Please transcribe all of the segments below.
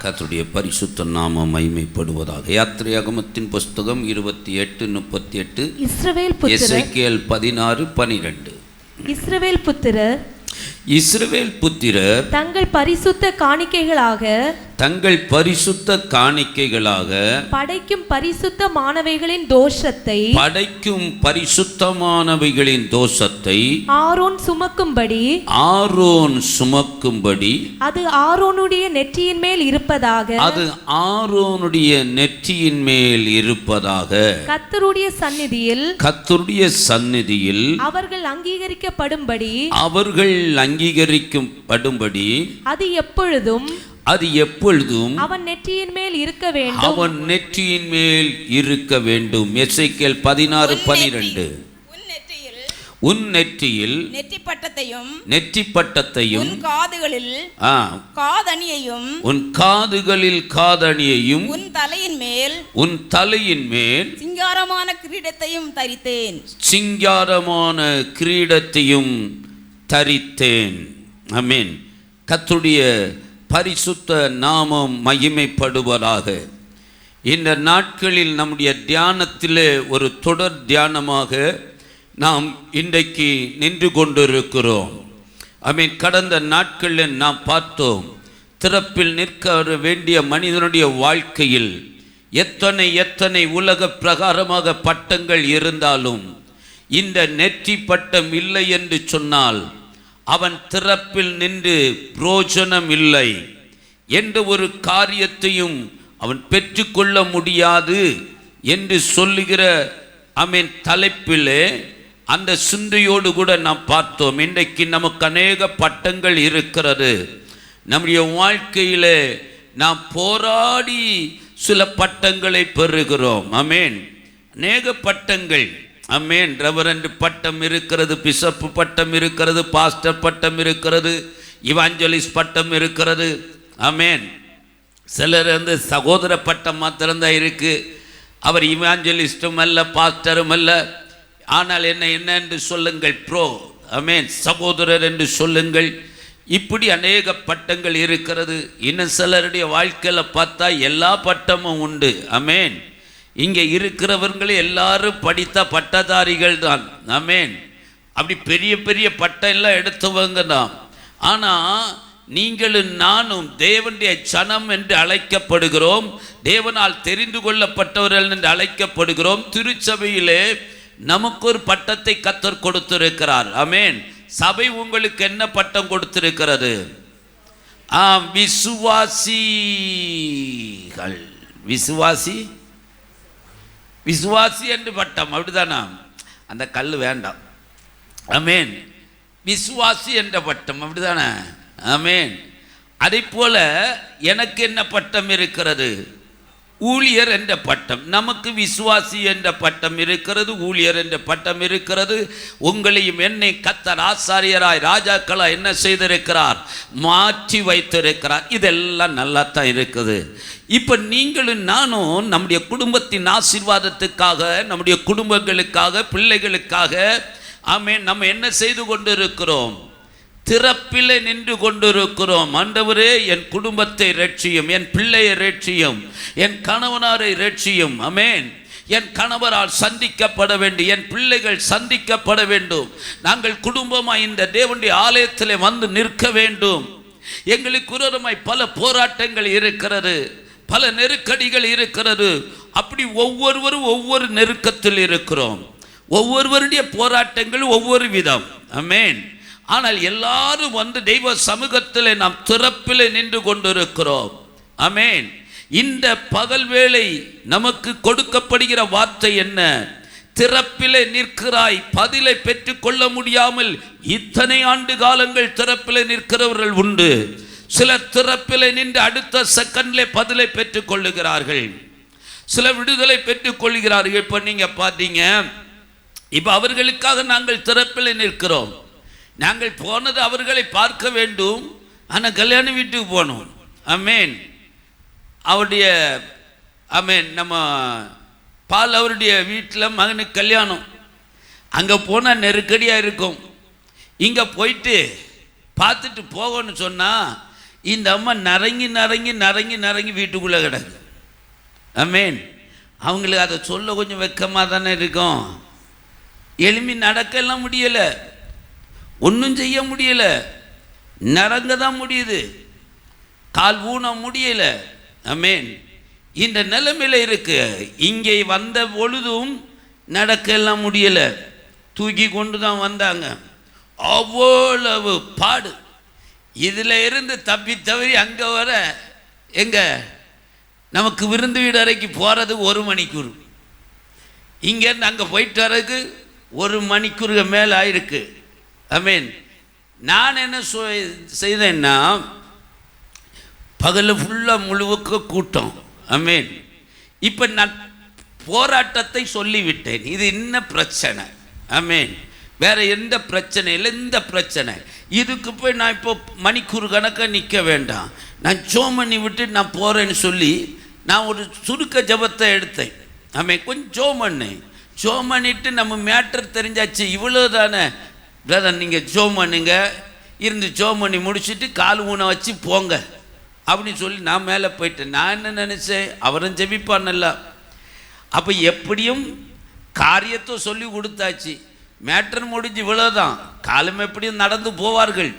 கர்த்தருடைய பரிசுத்த நாமம் மகிமைப்படுவதாக. யாத்திரையாகமத்தின் புஸ்தகம் 28:38, எசேக்கியேல் 16:12. இஸ்ரவேல் புத்திரர் தங்கள் பரிசுத்த காணிக்கைகளாக படைக்கும் பரிசுத்தமானவைகளின் தோஷத்தை ஆரோன் சுமக்கும்படி அது ஆரோனுடைய நெற்றியின் மேல் இருப்பதாக கர்த்தருடைய சந்நிதியில் அவர்கள் அங்கீகரிக்கப்படும்படி அது எப்பொழுதும் அவன் நெற்றியின் மேல் இருக்க வேண்டும். எசேக்கியேல் 16:12. உன் நெற்றியில் நெற்றிப்பட்டத்தையும் உன் காதுகளில் காதணியையும் உன் தலையின் மேல் சிங்காரமான கிரீடத்தையும் தரித்தேன். ஆமென். கர்த்தருடைய பரிசுத்த நாமம் மகிமைப்படுவதாக. இந்த நாட்களில் நம்முடைய தியானத்திலே ஒரு தொடர் தியானமாக நாம் இன்றைக்கு நின்று கொண்டிருக்கிறோம். ஆமென். கடந்த நாட்களில் நாம் பார்த்தோம், திறப்பில் நிற்க வேண்டிய மனிதனுடைய வாழ்க்கையில் எத்தனை உலக பிரகாரமாக பட்டங்கள் இருந்தாலும் இந்த நெற்றி பட்டம் இல்லை என்று சொன்னால் அவன் திறப்பில் நின்று புரோஜனம் இல்லை என்ற ஒரு காரியத்தையும் அவன் பெற்றுக்கொள்ள முடியாது என்று சொல்லுகிற ஆமென் தலைப்பிலே அந்த சிந்தையோடு கூட நாம் பார்த்தோம். இன்றைக்கு நமக்கு அநேக பட்டங்கள் இருக்கிறது. நம்முடைய வாழ்க்கையிலே நாம் போராடி சில பட்டங்களை பெறுகிறோம். ஆமென். அநேக பட்டங்கள். ஆமென். ரெவரண்ட் பட்டம் இருக்கிறது, பிஷப் பட்டம் இருக்கிறது, பாஸ்டர் பட்டம் இருக்கிறது, இவாஞ்சலிஸ்ட் பட்டம் இருக்கிறது. ஆமென். சிலர் சகோதர பட்டம் மாத்திரம்தான் இருக்கு. அவர் இவாஞ்சலிஸ்டும் அல்ல, பாஸ்டரும் அல்ல. ஆனால் என்ன என்று சொல்லுங்கள், ப்ரோ. ஆமென். சகோதரர் என்று சொல்லுங்கள். இப்படி அநேக பட்டங்கள் இருக்கிறது. இன்னும் சிலருடைய வாழ்க்கையில் பார்த்தா எல்லா பட்டமும் உண்டு. ஆமென். இங்கே இருக்கிறவர்களே எல்லாரும் படித்த பட்டதாரிகள் தான். ஆமென். அப்படி பெரிய பெரிய பட்டம் எல்லாம் எடுத்தவங்க தான். ஆனால் நீங்களும் நானும் தேவனுடைய சனம் என்று அழைக்கப்படுகிறோம். தேவனால் தெரிந்து கொள்ளப்பட்டவர்கள் என்று அழைக்கப்படுகிறோம். திருச்சபையிலே நமக்கு ஒரு பட்டத்தை கர்த்தர் கொடுத்திருக்கிறார். ஆமென். சபை உங்களுக்கு என்ன பட்டம் கொடுத்திருக்கிறது? விசுவாசிகள். விசுவாசி என்று பட்டம். அப்படிதானா? அந்த கல் வேண்டாம். ஆமென். விசுவாசி என்ற பட்டம். அப்படிதானே? ஆமென். அதே போல எனக்கு என்ன பட்டம் இருக்கிறது? ஊழியர் என்ற பட்டம். நமக்கு விசுவாசி என்ற பட்டம் இருக்கிறது, ஊழியர் என்ற பட்டம் இருக்கிறது. உங்களையும் என்னை கர்த்தர் ஆசாரியராய் ராஜாக்களாய் என்ன செய்திருக்கிறார்? மாற்றி வைத்திருக்கிறார். இதெல்லாம் நல்லா தான் இருக்குது. இப்போ நீங்களும் நானும் நம்முடைய குடும்பத்தின் ஆசீர்வாதத்துக்காக, நம்முடைய குடும்பங்களுக்காக, பிள்ளைகளுக்காக ஆமென் நம்ம என்ன செய்து கொண்டிருக்கிறோம்? திறப்பிலே நின்று கொண்டிருக்கிறோம். ஆண்டவரே, என் குடும்பத்தை ரட்சியும், என் பிள்ளையை ரட்சியும், என் கணவனாரை ரட்சியும். ஆமென். என் கணவரால் சந்திக்கப்பட வேண்டும், என் பிள்ளைகள் சந்திக்கப்பட வேண்டும். நாங்கள் குடும்பமாய் இந்த தேவனுடைய ஆலயத்தில் வந்து நிற்க வேண்டும். எங்களுக்கு விரோதமாய் பல போராட்டங்கள் இருக்கிறது, பல நெருக்கடிகள் இருக்கிறது. அப்படி ஒவ்வொருவரும் ஒவ்வொரு நெருக்கத்தில் இருக்கிறோம். ஒவ்வொருவருடைய போராட்டங்கள் ஒவ்வொரு விதம். ஆமென். ஆனால் எல்லாரும் வந்து தெய்வ சமூகத்தில் நாம் திறப்பில் நின்று கொண்டிருக்கிறோம். ஆமென். இந்த பகல் வேளை நமக்கு கொடுக்கப்படுகிற வார்த்தை என்ன? திறப்பிலே நிற்கிறாய், பதிலை பெற்றுக்கொள்ள முடியாமல் இத்தனை ஆண்டு காலங்கள் திறப்பிலே நிற்கிறவர்கள் உண்டு. சிலர் திறப்பிலே நின்று அடுத்த செகண்ட்லே பதிலை பெற்றுக் கொள்ளுகிறார்கள், சில விடுதலை பெற்றுக் கொள்கிறார்கள். இப்போ நீங்க பார்த்தீங்க, இப்போ அவர்களுக்காக நாங்கள் திறப்பிலே நிற்கிறோம். நாங்கள் போனது அவர்களை பார்க்க வேண்டும், ஆனால் கல்யாண வீட்டுக்கு போனோம். ஆமென். அவருடைய ஆமென் நம்ம பால் அவருடைய வீட்டில் மகனுக்கு கல்யாணம். அங்கே போனால் நெருக்கடியாக இருக்கும். இங்கே போயிட்டு பார்த்துட்டு போகணும்னு சொன்னால் இந்த அம்மா நரங்கி வீட்டுக்குள்ளே கிடக்கு. ஆமென். அவங்களுக்கு அதை சொல்ல கொஞ்சம் வெக்கமாக தானே இருக்கும். எலும்பி நடக்கலாம் முடியலை, ஒன்றும் செய்ய முடியலை, நரங்க தான் முடியுது, கால் ஊன முடியலை. ஆமென். இந்த நிலைமையில் இருக்கு. இங்கே வந்த பொழுதும் நடக்கலாம் முடியலை, தூக்கி கொண்டு தான் வந்தாங்க. அவ்வளவு பாடு. இதில் இருந்து தப்பி தவறி அங்கே வர எங்க நமக்கு விருந்து வீடு அறைக்கு போகிறது 1 மணிக்கூர், இங்கேருந்து அங்கே போயிட்டு வர்றதுக்கு 1 மணிக்கூருக்கு மேலே ஆயிருக்கு. ஆமென். நான் என்ன செய்தேன்னா, பகலில் ஃபுல்லாக முழுக்க கூட்டம். ஆமென். இப்போ நான் போராட்டத்தை சொல்லிவிட்டேன். இது என்ன பிரச்சனை? ஆமென். வேற எந்த பிரச்சனை இல்லை, இந்த பிரச்சனை. இதுக்கு போய் நான் இப்போ மணிக்கூர் கணக்காக நிற்க வேண்டாம், நான் ஜெபம் பண்ணி விட்டு நான் போகிறேன்னு சொல்லி நான் ஒரு சுருக்க ஜபத்தை எடுத்தேன். ஆமென். கொஞ்சம் ஜெபம் பண்ணிட்டு நம்ம மேட்டர் தெரிஞ்சாச்சு, இவ்வளோ தானே பிரதர், நீங்கள் ஜெபம் பண்ணுங்க, இருந்து ஜெபம் பண்ணி முடிச்சுட்டு கால் ஊனை வச்சு போங்க அப்படின்னு சொல்லி நான் மேலே போயிட்டேன். நான் என்ன நினச்சேன், அவரும் ஜெபிப்பான்ல. அப்போ எப்படியும் காரியத்தை சொல்லி கொடுத்தாச்சு, மேட்டர் முடிஞ்சு இவ்வளோதான், காலம் எப்படியும் நடந்து போவார்கள்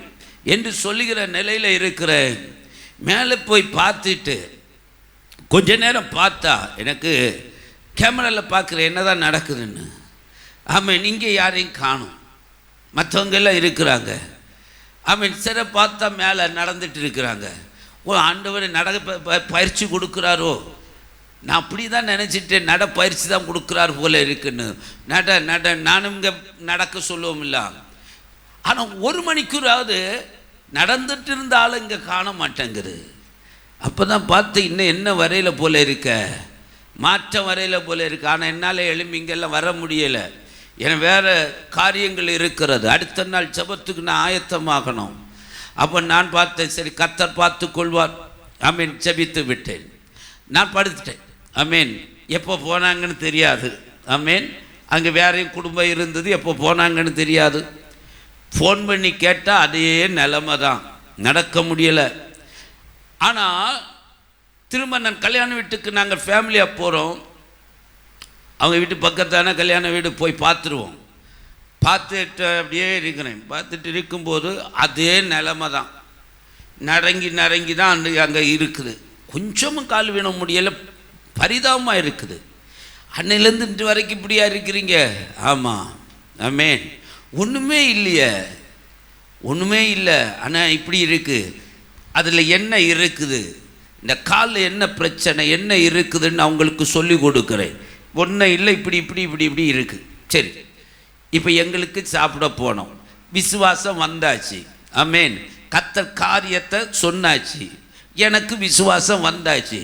என்று சொல்லுகிற நிலையில் இருக்கிறேன். மேலே போய் பார்த்துட்டு கொஞ்ச நேரம் பார்த்தா எனக்கு கேமராவில் பார்க்குறேன் என்ன தான் நடக்குதுன்னு. ஆமாம், இங்கே யாரையும் காணும், மற்றவங்க எல்லாம் இருக்கிறாங்க. ஆமாம், சில பார்த்தா மேலே நடந்துட்டு இருக்கிறாங்க. ஓ, ஆண்டவர் பயிற்சி கொடுக்குறாரோ, நான் அப்படி தான் நினச்சிட்டேன், பயிற்சி தான் கொடுக்குறாரு போல இருக்குன்னு. நானும் இங்கே நடக்க சொல்லுவோம் இல்லை. ஆனால் 1 மணிக்கூறாவது நடந்துட்டு இருந்தாலும் இங்கே காண மாட்டேங்குது. அப்போ தான் பார்த்து இன்னும் என்ன வரையில் போல இருக்க, மாற்றம் வரையில் போல இருக்கு. ஆனால் என்னால் எழும்பி இங்கெல்லாம் வர முடியலை, ஏன்னா வேறு காரியங்கள் இருக்கிறது. அடுத்த நாள் ஜெபத்துக்கு நான் ஆயத்தமாகணும். அப்போ நான் பார்த்தேன், சரி கர்த்தர் பார்த்து கொள்வார். ஆமீன். ஜெபித்து விட்டேன், நான் படுத்துட்டேன். ஆமீன். எப்போ போனாங்கன்னு தெரியாது. ஆமீன். அங்கே வேறையும் குடும்பம் இருந்தது, எப்போ போனாங்கன்னு தெரியாது. ஃபோன் பண்ணி கேட்டால் அதே நிலைமை தான், நடக்க முடியலை. ஆனால் திரும்ப நான் கல்யாண வீட்டுக்கு நாங்கள் ஃபேமிலியாக போகிறோம். அவங்க வீட்டு பக்கத்தான கல்யாண வீடு போய் பார்த்துருவோம். பார்த்துட்டு அப்படியே இருக்கிறேன். பார்த்துட்டு இருக்கும்போது அதே நிலைமை தான், நரங்கி தான் அங்கே இருக்குது. கொஞ்சமும் கால் வீண முடியலை, பரிதாபமாக இருக்குது. அன்னையிலேருந்து இன்று வரைக்கும் இப்படியா இருக்கிறீங்க? ஆமாம். ஆமேன். ஒன்றுமே இல்லையே, ஒன்றுமே இல்லை. ஆனால் இப்படி இருக்குது. அதில் என்ன இருக்குது, இந்த காலில் என்ன பிரச்சனை, என்ன இருக்குதுன்னு அவங்களுக்கு சொல்லி கொடுக்குறேன். ஒன்றும் இல்லை, இப்படி இப்படி இப்படி இப்படி இருக்குது. சரி, இப்போ எங்களுக்கு சாப்பிட போனோம், விசுவாசம் வந்தாச்சு. ஆமேன். கர்த்தர் காரியத்தை சொன்னாச்சு, எனக்கு விசுவாசம் வந்தாச்சு.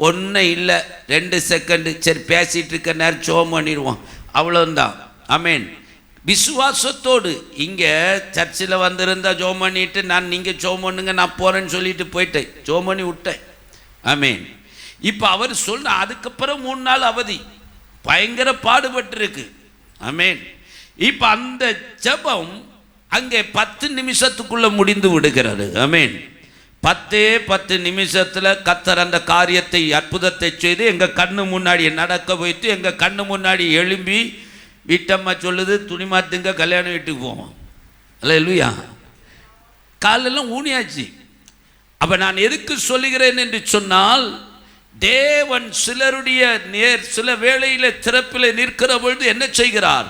ஒன்றும் இல்லை, 2 செகண்டு, சரி பேசிகிட்டு இருக்க நேரம் ஜெபம் பண்ணிடுவோம், அவ்வளோந்தான். ஆமேன். விசுவாசத்தோடு இங்கே சர்ச்சில் வந்திருந்தால் ஜெபம் பண்ணிட்டு நான் நீங்கள் ஜெபம் பண்ணுங்க நான் போகிறேன்னு சொல்லிட்டு போயிட்டேன், ஜெபம் பண்ணி விட்டேன். ஆமேன். இப்போ அவர் சொன்ன அதுக்கப்புறம் 3 நாள் அவதி, பயங்கர பாடுபட்டுருக்கு. ஆமேன். இப்போ அந்த ஜெபம் அங்கே 10 நிமிஷத்துக்குள்ளே முடிந்து விடுகிறது. ஆமேன். 10 நிமிஷத்தில் கர்த்தர் அந்த காரியத்தை, அற்புதத்தை செய்து எங்கள் கண்ணு முன்னாடி நடக்க வைத்து, எங்கள் கண்ணு முன்னாடி எழும்பி வீட்டம்மா சொல்லுது, துணி மாற்றுங்க, கல்யாண வீட்டுக்கு போவோம். அல்லேலூயா. காலெல்லாம் ஊனியாச்சு. அப்போ நான் எதுக்கு சொல்லுகிறேன் என்று சொன்னால், தேவன் சிலருடைய சில வேளையில் திறப்பில் நிற்கிற பொழுது என்ன செய்கிறார்,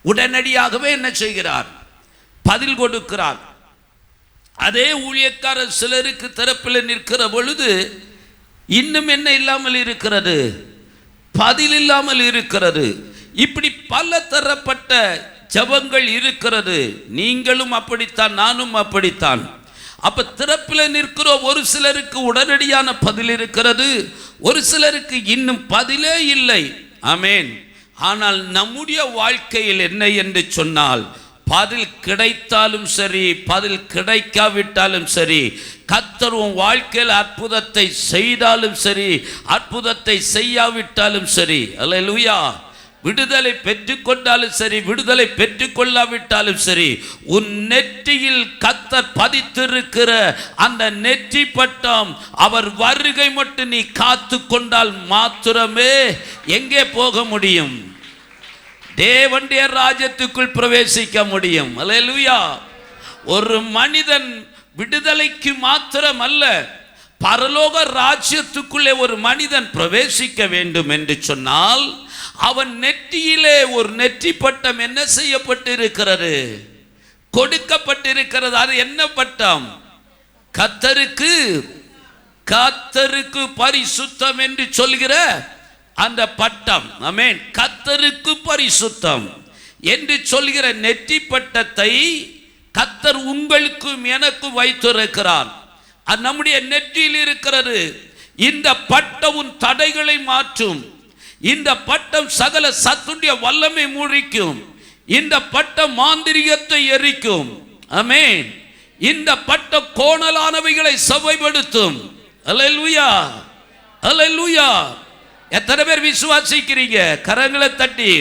உடனடியாகவே என்ன செய்கிறார், பதில் கொடுக்கிறார். அதே ஊழியக்காரர் சிலருக்கு திறப்பில் நிற்கிற பொழுது இன்னும் என்ன இல்லாமல் இருக்கிறது, பதில் இல்லாமல் இருக்கிறது. இப்படி பல தரப்பட்ட ஜெபங்கள் இருக்கிறது. நீங்களும் அப்படித்தான், நானும் அப்படித்தான். அப்ப திறப்பில் நிற்கிற ஒரு சிலருக்கு உடனடியான பதில் இருக்கிறது, ஒரு சிலருக்கு இன்னும் பதிலே இல்லை. ஆமேன். ஆனால் நம்முடைய வாழ்க்கையில் என்ன என்று சொன்னால், பதில் கிடைத்தாலும் சரி, பதில் கிடைக்காவிட்டாலும் சரி, கர்த்தர் உன் வாழ்க்கையில் அற்புதத்தை செய்தாலும் சரி, அற்புதத்தை செய்யாவிட்டாலும் சரி, அல்லேலூயா, விடுதலை பெற்றுக்கொண்டாலும் சரி, விடுதலை பெற்றுக்கொள்ளாவிட்டாலும் சரி, உன் நெற்றியில் கர்த்தர் பதித்திருக்கிற அந்த நெற்றி பட்டம் அவர் வருகை மட்டும் நீ காத்து கொண்டால் மாத்திரமே எங்கே போக முடியும்? தேவனுடைய ராஜ்யத்துக்குள் பிரவேசிக்க முடியும். அல்லேலூயா. ஒரு மனிதன் விடுதலைக்கு மாத்திரம் அல்ல, பரலோக ராஜ்யத்துக்குள்ளே ஒரு மனிதன் பிரவேசிக்க வேண்டும் என்று சொன்னால் அவன் நெற்றியிலே ஒரு நெற்றி பட்டம் என்ன செய்யப்பட்டிருக்கிறது? கொடுக்கப்பட்டிருக்கிறது. அது என்ன பட்டம்? கர்த்தருக்கு பரிசுத்தம் என்று சொல்கிற அந்த பட்டம். ஆமென். கர்த்தருக்கு பரிசுத்தம் என்று சொல்கிற நெற்றி பட்டத்தை கர்த்தர் உங்களுக்கும் எனக்கும் வைத்திருக்கிறார். அது நம்முடைய நெற்றியில் இருக்கிறது. இந்த பட்டம் உன் தடைகளை மாற்றும். இந்த பட்டம் சகல சத்துடைய வல்லமை முறிக்கும். இந்த பட்டம் மாந்திரிகத்தை எரிக்கும். ஆமென். இந்த பட்டம் கோணலானவைகளை சபைப்படுத்தும். அல்லேலூயா, அல்லேலூயா. எத்தனை பேர் விசுவாசிக்கிறீங்க? கரங்களை தட்டி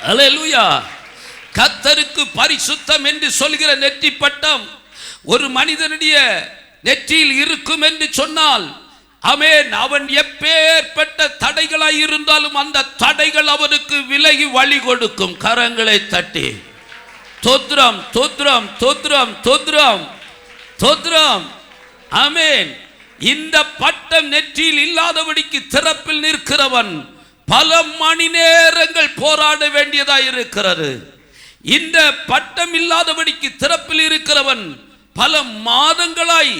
அல்லேலூயா. கர்த்தருக்கு பரிசுத்தம் என்று சொல்கிற நெற்றி பட்டம் ஒரு மனிதனுடைய நெற்றியில் இருக்கும் என்று சொன்னால், ஆமென், அவன் எப்பேற்பட்ட தடைகளாய் இருந்தாலும் அந்த தடைகள் அவனுக்கு விலகி வழி கொடுக்கும். கரங்களை தட்டி தோத்ரம் தோத்ரம் தோத்ரம் தோத்ரம் தோத்ரம். ஆமென். இந்த பட்டம் நெற்றியில் இல்லாதபடிக்கு திறப்பில் நிற்கிறவன் பல மணி நேரங்கள் போராட வேண்டியதாய் இருக்கிறது. இந்த பட்டம் இல்லாதபடிக்கு திறப்பில் இருக்கிறவன் பல மாதங்களாய்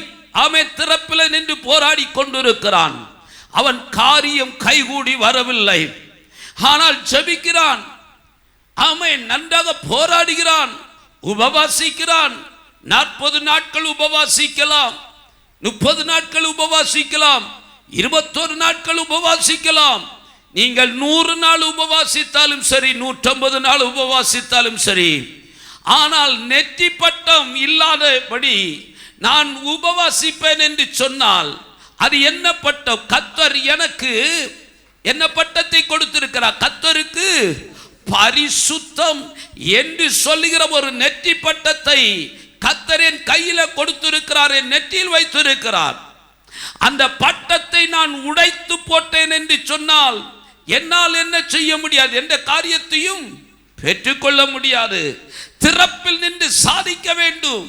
அவன் திறப்பில் நின்று போராடி கொண்டிருக்கிறான். அவன் காரியம் கைகூடி வரவில்லை. ஆனால் ஜெபிக்கிறான். அவன் நன்றாக போராடுகிறான், உபவாசிக்கிறான். 40 நாட்கள் உபவாசிக்கலாம், 30 நாட்கள் உபவாசிக்கலாம், 21 நாட்கள் உபவாசிக்கலாம். நீங்கள் 100 நாள் உபவாசித்தாலும் சரி, 150 நாள் உபவாசித்தாலும் சரி. ஆனால் நெற்றி பட்டம் இல்லாதபடி நான் உபவாசிப்பேன் என்று சொன்னால் அது என்ன பட்டம்? கர்த்தர் எனக்கு என்ன பட்டத்தை கொடுத்திருக்கிறார்? கர்த்தருக்கு பரிசுத்தம் என்று சொல்லுகிற ஒரு நெற்றி பட்டத்தை கர்த்தர் என் கையில கொடுத்திருக்கிறார், என் நெற்றியில் வைத்திருக்கிறார். அந்த பட்டத்தை நான் உடைத்து போட்டேன் என்று சொன்னால் என்னால் என்ன செய்ய முடியாது? எந்த காரியத்தையும் பெற்றுக்கொள்ள முடியாது. திறப்பில் நின்று சாதிக்க வேண்டும்.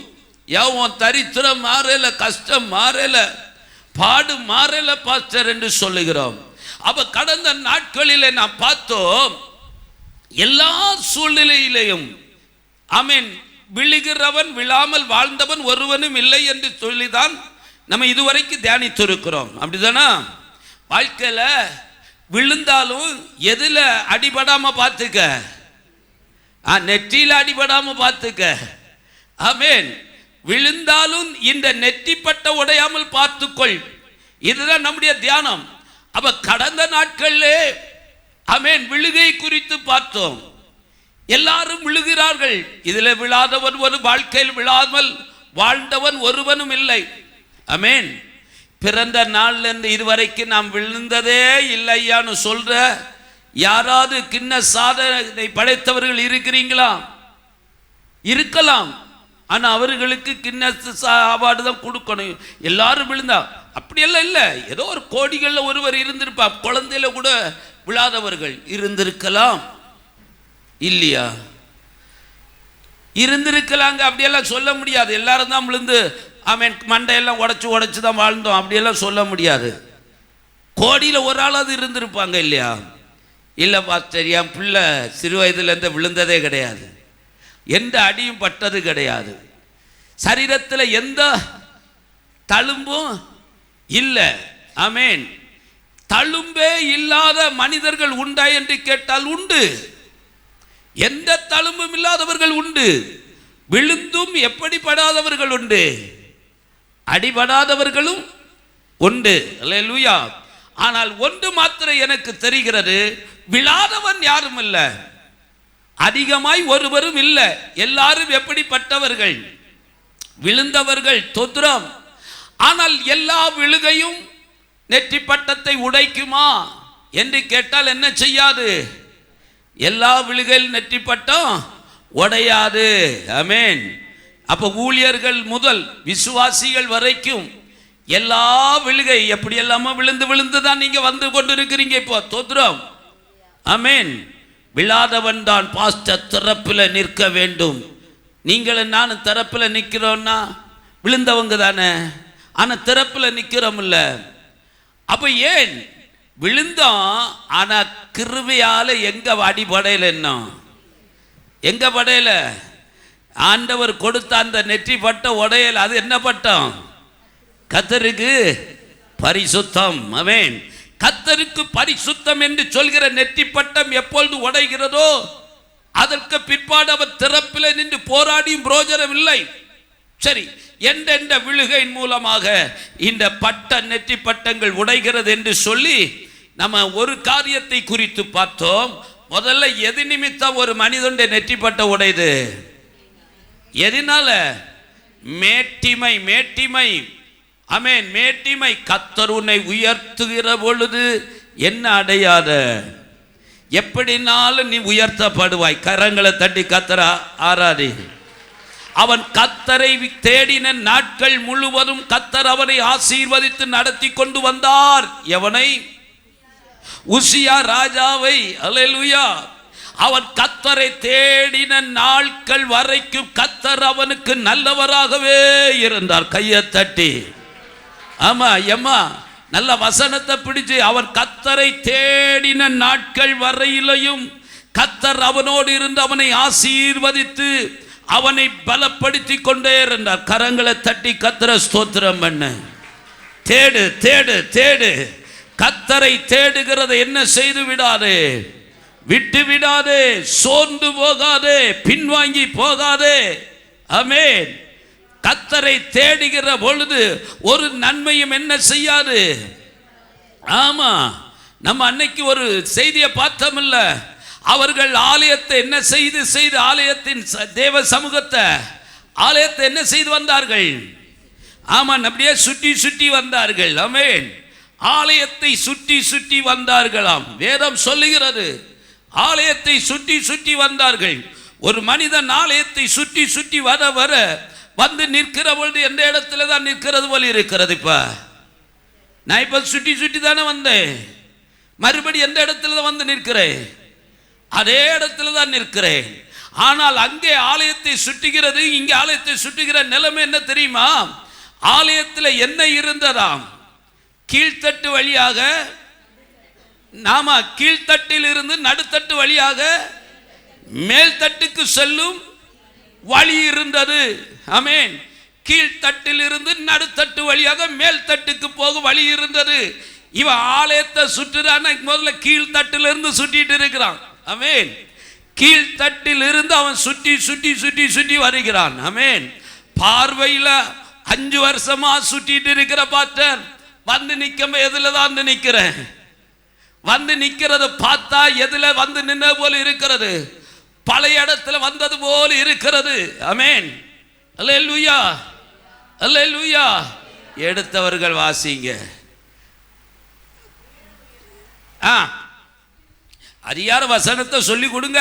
எவன் தரித்திரம் மாறல, கஷ்டம் மாறல, பாடு மாறல பாஸ்டர் என்று சொல்லுகிறோம். அப்ப கடந்த நாட்களிலே நாம் பார்த்தோம், எல்லா சூழ்நிலையிலையும் ஆமென், விழுகிறவன் விழாமல் வாழ்ந்தவன் ஒருவனும் இல்லை என்று சொல்லிதான் நம்ம இதுவரைக்கும் தியானித்திருக்கிறோம். அப்படிதானா? வாழ்க்கையில விழுந்தாலும் எதுல அடிபடாம பார்த்துக்க, நெற்றியில அடிபடாம பார்த்துக்க. ஆமென். விழுந்தாலும் இந்த நெற்றி பட்ட உடையாமல் பார்த்துக்கொள். இதுதான் நம்முடைய தியானம். அப்ப கடந்த நாட்களிலே ஆமென் விழுகை குறித்து பார்த்தோம். எல்லாரும் விழுகிறார்கள். இதில் விழாதவன் ஒரு வாழ்க்கையில் விழாமல் வாழ்ந்தவன் ஒருவனும் இல்லை. ஆமென். பிறந்த நாள்ல இருந்து இதுவரைக்கும் நாம் விழுந்ததே இல்லையான்னு சொல்ற யாராவது கிண்ண சாதனை படைத்தவர்கள் இருக்கிறீங்களா? இருக்கலாம். ஆனா அவர்களுக்கு கிண்ண அவார்டு தான் கொடுக்கணும். எல்லாரும் விழுந்தா அப்படியெல்லாம் இல்லை. ஏதோ ஒரு கோடிகளில் ஒருவர் இருந்திருப்பா. குழந்தையில கூட விழாதவர்கள் இருந்திருக்கலாம், இல்லையா? இருந்திருக்கலாங்க. அப்படியெல்லாம் சொல்ல முடியாது. எல்லாரும் தான் விழுந்து ஆமென் மண்டையெல்லாம் உடைச்சு தான் வாழ்ந்தோம் அப்படியெல்லாம் சொல்ல முடியாது. கோடியில் ஒரு ஆளாவது இருந்திருப்பாங்க, இல்லையா? இல்லை பாஸ்டர், என் பிள்ளை சிறு வயதுலேருந்து விழுந்ததே கிடையாது, எந்த அடியும் பட்டது கிடையாது, சரீரத்தில் எந்த தழும்பும் இல்லை. ஆமென். தழும்பே இல்லாத மனிதர்கள் உண்டா என்று கேட்டால் உண்டு. எந்த தழும்பும் இல்லாதவர்கள் உண்டு. விழுந்தும் எப்படி படாதவர்கள் உண்டு, அடிபடாதவர்களும் உண்டு. அல்லேலூயா. ஆனால் ஒன்று மாத்திரம் எனக்கு தெரிகிறது, விழாதவன் யாரும் இல்லை, அதிகமாய் ஒருவரும் இல்லை. எல்லாரும் எப்படிப்பட்டவர்கள்? விழுந்தவர்கள். தொத்ரம். ஆனால் எல்லா விழுகையும் நெற்றி பட்டத்தை உடைக்குமா என்று கேட்டால் என்ன செய்யாது? எல்லா விழுகையில் நெற்றி பட்டம் உடையாது. ஆமென். அப்போ ஊழியர்கள் முதல் விசுவாசிகள் வரைக்கும் எல்லா விழுகை எப்படி எல்லாமோ விழுந்து விழுந்து தான் நீங்க வந்து கொண்டு இருக்கிறீங்க. இப்போ தோத்திரம். ஆமென். விழாதவன் தான் பாஸ்டர் திறப்பில் நிற்க வேண்டும். நீங்களும் நானும் திறப்பில் நிற்கிறோன்னா விழுந்தவங்க தானே, ஆனால் திறப்பில் நிற்கிறோம் இல்லை. அப்போ ஏன் விழுந்தோம்? ஆனால் கிருபையால் எங்கே அடிபடையில் என்ன எங்கே படையில ஆண்டவர் கொடுத்த அந்த நெற்றி பட்ட உடையல். அது என்ன பட்டம்? கர்த்தருக்கு பரிசுத்தம். ஆமென். கர்த்தருக்கு பரிசுத்தம் என்று சொல்கிற நெற்றி பட்டம் எப்பொழுது உடைகிறதோ அதற்கு பிற்பாடு அவர் திறப்பில் நின்று போராடியும் பிரோஜனம் இல்லை. சரி, எந்தெந்த விழுகையின் மூலமாக இந்த பட்ட நெற்றி பட்டங்கள் உடைகிறது என்று சொல்லி நம்ம ஒரு காரியத்தை குறித்து பார்த்தோம். முதல்ல எது நிமித்தம் ஒரு மனிதனுடைய நெற்றி பட்ட உடையுது? எதனால? மேட்டிமை. மேட்டிமை. ஆமென். மேட்டிமை. கர்த்தர் உன்னை உயர்த்துகிற பொழுது என்ன அடையாத? எப்படினாலும் நீ உயர்த்தப்படுவாய். கரங்களை தட்டி கர்த்தரை ஆராதி. அவன் கர்த்தரை தேடின நாட்கள் முழுவதும் கர்த்தர் அவனை ஆசீர்வதித்து நடத்தி கொண்டு வந்தார். எவனை? உசியா ராஜாவை. அல்லேலூயா. அவன் கர்த்தரை தேடின நாட்கள் வரைக்கும் கர்த்தர் அவனுக்கு நல்லவராகவே இருந்தார். கையை தட்டி ஆமா எம்மா நல்ல வசனத்தை பிடிச்சு, அவன் கர்த்தரை தேடின நாட்கள் வரையிலையும் கர்த்தர் அவனோடு இருந்து அவனை ஆசீர்வதித்து அவனை பலப்படுத்தி கொண்டே இருந்தார். கரங்களை தட்டி கர்த்தரை ஸ்தோத்திரம் பண்ண. தேடு தேடு தேடு. கர்த்தரை தேடுகிறதை என்ன செய்து விடாதே, விட்டு விடாதே, சோர்ந்து போகாதே, பின்வாங்கி போகாதே. ஆமென். கர்த்தரை தேடுகிற பொழுது ஒரு நன்மையும் என்ன செய்யாது. ஆமா, நம்ம அன்னைக்கு ஒரு செய்தியை பார்த்தோம்ல. அவர்கள் ஆலயத்தை என்ன செய்து ஆலயத்தின் தேவ சமூகத்தை ஆலயத்தை என்ன செய்து வந்தார்கள்? ஆமா, அப்படியே சுற்றி சுற்றி வந்தார்கள். ஆமென். ஆலயத்தை சுற்றி சுற்றி வந்தார்களாம். வேதம் சொல்லுகிறது ஆலயத்தை சுற்றி சுற்றி வந்தார்கள். ஒரு மனிதன் ஆலயத்தை சுற்றி சுற்றி வர வர வந்து நிற்கிற பொழுது எந்த இடத்துல தான் நிற்கிறது போல இருக்கிறது. இப்ப நான் இப்ப சுற்றி சுற்றி தானே வந்தேன், மறுபடி எந்த இடத்துல தான் வந்து நிற்கிறேன்? அதே இடத்துல தான் நிற்கிறேன். ஆனால் அங்கே ஆலயத்தை சுற்றுகிறது, இங்கே ஆலயத்தை சுற்றுகிற நிலைமை என்ன தெரியுமா? ஆலயத்தில் என்ன இருந்ததாம்? கீழ்த்தட்டு வழியாக, நாம கீழ்த்தட்டில் இருந்து நடுத்தட்டு வழியாக மேல்தட்டுக்கு செல்லும் வழி இருந்தது. ஆமென். கீழ்த்தட்டில் இருந்து நடுத்தட்டு வழியாக மேல்தட்டுக்கு போகும் வழி இருந்தது. இவன் ஆலயத்தை சுற்றுறான். முதல்ல கீழ்த்தட்டில் இருந்து சுற்றிட்டு இருக்கிறான். ஆமென். கீழ்த்தட்டில் இருந்து அவன் சுற்றி சுற்றி சுற்றி சுற்றி வருகிறான். ஆமென். பார்வையில 5 வருஷமா சுற்றிட்டு இருக்கிற பாஸ்டர் வந்து நிற்கும் எதுல தான் வந்து நிற்கிறேன்? வந்து நிற்கிறது பார்த்தா எதுல வந்து நின்ன போல இருக்கிறது? பழைய இடத்துல வந்தது போல இருக்கிறது. ஆமென். அல்லேலூயா, அல்லேலூயா. எடுத்தவர்கள் வாசிங்க. அதிகார வசனத்தை சொல்லி கொடுங்க.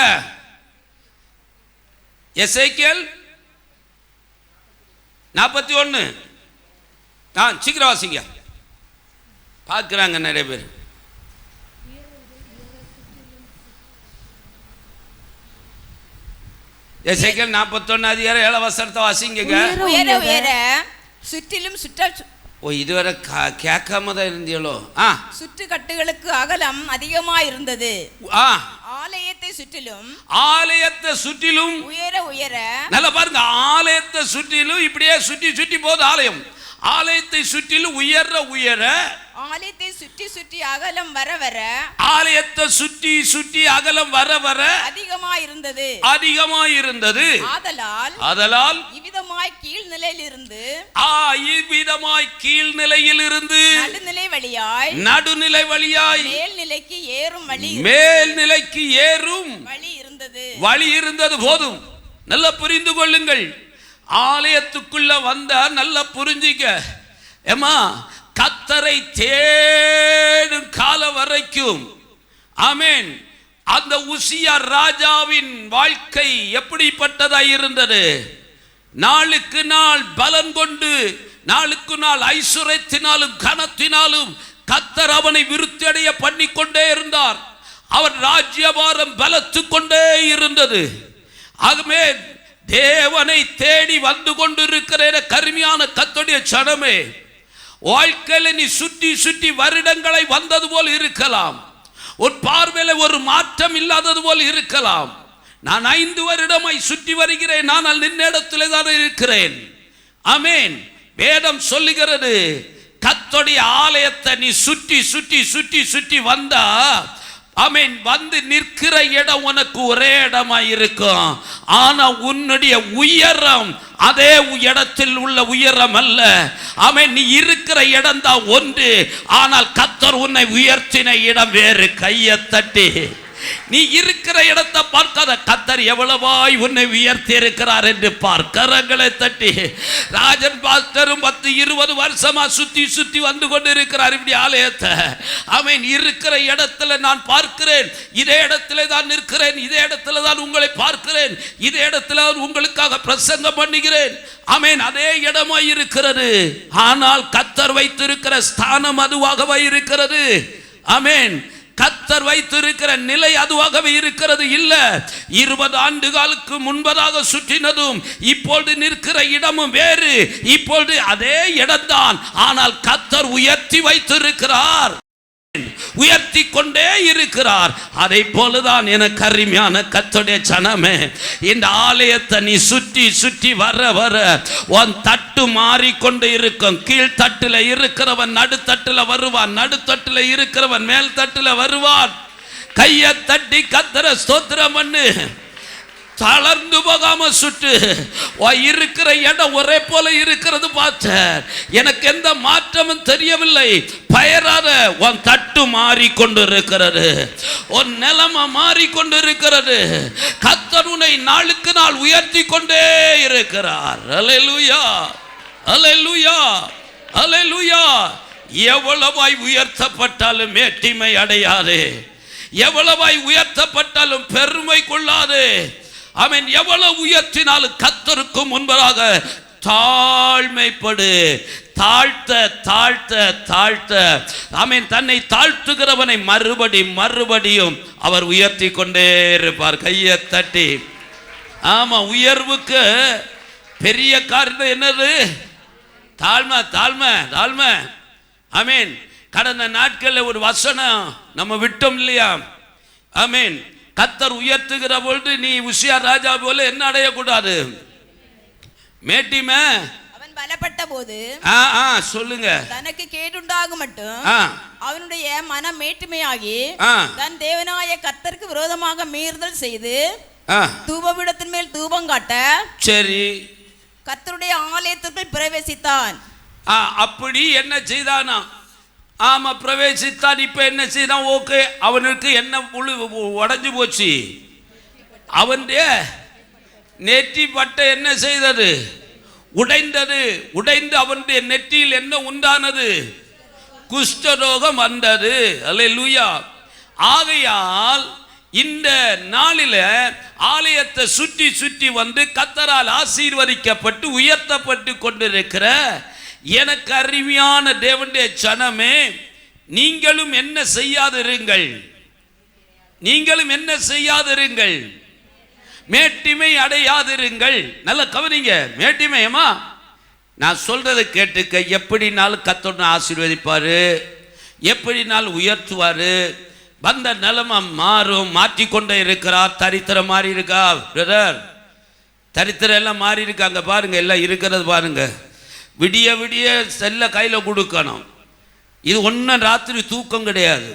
எசேக்கியேல் 41. சீக்கிரம் வாசிங்க. பார்க்குறாங்க நிறைய பேர். எசேக்கியேல் 41 அதிகாரம் 7 வசனத்தை வாசிங்க. உயர உயர சுற்றிலும் இதுவரை கேட்காம தான் இருந்தீங்களோ? சுற்றுக்கட்டுகளுக்கு அகலம் அதிகமாக இருந்தது. ஆலயத்தை சுற்றிலும் உயர உயர. நல்லா பாருங்க, ஆலயத்தை சுற்றிலும் இப்படியே சுற்றி சுற்றி போகுது ஆலயம். ஆலயத்தை சுற்றிலும் உயர உயர, ஆலயத்தை சுற்றி சுற்றி அகலம் வர வர, ஆலயத்தை சுற்றி சுற்றி அகலம் வர வர அதிகமாய் இருந்தது. ஆதலால் இவ்விதமாய் கீழ்நிலையிலிருந்து நடுநிலை வழியாய் மேல்நிலைக்கு ஏறும் வழி இருந்தது. போதும், நல்லா புரிந்து கொள்ளுங்கள். ஆலயத்துக்குள்ள வந்தா நல்லா புரிஞ்சிக்க. ஏமா, கர்த்தரை தேடும் கால வரைக்கும், ஆமென், அந்த உசியா ராஜாவின் வாழ்க்கை எப்படிப்பட்டதாய் இருந்தது? நாளுக்கு நாள் பலன் கொண்டு, நாளுக்கு நாள் ஐஸ்வர்யத்தினாலும் கனத்தினாலும் கர்த்தர் அவனை விருத்தி அடைய பண்ணிக்கொண்டே இருந்தார். அவன் ராஜ்யபாரம் பலத்து கொண்டே இருந்தது. ஆகவே தேவனை தேடி வந்து கொண்டிருக்கிற கருமையான கர்த்தருடைய ஜனமே, வாழ்க்கையில நீ சுற்றி சுற்றி வருடங்களை வந்தது போல் இருக்கலாம். ஒரு பார்வையில ஒரு மாற்றம் இல்லாதது போல் இருக்கலாம். நான் 5 வருடமாய் சுற்றி வருகிறேன், ஆனால் நின்னிடத்திலே தான் இருக்கிறேன். ஆமென். வேதம் சொல்லுகிறது, கர்த்தருடைய ஆலயத்தை நீ சுற்றி சுற்றி சுற்றி சுற்றி வந்தா, ஆமென், வந்து நிற்கிற இடம் உனக்கு ஒரே இடமா இருக்கும். ஆனா உன்னுடைய உயரம் அதே இடத்தில் உள்ள உயரம் அல்ல. ஆமென். நீ இருக்கிற இடம் தான் ஒன்று, ஆனால் கர்த்தர் உன்னை உயர்த்தின இடம் வேறு. கையை தட்டி நீ இருக்கிற இடத்தை பார்க்காத, கர்த்தர் எவ்வளவாய் உன்னை உயர்த்தி இருக்கிறார் என்று பார்க்கறங்களை தட்டி. ராஜன் பாஸ்டரும் 10-20 வருஷமா சுத்தி சுத்தி வந்து கொண்டு இருக்கிறார் இப்படி ஆலயத்தை. ஆமென். இருக்கிற இடத்துல நான் பார்க்கிறேன், இதே இடத்துல தான் நிற்கிறேன், இதே இடத்துல தான் உங்களை பார்க்கிறேன், இதே இடத்துல உங்களுக்காக பிரசங்கம் பண்ணுகிறேன். ஆமென். அதே இடமாய் இருக்கிறது. ஆனால் கர்த்தர் வைத்திருக்கிற ஸ்தானம் அதுவாகவே இருக்கிறது. ஆமென். கர்த்தர் வைத்திருக்கிற நிலை அதுவாகவே இருக்கிறது. இல்ல 20 ஆண்டுகளுக்கு முன்பதாக சுற்றினதும் இப்பொழுது நிற்கிற இடமும் வேறு. இப்பொழுது அதே இடம்தான், ஆனால் கர்த்தர் உயர்த்தி வைத்திருக்கிறார், உயர்த்தி கொண்டே இருக்கிறார். அதை போலதான் எனக்கு அருமையான கர்த்தருடைய ஜனமே, இந்த ஆலயத்தை நீ சுற்றி சுற்றி வர வர உன் தட்டு மாறிக்கொண்டு இருக்கும். கீழ்த்தட்டுல இருக்கிறவன் நடுத்தட்டுல வருவான், நடுத்தட்டுல இருக்கிறவன் மேல் தட்டுல வருவான். கையை தட்டி கர்த்தரை ஸ்தோத்திரம் பண்ணு. தளர்ந்து போகாம சுட்டு. இருக்கிற இடம் ஒரே போல இருக்கிறது பார்த்தேன், எனக்கு எந்த மாற்றமும் தெரியவில்லை. பயராத, உன் தட்டு மாறிக்கொண்டு இருக்கிறது, உன் நிலைமை மாறிக்கொண்டு இருக்கிறது. கர்த்தர் உன்னை நாளுக்கு நாள் உயர்த்தி கொண்டே இருக்கிறார். அல்லேலூயா, அல்லேலூயா, அல்லேலூயா. எவ்வளவாய் உயர்த்தப்பட்டாலும் மேட்டிமை அடையாது, எவ்வளவாய் உயர்த்தப்பட்டாலும் பெருமை கொள்ளாது. ஆமென். எவ்வளவு உயர்த்தினாலும் கர்த்தருக்கு முன்பதாக தாழ்மைப்படு. தாழ்த்த தாழ்த்த தாழ்த்த, ஆமென், தன்னை தாழ்த்துகிறவனை மறுபடியும் அவர் உயர்த்தி கொண்டே இருப்பார். கையை தட்டி. ஆமா, உயர்வுக்கு பெரிய காரணம் என்னது? தாழ்மை, தாழ்மை, தாழ்மை. ஆமென். கடந்த நாட்களில் ஒரு வசனம் நம்ம விட்டோம் இல்லையா? ஆமென். கர்த்தர் உயர்த்துகிற பொழுது நீ உசியா ராஜா போல என்ன அடையக்கூடாது? மேட்டிமை. அவன் பலப்பட்ட போது சொல்லுங்க, தனக்கு கேடுண்டாக மட்டும் அவனுடைய மனம் மேட்டுமையாகி தன் தேவனாய கர்த்தருக்கு விரோதமாக மீறுதல் செய்து தூபபீடத்தின் மேல் தூபம் காட்ட சரி கர்த்தருடைய ஆலயத்திற்குள் பிரவேசித்தான். அப்படி என்ன செய்தானா? ஆமா, பிரவேசித்தான். இப்ப என்ன செய்தான்? ஓகே, அவனுக்கு என்ன உடைஞ்சு போச்சு? அவனுடைய நெற்றி பட்டை என்ன செய்தது? உடைந்தது. உடைந்து அவனுடைய நெற்றியில் என்ன உண்டானது? குஷ்டரோகம் வந்தது. அல்லேலூயா. ஆகையால் இந்த நாளில ஆலயத்தை சுற்றி சுற்றி வந்து கர்த்தரால் ஆசீர்வதிக்கப்பட்டு உயர்த்தப்பட்டு கொண்டிருக்கிற எனக்கு அருமையான தேவனுடைய ஜனமே, நீங்களும் என்ன செய்யாதிருங்கள், நீங்களும் என்ன செய்யாதிருங்கள், மேட்டிமை அடையாதிருங்கள். நல்ல கவனிங்க. மேட்டிமையமா நான் சொல்றதை கேட்டுக்க. எப்படினாலும் கர்த்தர் ஆசீர்வதிப்பாரு, எப்படினாலும் உயர்த்துவாரு. வந்த நிலைமை மாறும், மாற்றிக்கொண்டே இருக்கிறார். தரித்திரம் மாறி இருக்கா பிரதர்? தரித்திரம் எல்லாம் மாறி இருக்காங்க பாருங்க, எல்லாம் இருக்கிறது பாருங்க. விடிய விடிய செல்ல கையில் கொடுக்கணும். இது ஒன்றும் ராத்திரி தூக்கம் கிடையாது.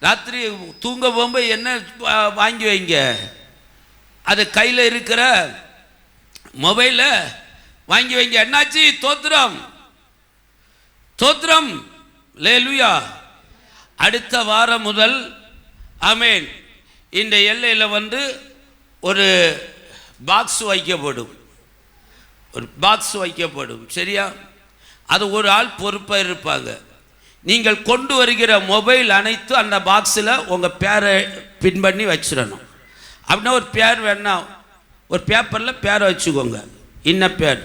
ராத்திரி தூங்க போகும்போது என்ன வாங்கி வைங்க? அது கையில் இருக்கிற மொபைலை வாங்கி வைங்க. என்னாச்சு? தோத்திரம், தோத்திரம். அல்லேலூயா. அடுத்த வாரம் முதல் ஆமென் இந்த எல்லையில் வந்து ஒரு பாக்ஸ் வைக்கப்படும், ஒரு பாக்ஸ் வைக்கப்படும். சரியா? அது ஒரு ஆள் பொறுப்பாக இருப்பாங்க. நீங்கள் கொண்டு வருகிற மொபைல் அனைத்து அந்த பாக்ஸில் உங்கள் பேரை பின் பண்ணி வச்சிடணும். அப்படின்னா ஒரு பேர் வேணா ஒரு பேப்பரில் பேரை வச்சுக்கோங்க, இன்ன பேர்,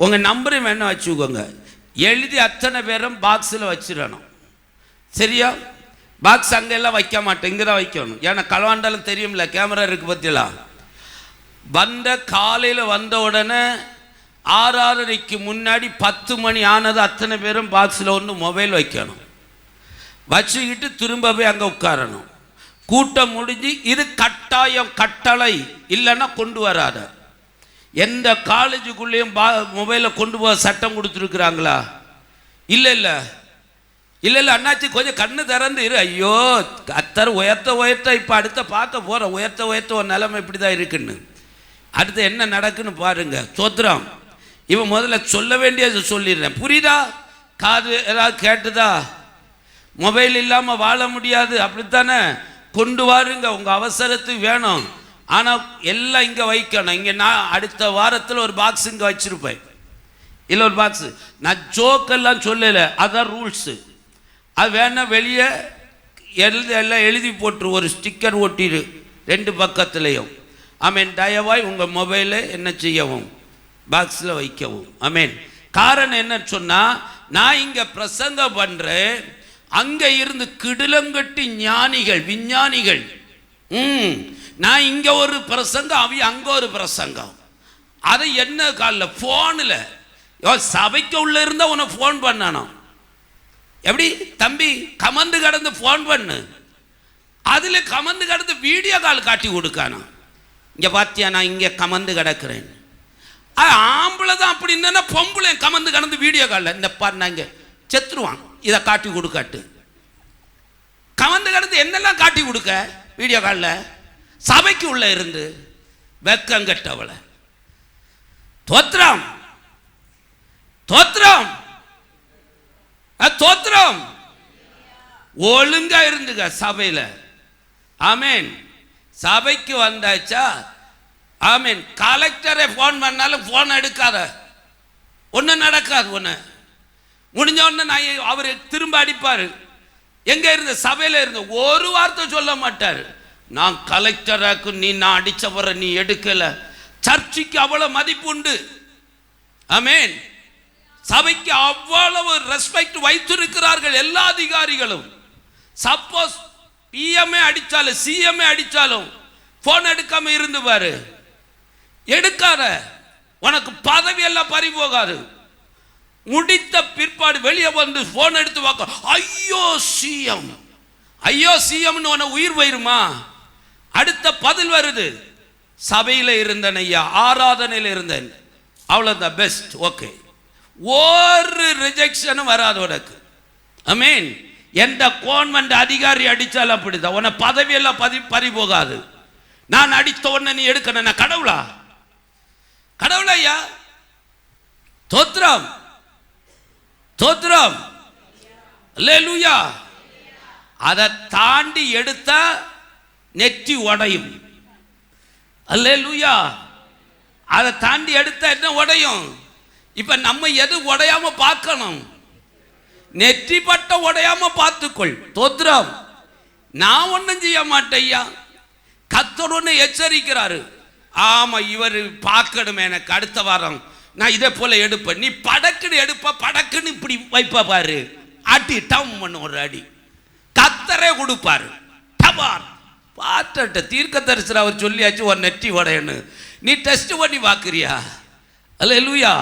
உங்கள் நம்பரையும் வேணா வச்சுக்கோங்க. எழுதி அத்தனை பேரும் பாக்ஸில் வச்சிடணும். சரியா? பாக்ஸ் அங்கெல்லாம் வைக்க மாட்டேன், இங்கே தான் வைக்கணும். ஏன்னா களவாண்டாலும் தெரியும்ல, கேமரா இருக்குது பற்றியெல்லாம். காலையில் வந்த உடனே 6:30க்கு முன்னாடி 10 மணி ஆனது அத்தனை பேரும் பாக்ஸில் ஒன்று மொபைல் வைக்கணும். வச்சுக்கிட்டு திரும்ப போய் அங்கே உட்காரணும். கூட்டம் முடிஞ்சு, இது கட்டாயம், கட்டளை, இல்லைன்னா கொண்டு வராத. எந்த காலேஜுக்குள்ளேயும் மொபைலை கொண்டு போக சட்டம் கொடுத்துருக்குறாங்களா? இல்லை இல்லை இல்லை இல்லை அண்ணாச்சி கொஞ்சம் கண்ணு திறந்து இரு. ஐயோ அத்தர் உயர்த்த இப்போ அடுத்த பார்க்க போகிற உயர்த்த ஒரு நிலைமை இப்படி தான் இருக்குன்னு. அடுத்து என்ன நடக்குன்னு பாருங்க. சோத்திரம். இவன் முதல்ல சொல்ல வேண்டியது சொல்லிடுறேன், புரியுதா? காது ஏதாவது கேட்டுதா? மொபைல் இல்லாமல் வாழ முடியாது, அப்படித்தானே? கொண்டு வாருங்க, உங்கள் அவசரத்துக்கு வேணும். ஆனால் எல்லாம் இங்கே வைக்கணும். இங்கே நான் அடுத்த வாரத்தில் ஒரு பாக்ஸ் இங்கே வச்சுருப்பேன், இல்லை ஒரு பாக்ஸு. நான் ஜோக்கெல்லாம் சொல்லலை, அதான் ரூல்ஸு. அது வேணா வெளியே எல்லாம் எழுதி போட்டுரு, ஒரு ஸ்டிக்கர் ஒட்டிடு 2 பக்கத்துலேயும். ஆமேன். தயவாய் உங்கள் மொபைலை என்ன செய்யவும், பாக்ஸில் வைக்கவும். ஆமேன். காரணம் என்னன்னு சொன்னால், நான் இங்கே பிரசங்கம் பண்ணுறேன், அங்கே இருந்து கிடிலங்கட்டி ஞானிகள், விஞ்ஞானிகள், நான் இங்கே ஒரு பிரசங்கம், அவை அங்கே ஒரு பிரசங்கம். அதை என்ன காலில் ஃபோனில் சபைக்கு உள்ள இருந்தால் உன்னை ஃபோன் பண்ணணும். எப்படி தம்பி கமந்து கடந்து ஃபோன் பண்ணு, அதில் கமந்து கடந்து வீடியோ கால் காட்டி கொடுக்கணும். இங்கே பார்த்தியா நான் இங்கே கமந்து கிடக்கிறேன். ஆம்பளை தான் அப்படி இல்லைன்னா பொம்பளை கமந்து கடந்து வீடியோ காலில் இந்த பாரு நான் இங்கே செத்துருவான், இதை காட்டி கொடுக்காட்டு. கமந்து கடந்து என்னெல்லாம் காட்டி கொடுக்க வீடியோ காலில்? சபைக்கு உள்ள இருந்து வெக்கங்கட்டவளை. தோத்திரம் தோத்திரம் தோத்திரம். ஒழுங்கா இருந்துங்க சபையில். ஆமேன். சபைக்கு வந்தாச்சா? ஆமேன். கலெக்டரை ஃபோன் பண்ணாலும் ஃபோன் எடுக்காத, ஒன்றும் நடக்காது. ஒன்று முடிஞ்ச உடனே நான் அவர் திரும்ப அடிப்பார். எங்கே இருந்த? சபையில் இருந்த. ஒரு வார்த்தை சொல்ல மாட்டார். நான் கலெக்டராக்கு நீ நான் அடித்த வர நீ எடுக்கலை. சர்ச்சுக்கு அவ்வளோ மதிப்பு உண்டு. ஆமேன். சபைக்கு அவ்வளவு ரெஸ்பெக்ட் வைத்திருக்கிறார்கள் எல்லா அதிகாரிகளும். சப்போஸ் பிஎம்ஏ அடித்தாலும் சிஎம்ஏ அடித்தாலும் ஃபோன் எடுக்காம இருந்து பாரு. எடுக்காத, உனக்கு பதவி எல்லாம் பறி போகாது. முடித்த பிற்பாடு வெளியே வந்து ஃபோன் எடுத்து பார்க்க, ஐயோ சிஎம், ஐயோ சிஎம்னு உன உயிர் போயிருமா? அடுத்த பதில் வருது, சபையில் இருந்தேன் ஐயா, ஆராதனையில் இருந்தேன், அவ்வளோதான், பெஸ்ட், ஓகே. ஒரு ரிஜெக்ஷனும் வராது உனக்கு. ஆமேன். எந்த கவர்மெண்ட் அதிகாரி அடித்தாலும் அப்படிதான், உன பதவியெல்லாம் பறி போகாது. நான் அடித்த உடனே நீ எடுக்கணும், நான் கடவுளா? கடவுளையா? தோத்திரம் தோத்திரம், அல்லேலூயா. அதை தாண்டி எடுத்தா நெற்றி உடையும். அல்லேலூயா. அதை தாண்டி எடுத்தா என்ன உடையும்? இப்ப நம்ம எது உடையாம பார்க்கணும்? நெற்றி பட்ட உடையாம பார்த்துக்கொள். தோத்திரம். நான் ஒன்றும் செய்ய மாட்டேயா, கர்த்தர் ஒன்று எச்சரிக்கிறாரு. ஆமா, இவர் பார்க்கணுமே, எனக்கு அடுத்த வாரம் நான் இதே போல எடுப்பேன். நீ படக்குன்னு எடுப்ப, படக்குன்னு இப்படி வைப்ப பாரு, அடி டம் பண்ண ஒரு அடி கர்த்தரே கொடுப்பாரு. டபார் பார்த்துட்ட தீர்க்க தரிசனம் அவர் சொல்லியாச்சு, ஒரு நெற்றி உடையன்னு. நீ டெஸ்ட் பண்ணி பார்க்குறியா? அல்லேலூயா.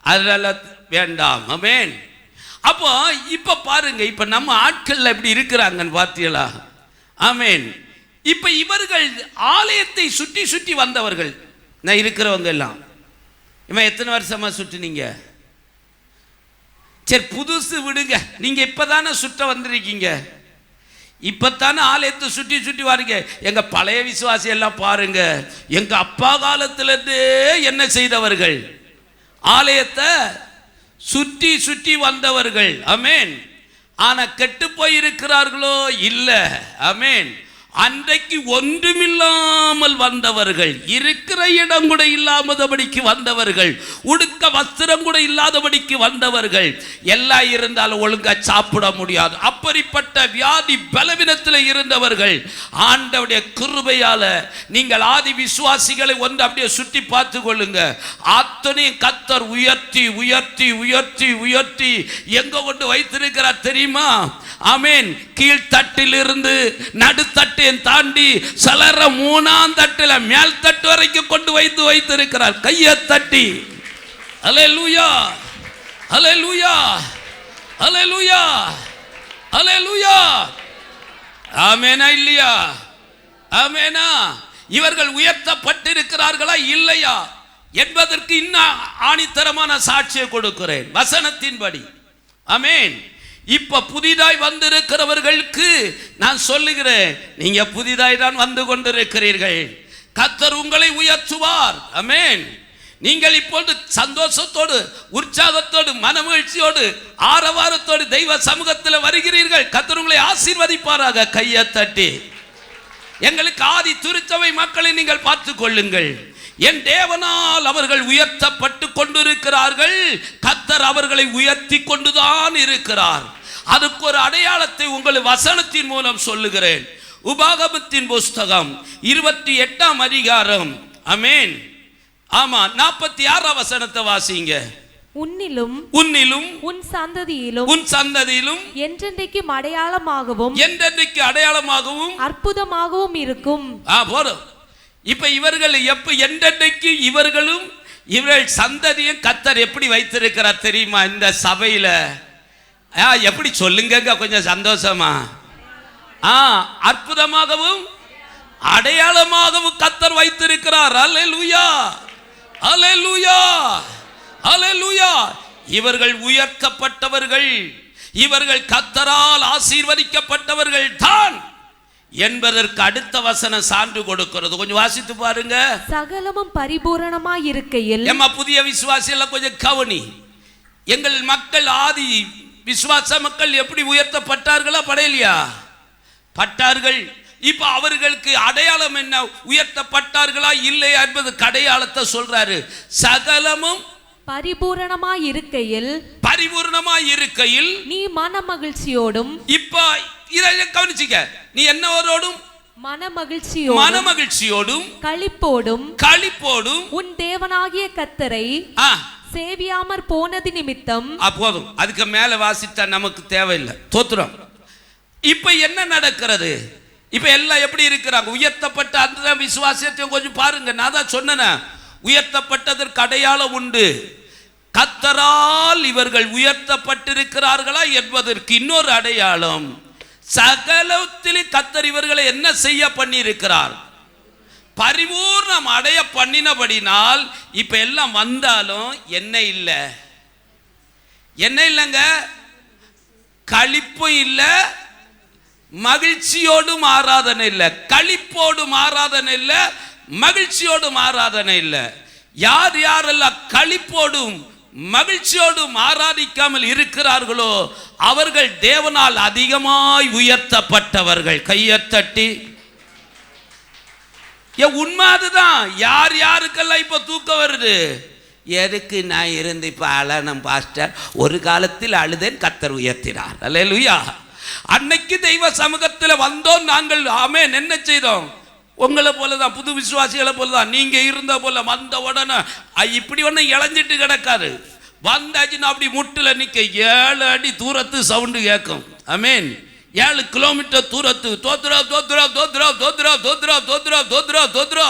அதனால வேண்டாம். ஆமென். அப்போ இப்போ பாருங்க, இப்போ நம்ம ஆட்கள் எப்படி இருக்கிறாங்கன்னு பார்த்தீங்களா? ஆமென். இப்போ இவர்கள் ஆலயத்தை சுற்றி சுற்றி வந்தவர்கள். நான் இருக்கிறவங்க எல்லாம் இவன் எத்தனை வருஷமா சுற்றினீங்க? சரி, புதுசு விடுங்க, நீங்க இப்பதானே சுற்ற வந்திருக்கீங்க, இப்பத்தானே ஆலயத்தை சுற்றி சுற்றி வாருங்க. எங்க பழைய விசுவாசி எல்லாம் பாருங்க, எங்க அப்பா காலத்திலிருந்தே என்ன செய்தவர்கள்? ஆலயத்தை சுற்றி சுற்றி வந்தவர்கள். ஆமென். ஆனா கெட்டு போயிருக்கிறார்களோ? இல்ல. ஆமென். அன்றைக்கு ஒன்றுமில்லாமல் வந்தவர்கள், இருக்கிற இடம் கூட இல்லாதபடிக்கு வந்தவர்கள், உடுக்க வஸ்திரம் கூட இல்லாதபடிக்கு வந்தவர்கள், எல்லாம் இருந்தாலும் ஒழுங்கா சாப்பிட முடியாது, அப்படிப்பட்ட வியாதி பலவீனத்தில் இருந்தவர்கள் ஆண்டவருடைய கிருபையால நீங்கள் ஆதி விசுவாசிகளை ஒன்று அப்படியே சுற்றி பார்த்து கொள்ளுங்க. அத்தனையும் கர்த்தர் உயர்த்தி உயர்த்தி உயர்த்தி உயர்த்தி எங்க கொண்டு வைத்திருக்கிறார் தெரியுமா? ஆமென். கீழ்த்தட்டிலிருந்து நடுத்தட்டையும் தாண்டி சிலர 3ஆம் தட்டில் மேல் தட்டு வரைக்கும் கொண்டு வைத்திருக்கிறார். கையை தட்டி அல்லேலூயா அல்லேலூயா அல்லேலூயா அல்லேலூயா. ஆமெனா இல்லையா? ஆமெனா. இவர்கள் உயர்த்தப்பட்டிருக்கிறார்களா இல்லையா என்பதற்கு இன்னும் ஆணித்தரமான சாட்சியை கொடுக்கிறேன் வசனத்தின்படி. ஆமென். இப்ப புதிதாய் வந்திருக்கிறவர்களுக்கு நான் சொல்லுகிறேன், நீங்க புதிதாய் தான் வந்து கொண்டிருக்கிறீர்கள். கர்த்தர் உங்களை உயர்த்துவார். ஆமென். நீங்கள் இப்பொழுது சந்தோஷத்தோடு உற்சாகத்தோடு மனமகிழ்ச்சியோடு ஆரவாரத்தோடு தெய்வ சமூகத்தில் வருகிறீர்கள். கர்த்தர் உங்களை ஆசீர்வதிப்பாராக. கையை தட்டி எங்களுக்கு ஆதி திருச்சபை மக்களை நீங்கள் பார்த்து கொள்ளுங்கள். என் தேவனால் அவர்கள் உயர்த்தப்பட்டு கொண்டிருக்கிறார்கள். கர்த்தர் அவர்களை உயர்த்தி கொண்டுதான் இருக்கிறார். அதுக்கு ஒரு அடையாளத்தை உங்கள் வசனத்தின் மூலம் சொல்லுகிறேன். உபாகமத்தின் புஸ்தகம் 28ஆம் அதிகாரம். ஆமென். ஆமா, 46ஆம் வசனத்தை வாசிங்க. உன்னிலும் உன்னிலும் உன் சந்ததியிலும் உன் சந்ததியிலும் என்றென்றைக்கும் அடையாளமாகவும் என்றென்றைக்கு அடையாளமாகவும் அற்புதமாகவும் இருக்கும். போதும். இப்ப இவர்கள் எப்ப என்றென்றைக்கு இவர்களும் இவர்கள் சந்ததியும் கர்த்தர் எப்படி வைத்திருக்கிறார் தெரியுமா? இந்த சபையில எப்படி சொல்லுங்க கொஞ்சம் சந்தோஷமா. அற்புதமாகவும் அடையாளமாகவும் கர்த்தர் வைத்திருக்கிறார். அல்லேலூயா அல்லேலூயா அல்லேலூயா. இவர்கள் உயர்த்தப்பட்டவர்கள், இவர்கள் கர்த்தரால் ஆசீர்வதிக்கப்பட்டவர்கள் தான் என்பதற்கு அடுத்த வசனம் சான்று கொடுக்கிறது. கொஞ்சம் வாசித்து பாருங்க. சகலமும் பரிபூரணமாய் இருக்கையில். ஏமா புதிய விசுவாசிகள் கொஞ்சம் கவனி. எங்கள் மக்கள் ஆதி விசுவாச மக்கள் எப்படி உயர்த்தப்பட்டார்களா படையலையா? பட்டார்கள். இப்ப அவர்களுக்கு அடையாளம் என்ன? உயர்த்தப்பட்டார்களா இல்லையா என்பதுக்கு அடையாளத்தை சொல்றாரு. சகலமும் பரிபூரணமாய் இருக்கையில், பரிபூரணமாய் இருக்கையில் நீ மன மகிழ்ச்சியோடும். இப்ப இதை கவனிச்சுக்க. நீ என்னவரோடும்? மனமகிழ்ச்சியோடும் மனமகிழ்ச்சியோடும் களிப்போடும் களிப்போடும் உன் தேவனாகிய கர்த்தரை சேவியாமற் போனது நிமித்தம். போதும். அதுக்கு மேல வாசித்தா நமக்கு தேவையில்லை. தோத்துறோம். இப்ப என்ன நடக்கிறது? இப்ப எல்லாம் எப்படி இருக்கிறாங்க? உயர்த்தப்பட்ட அந்த விசுவாசத்தையும் கொஞ்சம் பாருங்க. நான் தான் சொன்னேன், உயர்த்தப்பட்டதற்கு அடையாளம் உண்டு. கர்த்தரால் இவர்கள் உயர்த்தப்பட்டிருக்கிறார்களா என்பதற்கு இன்னொரு அடையாளம். சகலத்திலே கர்த்தர் இவர்களை என்ன செய்ய பண்ணி இருக்கிறார்? பரிபூர்ணம் அடைய பண்ணினபடினால் இப்ப எல்லாம் வந்தாலும் என்ன இல்லை, என்ன இல்லைங்க, களிப்பும் இல்லை, மகிழ்ச்சியோடும் ஆராதனை இல்லை. களிப்போடும் ஆராதனை இல்லை, மகிழ்ச்சியோடும் ஆராதனை இல்லை. யார் யாரெல்லாம் களிப்போடும் மகிழ்ச்சியோடும் ஆராதிக்காமல் இருக்கிறார்களோ அவர்கள் தேவனால் அதிகமாய் உயர்த்தப்பட்டவர்கள். கையத்தட்டி உண்மை அதுதான். யார் யாருக்கெல்லாம் இப்ப தூக்கம் வருது? எதுக்கு நான் இருந்து இப்ப அழணும் பாஸ்டர்? ஒரு காலத்தில் அழுதேன், கர்த்தர் உயர்த்தினார். அல்லேலூயா. அன்னைக்கு தெய்வ சமூகத்தில் வந்தோம் நாங்கள். ஆமென். என்ன செய்தோம்? உங்களை போலதான், புது விசுவாசிகளை போலதான். நீங்க இருந்த போல வந்த உடனே இப்படி ஒண்ணு இளைஞ்சிட்டு கிடக்காது. வந்தாச்சுன்னா அப்படி முட்டுல நிக்க 7 அடி தூரத்து சவுண்டு கேட்கும். ஆமென். 7 கிலோமீட்டர் தூரத்து தோத்ரா தோத்ரா தோத்ரா தோத்ரா தோத்ரா தோத்ரா தோத்ரா தோத்ரா.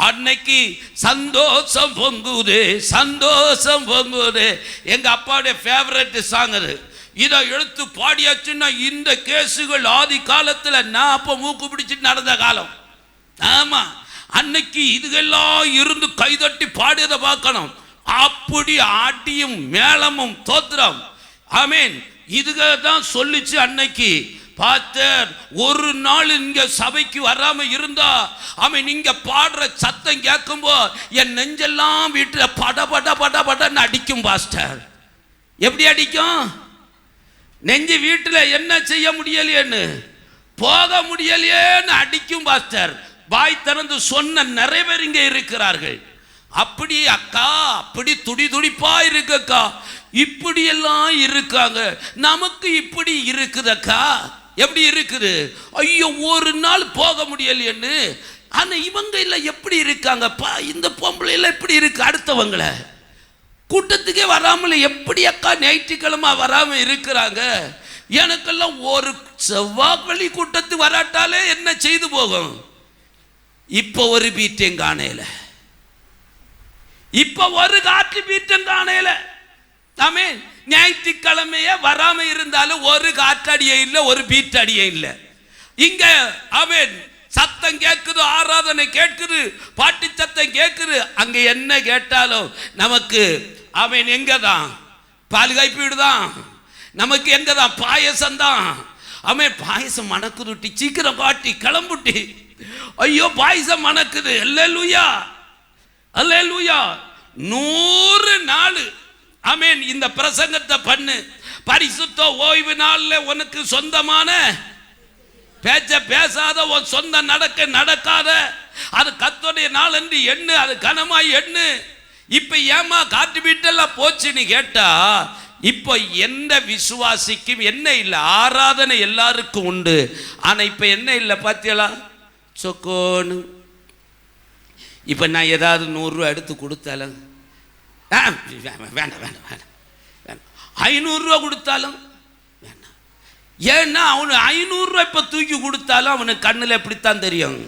அன்னைக்கு சந்தோஷம் பொங்குது, சந்தோஷம் பொங்குது. எங்க அப்பாவுடைய ஃபேவரட் சாங் அது. இதை எடுத்து பாடியாச்சுன்னா இந்த கேசுகள் ஆதி காலத்தில் நான் அப்போ மூக்கு பிடிச்சிட்டு நடந்த காலம். ஆமா, அன்னைக்கு இதுகெல்லாம் இருந்து கைதட்டி பாடியதை பார்க்கணும். அப்படி ஆட்டியும் மேளமும் தோத்திரம். ஆமேன். இதுக தான் சொல்லிச்சு அன்னைக்கு. பாஸ்டர், ஒரு நாள் இங்க சபைக்கு வராம இருந்தா ஆமேன், நீங்க பாடுற சத்தம் கேட்கும்போ என் நெஞ்செல்லாம் வீட்டுல பட பட பட படன்னு அடிக்கும் பாஸ்டர். எப்படி அடிக்கும்? நெஞ்சு வீட்டுல என்ன செய்ய முடியலையேன்னு போக முடியலையேன்னு அடிக்கும் பாஸ்டர். வாய் திறந்து சொன்ன நிறைய பேர் இங்கே இருக்கிறார்கள். அப்படி அக்கா அப்படி துடிப்பா இருக்குக்கா, இப்படி எல்லாம் இருக்காங்க. நமக்கு இப்படி இருக்குதக்கா. எப்படி இருக்குது? ஐயோ ஒரு நாள் போக முடியலையேன்னு. ஆனா இவங்க இல்லை எப்படி இருக்காங்கப்பா, இந்த பொம்பளை எல்லாம் எப்படி இருக்கு, அடுத்தவங்களை கூட்டத்துக்கே வராமல் எப்படி அக்கா ஞாயிற்றுக்கிழமை வராம இருக்கிறாங்க. எனக்கெல்லாம் ஒரு செவ்வாய்க்கிழமை கூட்டத்து வராட்டாலே என்ன செய்து போகும். இப்ப ஒரு பீட்டம் காணையில, இப்ப ஒரு காற்று பீட்டம் காணையில. ஆமென். ஞாயிற்றுக்கிழமையே வராம இருந்தாலும் ஒரு காற்றடியே இல்லை, ஒரு பீட்டடியே இல்லை இங்க. ஆமென். சத்தம் கேட்குது, ஆராதனை கேட்குது, பாட்டு சத்தம் கேட்குது. அங்க என்ன கேட்டாலும் நமக்கு ஆமென் எங்கதான் பாலுகாய்ப்பு வீடுதான், நமக்கு எங்கதான் பாயசம் தான். ஆமென். பாயசம் மணக்குதுட்டி, சீக்கிரம் காட்டி கிளம்புட்டி. ஐயோ பாயசம் மணக்குது. அல்லேலூயா அல்லேலூயா. 100 நாள் ஆமென் இந்த பிரசங்கத்தை பண்ணு. பரிசுத்த ஓய்வு நாள்ல உனக்கு சொந்தமான பேச்ச பேசாத, உன் சொந்த நடக்காத, அது கர்த்தருடைய நாள் என்று எண்ணு, அது கனமாய் எண்ணு. இப்ப ஏமா காட்டு வீட்டெல்லாம் போச்சுன்னு கேட்டா, இப்போ எந்த விசுவாசிக்கும் என்ன இல்லை, ஆராதனை எல்லாருக்கும் உண்டு. ஆனா இப்ப என்ன இல்லை பாத்தியலா, சொக்கோன்னு. இப்ப நான் ஏதாவது 100 ரூபா எடுத்து கொடுத்தாலும் வேண்டாம் வேண்டாம் வேண்டாம், 500 ரூபா கொடுத்தாலும் வேண்டாம். ஏன்னா அவனு 500 ரூபா இப்ப தூக்கி கொடுத்தாலும் அவனுக்கு கண்ணுல எப்படித்தான் தெரியும்,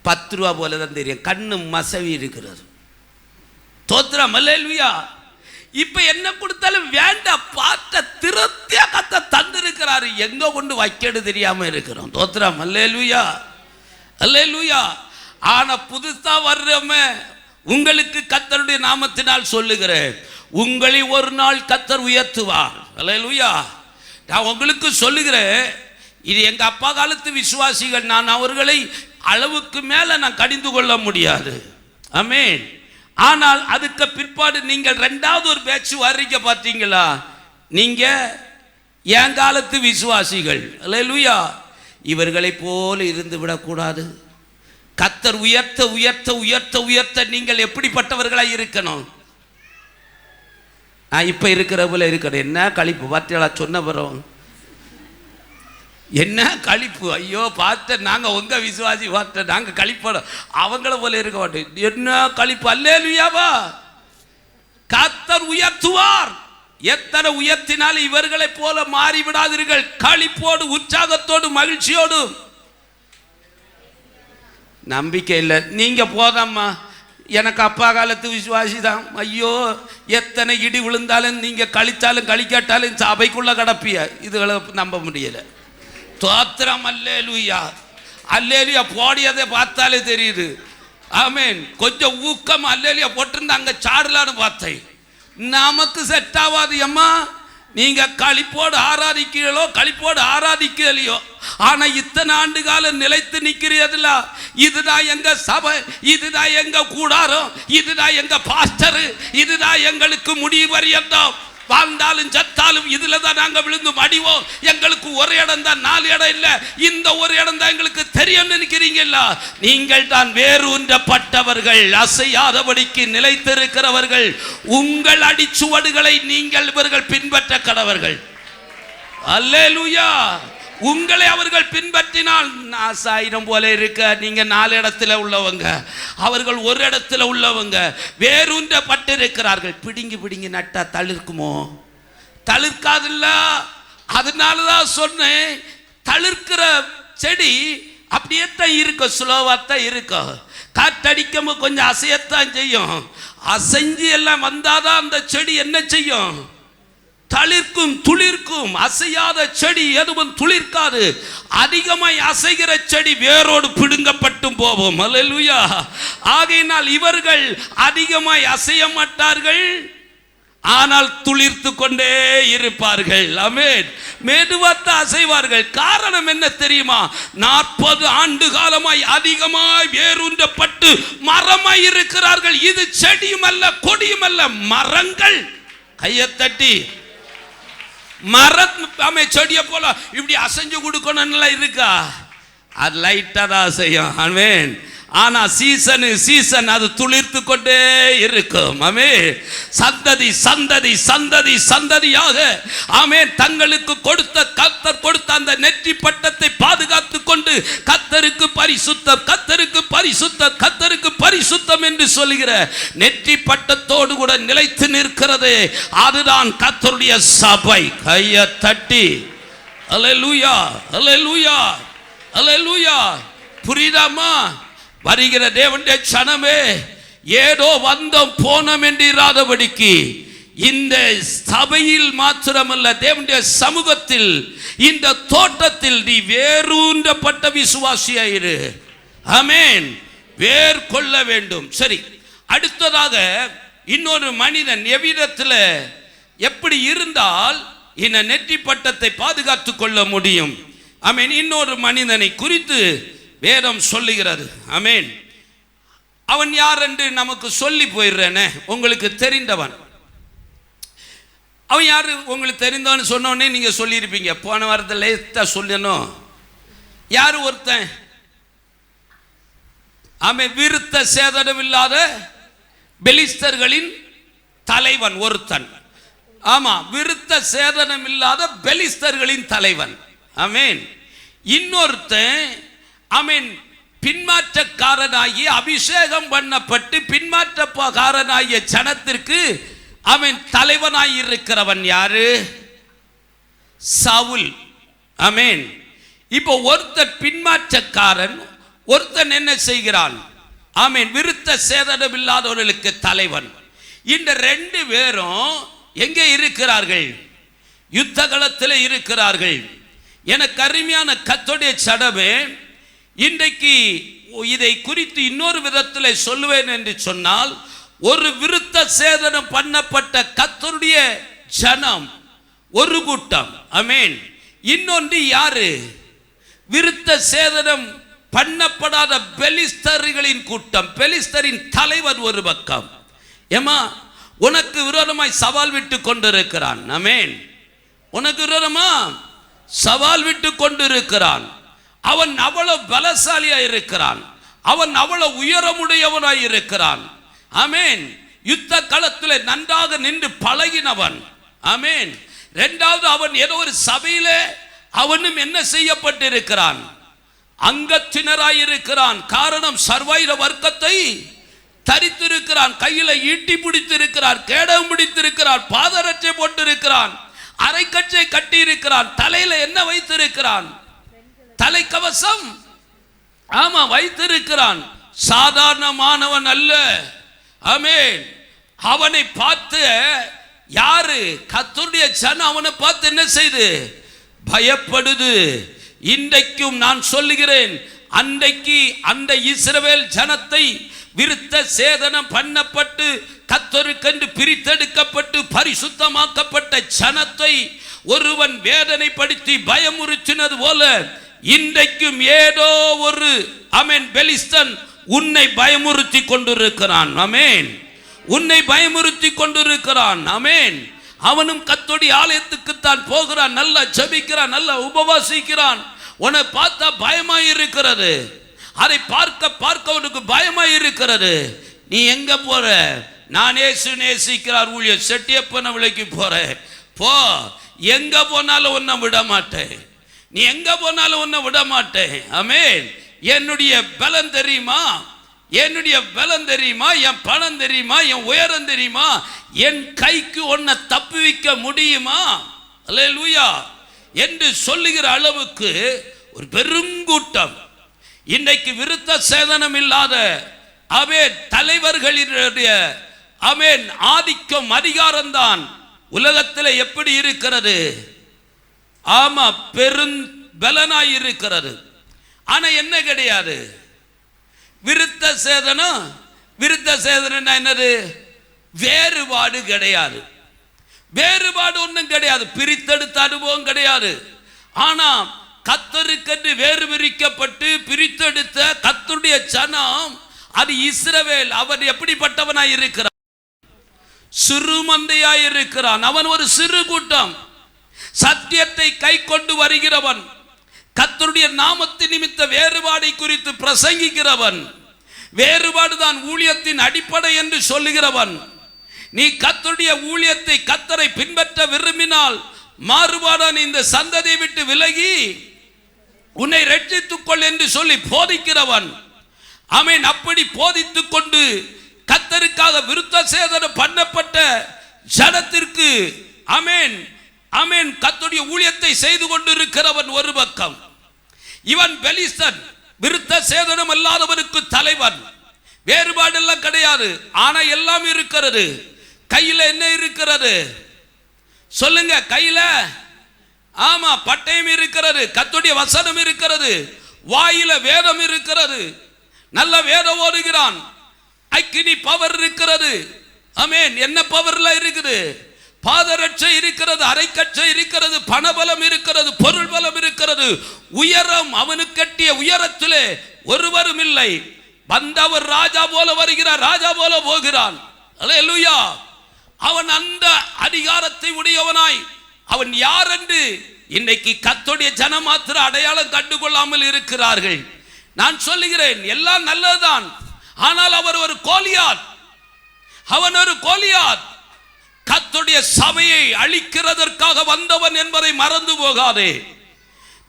10 ரூபா போலதான் தெரியும். கண்ணு மசவி இருக்கிறது. தோத்திரம் அல்லேலூயா. இப்ப என்ன கொடுத்தாலும் வேண்டாம். பார்த்த திருத்தியா கத்த தந்திருக்கிறாரு, எங்க கொண்டு வைக்கடு தெரியாம இருக்கிறோம். தோத்திரம் அல்லேலூயா அல்லேலூயா. ஆனா புதுசா வர்றோமே, உங்களுக்கு கர்த்தருடைய நாமத்தினால் சொல்லுகிறேன், உங்களை ஒரு நாள் கர்த்தர் உயர்த்துவார். அல்லேலூயா. நான் உங்களுக்கு சொல்லுகிறேன், இது எங்க அப்பா காலத்து விசுவாசிகள். நான் அவர்களை அளவுக்கு மேல நான் கடிந்து கொள்ள முடியாது. ஆமென். ஆனால் அதுக்கு பிற்பாடு நீங்கள் 2வது ஒரு பேச்சு வர்றீங்க பார்த்தீங்களா, நீங்க என் காலத்து விசுவாசிகள். அல்லேலூயா. இவர்களை போல இருந்து விடக்கூடாது. கர்த்தர் உயர்த்த உயர்த்த உயர்த்த உயர்த்த நீங்கள் எப்படிப்பட்டவர்களாக இருக்கணும். இப்ப இருக்கிற போல இருக்கணும். என்ன கழிப்பு வார்த்தைகளா சொன்ன பிறகு என்ன கழிப்பு. ஐயோ பார்த்த நாங்க உங்க விசுவாசி, பார்த்த நாங்க கழிப்போட அவங்கள போல இருக்க மாட்டோம். என்ன கழிப்பு. அல்லேலூயாவா. கர்த்தர் உயர்த்துவார். எத்தனை உயர்த்தினால் இவர்களை போல மாறிவிடாதீர்கள். களிப்போடு உற்சாகத்தோடு மகிழ்ச்சியோடு. நம்பிக்கை இல்லை. நீங்க போதாம்மா, எனக்கு அப்பா காலத்து விசுவாசி தான். ஐயோ எத்தனை இடி விழுந்தாலும் நீங்க கழித்தாலும் கழிக்காட்டாலும் சபைக்குள்ள கடப்பிய, இதுகளை நம்ப முடியல. தோத்திரம் அல்லேலூயா அல்லேலூயா. போடியதை பார்த்தாலே தெரியுது. ஆமென். கொஞ்சம் ஊக்கம் அல்லேலூயா போட்டிருந்தா அங்க சாடலான்னு பார்த்தேன். நமக்கு செட் ஆகாது அம்மா. நீங்க களிப்போடு ஆராதிக்கிறீங்களோ களிப்போடு ஆராதிக்கலையோ, ஆனா இத்தனை ஆண்டு காலம் நிலைத்து நிக்கிறீங்களா, இதுதான் எங்க சபை, இதுதான் எங்க கூடாரம், இதுதான் எங்க பாஸ்டர், இதுதான் எங்களுக்கு முடிவு வரையந்தோம். வாழ்ந்தாலும் சத்தாலும் இதுல தான் நாங்க விழுந்து மடிவோம். எங்களுக்கு ஒரு இடம் தான், 4 இடம் இல்ல, இந்த ஒரு இடம் தான் எங்களுக்கு தெரியும் நினைக்கிறீங்களா? நீங்கள் தான் வேரூன்றப்பட்டவர்கள், அசையாதபடிக்கு நிலைத்திருக்கிறவர்கள். உங்கள் அடிச்சுவடுகளை நீங்கள் இவர்கள் பின்பற்ற கடவர்கள். அல்லேலூயா. உங்களை அவர்கள் பின்பற்றினால் 1000 போல இருக்க, நீங்க 4 இடத்துல உள்ளவங்க, அவர்கள் ஒரு இடத்துல உள்ளவங்க. வேரூன்றப்பட்டு இருக்கிறார்கள். பிடிங்கி பிடிங்கி நட்டா தளிர்க்குமோ? தளிர்க்காதுல்ல. அதனாலதான் சொன்னேன், தளிர்க்கிற செடி அப்படியே தான் இருக்கும், ஸ்லோவாத்தான் இருக்கும். காற்றடிக்கும் கொஞ்சம் அசையத்தான் செய்யும். அசைஞ்சு எல்லாம் வந்தாதான் அந்த செடி என்ன செய்யும்? தளிர்க்கும் துளிர்க்கும். அசையாத செடி எதுவும் துளிர்க்காது. அதிகமாய் அசைகிற செடி வேரோடு பிடுங்கப்பட்டும் போவோம். அல்லேலூயா. ஆகையினால் இவர்கள் அதிகமாய் அசைய மாட்டார்கள், ஆனால் துளிர்த்து கொண்டே இருப்பார்கள். ஆமென். மெதுவாக அசைவார்கள். காரணம் என்ன தெரியுமா? 40 ஆண்டு காலமாய் அதிகமாய் வேரூன்றப்பட்டு மரமாய் இருக்கிறார்கள். இது செடியும் அல்ல கொடியும் அல்ல, மரங்கள். கையை தட்டி ஆமே செடியை போல இப்படி அசைஞ்சு கொடுக்கணும்லாம் இருக்கா? அது லைட்டா தான் செய்யும். ஆமென். ஆனா சீசன் அது துளிர்த்து கொண்டே இருக்கும். ஆமென். சந்ததி சந்ததி சந்ததி சந்ததியாக ஆமென் தங்களுக்கு கர்த்தர் கொடுத்த அந்த நெற்றி பட்டத்தை பாதுகாத்து கொண்டு கர்த்தருக்கு பரிசுத்தம், கர்த்தருக்கு பரிசுத்தம், கர்த்தருக்கு பரிசுத்தம் என்று சொல்லுகிற நெற்றி பட்டத்தோடு கூட நிலைத்து நிற்கிறது. அதுதான் கர்த்தருடைய சபை. கையை தட்டி அல்லேலூயா அல்லேலூயா அல்லேலூயா. புரியுதாமா? வருகிற தேவனுடைய சனமே, ஏதோ வந்தோம் போனோம் என்று இராதபடிக்கு இந்த சபையில் மாத்திரமல்ல, தேவனுடைய சமூகத்தில், இந்த தோட்டத்தில் நீ வேரூன்றப்பட்ட விசுவாசியாயிரு. ஆமென். வேர் கொள்ள வேண்டும். சரி, அடுத்ததாக இன்னொரு மனிதன் எவ்விதத்தில் எப்படி இருந்தால் இந்த நெற்றி பட்டத்தை பாதுகாத்துக் கொள்ள முடியும்? ஆமென். இன்னொரு மனிதனை குறித்து வேதம் சொல்லுகிறது. ஆமென். அவன் யார் என்று நமக்கு சொல்லி போயிடுறேனே, உங்களுக்கு தெரிந்தவன். அவன் யாரு உங்களுக்கு தெரிந்தவன் சொன்னோடனே நீங்க சொல்லியிருப்பீங்க. போன வாரத்தில் லேட்டா சொல்லணும். யாரு ஒருத்தன்? அவன் விருத்த சேதனம் இல்லாத பெலிஸ்தர்களின் தலைவன் ஒருத்தன். ஆமா, விருத்த சேதனம் இல்லாத பெலிஸ்தர்களின் தலைவன். ஆமென். இன்னொருத்தன் ஆமென் பின்மாற்றக்காரனாகி அபிஷேகம் பண்ணப்பட்டு பின்மாற்றக்காரனாகிய ஜனத்திற்கு அவன் தலைவனாய் இருக்கிறவன் யாரு? சவுல். ஆமென். இப்போ ஒருத்தன் பின்மாற்றக்காரன், ஒருத்தன் என்ன செய்கிறான்? ஆமென், விருத்த சேதனம் இல்லாதவர்களுக்கு தலைவன். இந்த ரெண்டு பேரும் எங்கே இருக்கிறார்கள்? யுத்த களத்தில் இருக்கிறார்கள். எனக்கு அருமையான கர்த்தருடைய சடமே, இன்றைக்கு இதை குறித்து இன்னொரு விதத்தில் சொல்லுவேன் என்று சொன்னால், ஒரு விருத்த சேதனம் பண்ணப்பட்ட கர்த்தருடைய ஜனம் ஒரு கூட்டம். ஆமென். இன்னொன்று யாரு? விருத்த சேதனம் பண்ணப்படாத பெலிஸ்தர்களின் கூட்டம். பெலிஸ்தரின் தலைவர் ஒரு பக்கம். ஏமா, உனக்கு விரோதமாய் சவால் விட்டு கொண்டிருக்கிறான். ஆமென். உனக்கு விரோதமா சவால் விட்டு கொண்டிருக்கிறான். அவன் அவ்வளவு பலசாலியா இருக்கிறான். அவன் அவ்வளவு உயரமுடையவனாய் இருக்கிறான். ஆமென். யுத்த களத்தில் நன்றாக நின்று பழகினவன். ஆமென். இரண்டாவது, அவன் ஏதோ ஒரு சபையிலே அவனும் என்ன செய்யப்பட்டிருக்கிறான்? அங்கத்தினராய் இருக்கிறான். காரணம், சர்வாயுத வர்க்கத்தை தரித்திருக்கிறான், கையில ஈட்டி பிடித்திருக்கிறான், கேடகம் பிடித்திருக்கிறான், பாதரட்சை போட்டிருக்கிறான், அரைக்கச்சை கட்டி இருக்கிறான், தலையில என்ன வைத்திருக்கிறான்? தலைக்கவசம். ஆமா, வைத்திருக்கிறான். சாதாரணமானவன் அல்ல. ஆமென். அவனை பார்த்து யாரு? கர்த்தருடைய ஜனம் அவனை பார்த்து என்ன செய்து? பயப்படுது. இன்றைக்கும் நான் சொல்லுகிறேன், அன்றைக்கு அந்த இஸ்ரவேல் ஜனத்தை விருத்த சேதனம் பண்ணப்பட்டு கர்த்தருக்கென்று பிரித்தெடுக்கப்பட்டு பரிசுத்தமாக்கப்பட்ட ஜனத்தை ஒருவன் வேதனைப்படுத்தி பயமுறுத்தினது போல இன்றைக்கும் ஏதோ ஒரு ஆமென் பெலிஸ்தன் உன்னை பயமுறுத்தி கொண்டிருக்கிறான். ஆமென். உன்னை பயமுறுத்தி கொண்டிருக்கிறான். ஆமென். அவனும் கர்த்தருடைய ஆலயத்துக்கு தான் போகிறான், நல்லா ஜெபிக்கிறான், நல்லா உபவாசிக்கிறான். உன்னை பார்த்தா பயமாய் இருக்கிறது. அதை பார்க்க உனக்கு பயமாய் இருக்கிறது. நீ எங்க போற? நான் இயேசு நேசிக்கிறார் ஊழியர் செட்டியப்பன விலைக்கு போறேன். போ, எங்க போனாலும் உன்னை விட மாட்டேன். நீ எங்க போனாலும் உன்னை விட மாட்டேன். ஆமென். என்னுடைய பலம் தெரியுமா? என்னுடைய பலம் தெரியுமா? என் பணம் தெரியுமா? என் உயரம் தெரியுமா? என் கைக்கு உன்னை தப்புவிக்க முடியுமா? அல்லேலூயா என்று சொல்லுகிற அளவுக்கு ஒரு பெருங்கூட்டம் இன்றைக்கு விருத்த சேதனம் இல்லாத தலைவர்களுடைய ஆமென் ஆதிக்கம் அதிகாரம்தான் உலகத்தில் எப்படி இருக்கிறது? ஆமா, பெரும்பலனாய் இருக்கிறது. ஆனா என்ன கிடையாது? விருத்த சேதனம். விருத்த சேதனம் என்னது? வேறுபாடு கிடையாது. வேறுபாடு ஒன்றும் கிடையாது. பிரித்தெடுத்த அனுபவம் கிடையாது. ஆனா கர்த்தருக்கென்று வேறு பிரிக்கப்பட்டு பிரித்தெடுத்த கர்த்தருடைய ஜனம், அது இஸ்ரவேல். அவன் எப்படிப்பட்டவனாய் இருக்கிறான்? சிறு மந்தையாய் இருக்கிறான். அவன் ஒரு சிறு கூட்டம். சத்தியத்தை கை கொண்டு வருகிறவன், கர்த்தருடைய நாமத்தின் நிமித்த வேறுபாடை குறித்து பிரசங்கிக்கிறவன், வேறுபாடுதான் ஊழியத்தின் அடிப்படை என்று சொல்லுகிறவன், நீ கர்த்தருடைய ஊழியத்தை கர்த்தரை பின்பற்ற விரும்பினால் மாறுபாடான இந்த சந்ததியை விட்டு விலகி உன்னை ரட்சித்துக் கொள் என்று சொல்லி போதிக்கிறவன். ஆமென். அப்படி போதித்துக் கொண்டு கர்த்தருக்காக விருத்த சேதனம் பண்ணப்பட்ட ஜனத்திற்கு ஆமென் ஆமென் கர்த்தருடைய ஊழியத்தை செய்து கொண்டிருக்கிறவன் ஒரு பக்கம். இவன் பெலிஸ்தன், விருத்த சேதனம் அல்லாதவனுக்கு தலைவன். வேறுபாடு எல்லாம் கிடையாது, ஆனா எல்லாம் இருக்கிறது. கையில என்ன இருக்கிறது சொல்லுங்க? கையில ஆமா பட்டயம் இருக்கிறது, கர்த்தருடைய வசனம் இருக்கிறது, வாயில வேதம் இருக்கிறது, நல்ல வேதம் ஓதுகிறான், அக்கினி பவர் இருக்கிறது. ஆமென். என்ன பவர்ல இருக்குது? பாதரட்சை இருக்கிறது, அரைக்கச்சை இருக்கிறது, பணபலம் இருக்கிறது, பொருள் பலம் இருக்கிறது, உயரம் அவனுக்கு கட்டிய உயரத்திலே ஒருவரும் இல்லை. வந்தவர் ராஜா போல வருகிறார், ராஜா போல போகிறான். அல்லேலூயா. அவன் அந்த அதிகாரத்தை உடையவனாய் அவன் யார் என்று இன்னைக்கு கர்த்தருடைய ஜனம் மாத்திர அடையாளம் கண்டுகொள்ளாமல் இருக்கிறார்கள். நான் சொல்லுகிறேன், எல்லாம் நல்லதுதான், ஆனால் அவர் ஒரு கோலியாத், அவன் ஒரு கோலியாத். கர்த்தருடைய சபையை அழிக்கிறதற்காக வந்தவன் என்பதை மறந்து போகாதே.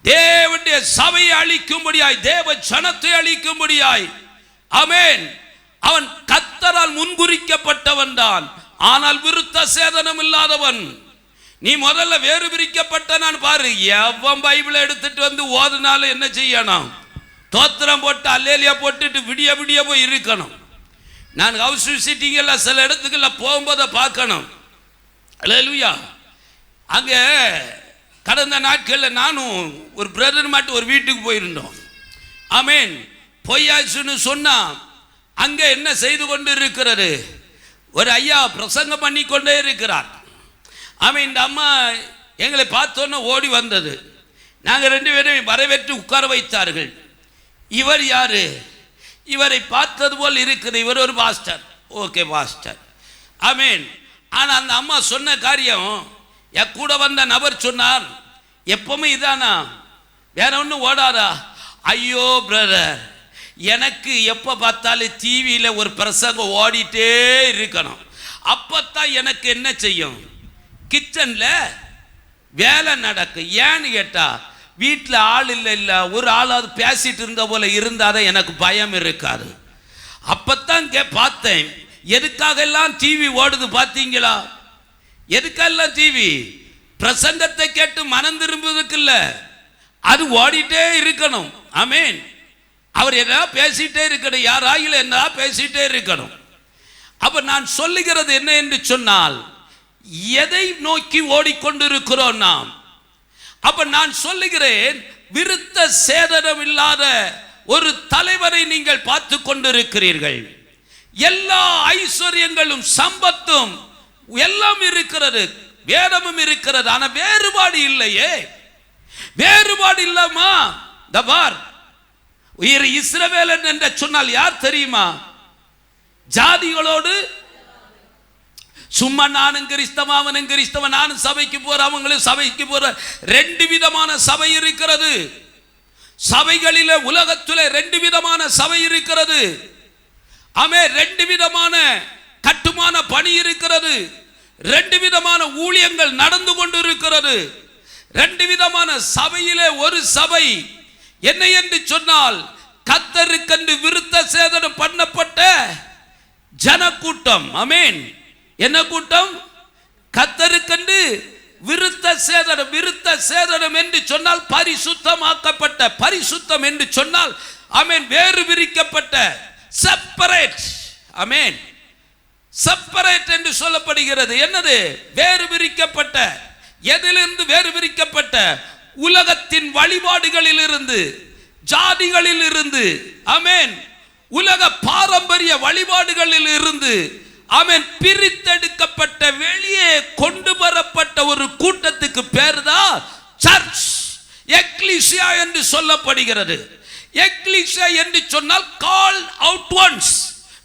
தேவனுடைய சபையை அழிக்கும்படியாய், தேவ ஜனத்தை அழிக்கும்படியாய் ஆமென் அவன் கர்த்தரால் முன்குறிக்கப்பட்டவன் தான், ஆனால் விருத்த சேதனம் இல்லாதவன். நீ முதல்ல வேறு பிரிக்கப்பட்ட நான் பாரு. எவன் பைபிளை எடுத்துட்டு வந்து ஓதுனாலும் என்ன செய்யணும்? தோத்திரம் போட்டு அல்லேலியா போட்டுட்டு விடிய விடிய போய் இருக்கணும். நான் ஹவுஸ் விசிட்டிங் சில இடத்துக்குள்ள போகும்போது பார்க்கணும். அல்லேலூயா. அங்கே கடந்த நாட்களில் நானும் ஒரு பிரதர் மாட்டு ஒரு வீட்டுக்கு போயிருந்தோம். ஆமென். பொய்யாச்சுன்னு சொன்னா அங்கே என்ன செய்து கொண்டு இருக்கிறது? ஒரு ஐயா பிரசங்கம் பண்ணி கொண்டே இருக்கிறார். ஆமென். இந்த அம்மா எங்களை பார்த்தோன்னே ஓடி வந்தது. நாங்கள் 2 பேரும் வரவேற்று உட்கார வைத்தார்கள். இவர் யாரு? இவரை பார்த்தது போல் இருக்குது, இவர் ஒரு பாஸ்டர். Okay pastor. ஆமென். ஆனால் அந்த அம்மா சொன்ன காரியம், என் கூட வந்த நபர் சொன்னார், எப்பவுமே இதானா, வேற ஒன்றும் ஓடாதா? ஐயோ பிரதர், எனக்கு எப்போ பார்த்தாலும் டிவியில் ஒரு பிரசங்கம் ஓடிட்டே இருக்கணும், அப்பத்தான் எனக்கு என்ன செய்யும், கிச்சனில் வேலை நடக்கு. ஏன்னு கேட்டா வீட்டில் ஆள் இல்லை, ஒரு ஆளாவது பேசிட்டு இருந்த போல இருந்தாதான் எனக்கு பயம் இருக்காது. அப்பத்தான் பார்த்தேன், எதுக்காக எல்லாம் டிவி ஓடுது பார்த்தீங்களா? எதுக்கெல்லாம் டிவி? பிரசங்கத்தை கேட்டு மனம் திரும்புவதுக்கு இல்ல, அது ஓடிட்டே இருக்கணும். ஆமென். அவர் என்ன பேசிட்டே இருக்கணும், யாராயில என்ன பேசிட்டே இருக்கணும். அப்ப நான் சொல்லுகிறது என்ன என்று சொன்னால், எதை நோக்கி ஓடிக்கொண்டிருக்கிறோம் நாம்? அப்ப நான் சொல்லுகிறேன், விருத்த சேதனம் இல்லாத ஒரு தலைவரை நீங்கள் பார்த்து கொண்டிருக்கிறீர்கள். எல்லா ஐஸ்வர்யங்களும் சம்பத்தும் எல்லாம் இருக்கிறது, வேதமும் இருக்கிறது, ஆனா வேறுபாடு இல்லையே. வேறுபாடு இல்லாமா? தபார் இஸ்ரவேலன் என்று சொன்னால் யார் தெரியுமா? ஜாதிகளோடு சும்மா நானும் கிறிஸ்தவன் அவனும் கிறிஸ்தவன், நானும் சபைக்கு போற அவங்களும் சபைக்கு போற 2 விதமான சபை இருக்கிறது. சபைகளில உலகத்திலே 2 விதமான சபை இருக்கிறது. ஆமே, 2 விதமான கட்டுமான பணி இருக்கிறது. 2 விதமான ஊழியங்கள் நடந்து கொண்டு இருக்கிறது. 2 விதமான சபையிலே ஒரு சபை என்ன என்று சொன்னால், கர்த்தருக்கென்று விருத்த சேதனம் பண்ணப்பட்ட ஜனக்கூட்டம். ஆமென். என்ன கூட்டம்? கர்த்தருக்கென்று விருத்த சேதனம். விருத்த சேதனம் என்று சொன்னால் பரிசுத்தமாக்கப்பட்ட, பரிசுத்தம் என்று சொன்னால் ஆமென் வேறு பிரிக்கப்பட்ட, செப்பரேட். ஆமென். செப்பரேட் என்று சொல்லப்படுகிறது. என்னது? வேறு பிரிக்கப்பட்ட. எதிலிருந்து வேறு பிரிக்கப்பட்ட? உலகத்தின் வழிபாடுகளில் இருந்து, ஜாதிகளில் இருந்து, ஆமென், உலக பாரம்பரிய வழிபாடுகளில் இருந்து ஆமென் பிரித்தெடுக்கப்பட்ட, வெளியே கொண்டு வரப்பட்ட ஒரு கூட்டத்துக்கு பேர் தான் சர்ச், எக்லீசியா என்று சொல்லப்படுகிறது. எக்லீசியா என்று சொன்னால் கால் அவுட் ஒன்ஸ்,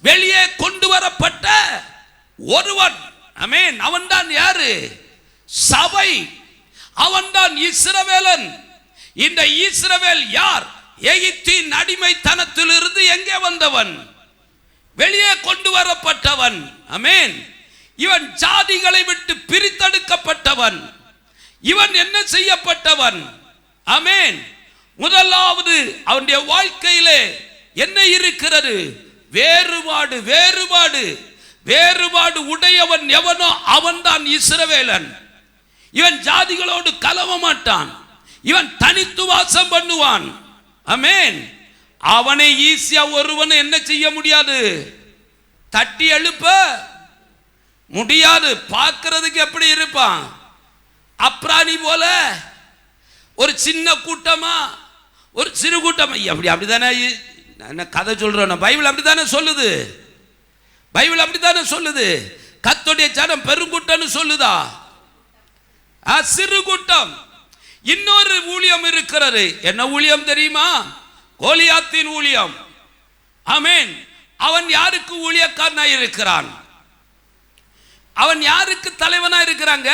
வெளியே கொண்டு வரப்பட்ட ஒருவன். ஆமென். அவன்தான் யாரு? சபை. அவன்தான் இஸ்ரவேலன். இந்த இஸ்ரவேல் யார்? எகிப்தின் அடிமைத்தனத்திலிருந்து எங்கே வந்தவன்? வெளியே கொண்டு வரப்பட்டவன். ஆமென். இவன் ஜாதிகளை விட்டு பிரித்தெடுக்கப்பட்டவன். இவன் என்ன செய்யப்பட்டவன்? ஆமென். முதலாவது அவனுடைய வாழ்க்கையிலே என்ன இருக்கிறது? வேறுபாடு. வேறுபாடு வேறுபாடு உடையவன் எவனோ அவன்தான் இஸ்ரவேலன். இவன் ஜாதிகளோடு கலவ மாட்டான். இவன் தனித்து வாசம் பண்ணுவான். ஆமென். அவனை ஈஸியா ஒருவன் என்ன செய்ய முடியாது? தட்டி எழுப்ப முடியாது. பார்க்கிறதுக்கு எப்படி இருப்பான்? அப்ராணி போல. ஒரு சின்ன கூட்டமா, ஒரு சிறு கூட்டமா. அப்படிதானே என்ன கதை சொல்றேன்? பைபிள் அப்படித்தானே சொல்லுது. பைபிள் அப்படித்தானே சொல்லுது. கர்த்தருடைய ஜனம் பெருங்கூட்டம்னு சொல்லுதா? சிறு கூட்டம். இன்னொரு ஊழியம் இருக்கிறது. என்ன ஊழியம் தெரியுமா? கோலியாத்தின் ஊழியம். ஆமென். அவன் யாருக்கு ஊழியக்காரனாய் இருக்கிறான்? அவன் யாருக்கு தலைவனா இருக்கிறாங்க?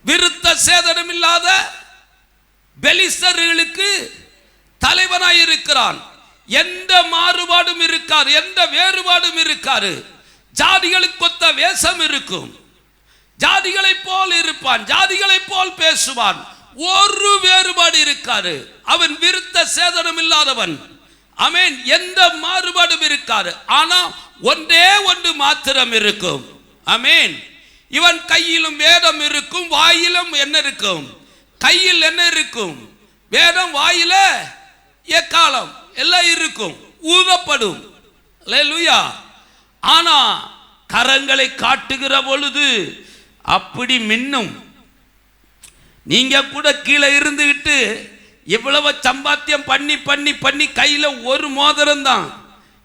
விருத்த சேதனம் இல்லாத பெலிஸ்தர்களுக்கு தலைவனாய் இருக்கிறான். எந்த மாறுபாடும் இருக்காது, எந்த வேறுபாடும் இருக்காது. ஜாதிகளுக்கு ஒத்த வேஷம் இருக்கும். ஜாதிகளை போல் இருப்பான், ஜாதிகளை போல் பேசுவான். ஒரு வேறுபாடு இருக்காது. அவன் விருத்த சேதனம் இல்லாதவன். ஆமென். எந்த மாறுபாடும் இருக்காது. ஆனா ஒன்றே ஒன்று மாத்திரம் இருக்கும். ஆமென். இவன் கையிலும் வேதம் இருக்கும், வாயிலும் என்ன இருக்கும்? கையில் என்ன இருக்கும்? வேதம், வாயில எக்காலம் எல்லாம் இருக்கும், ஊதப்படும். அல்லேலூயா. ஆனா கரங்களை காட்டுகிற பொழுது அப்படி மின்னும். நீங்க கூட கீழே இருந்துகிட்டு இவ்வளவு சம்பாத்தியம் பண்ணி பண்ணி பண்ணி கையில ஒரு மோதிரம் தான்.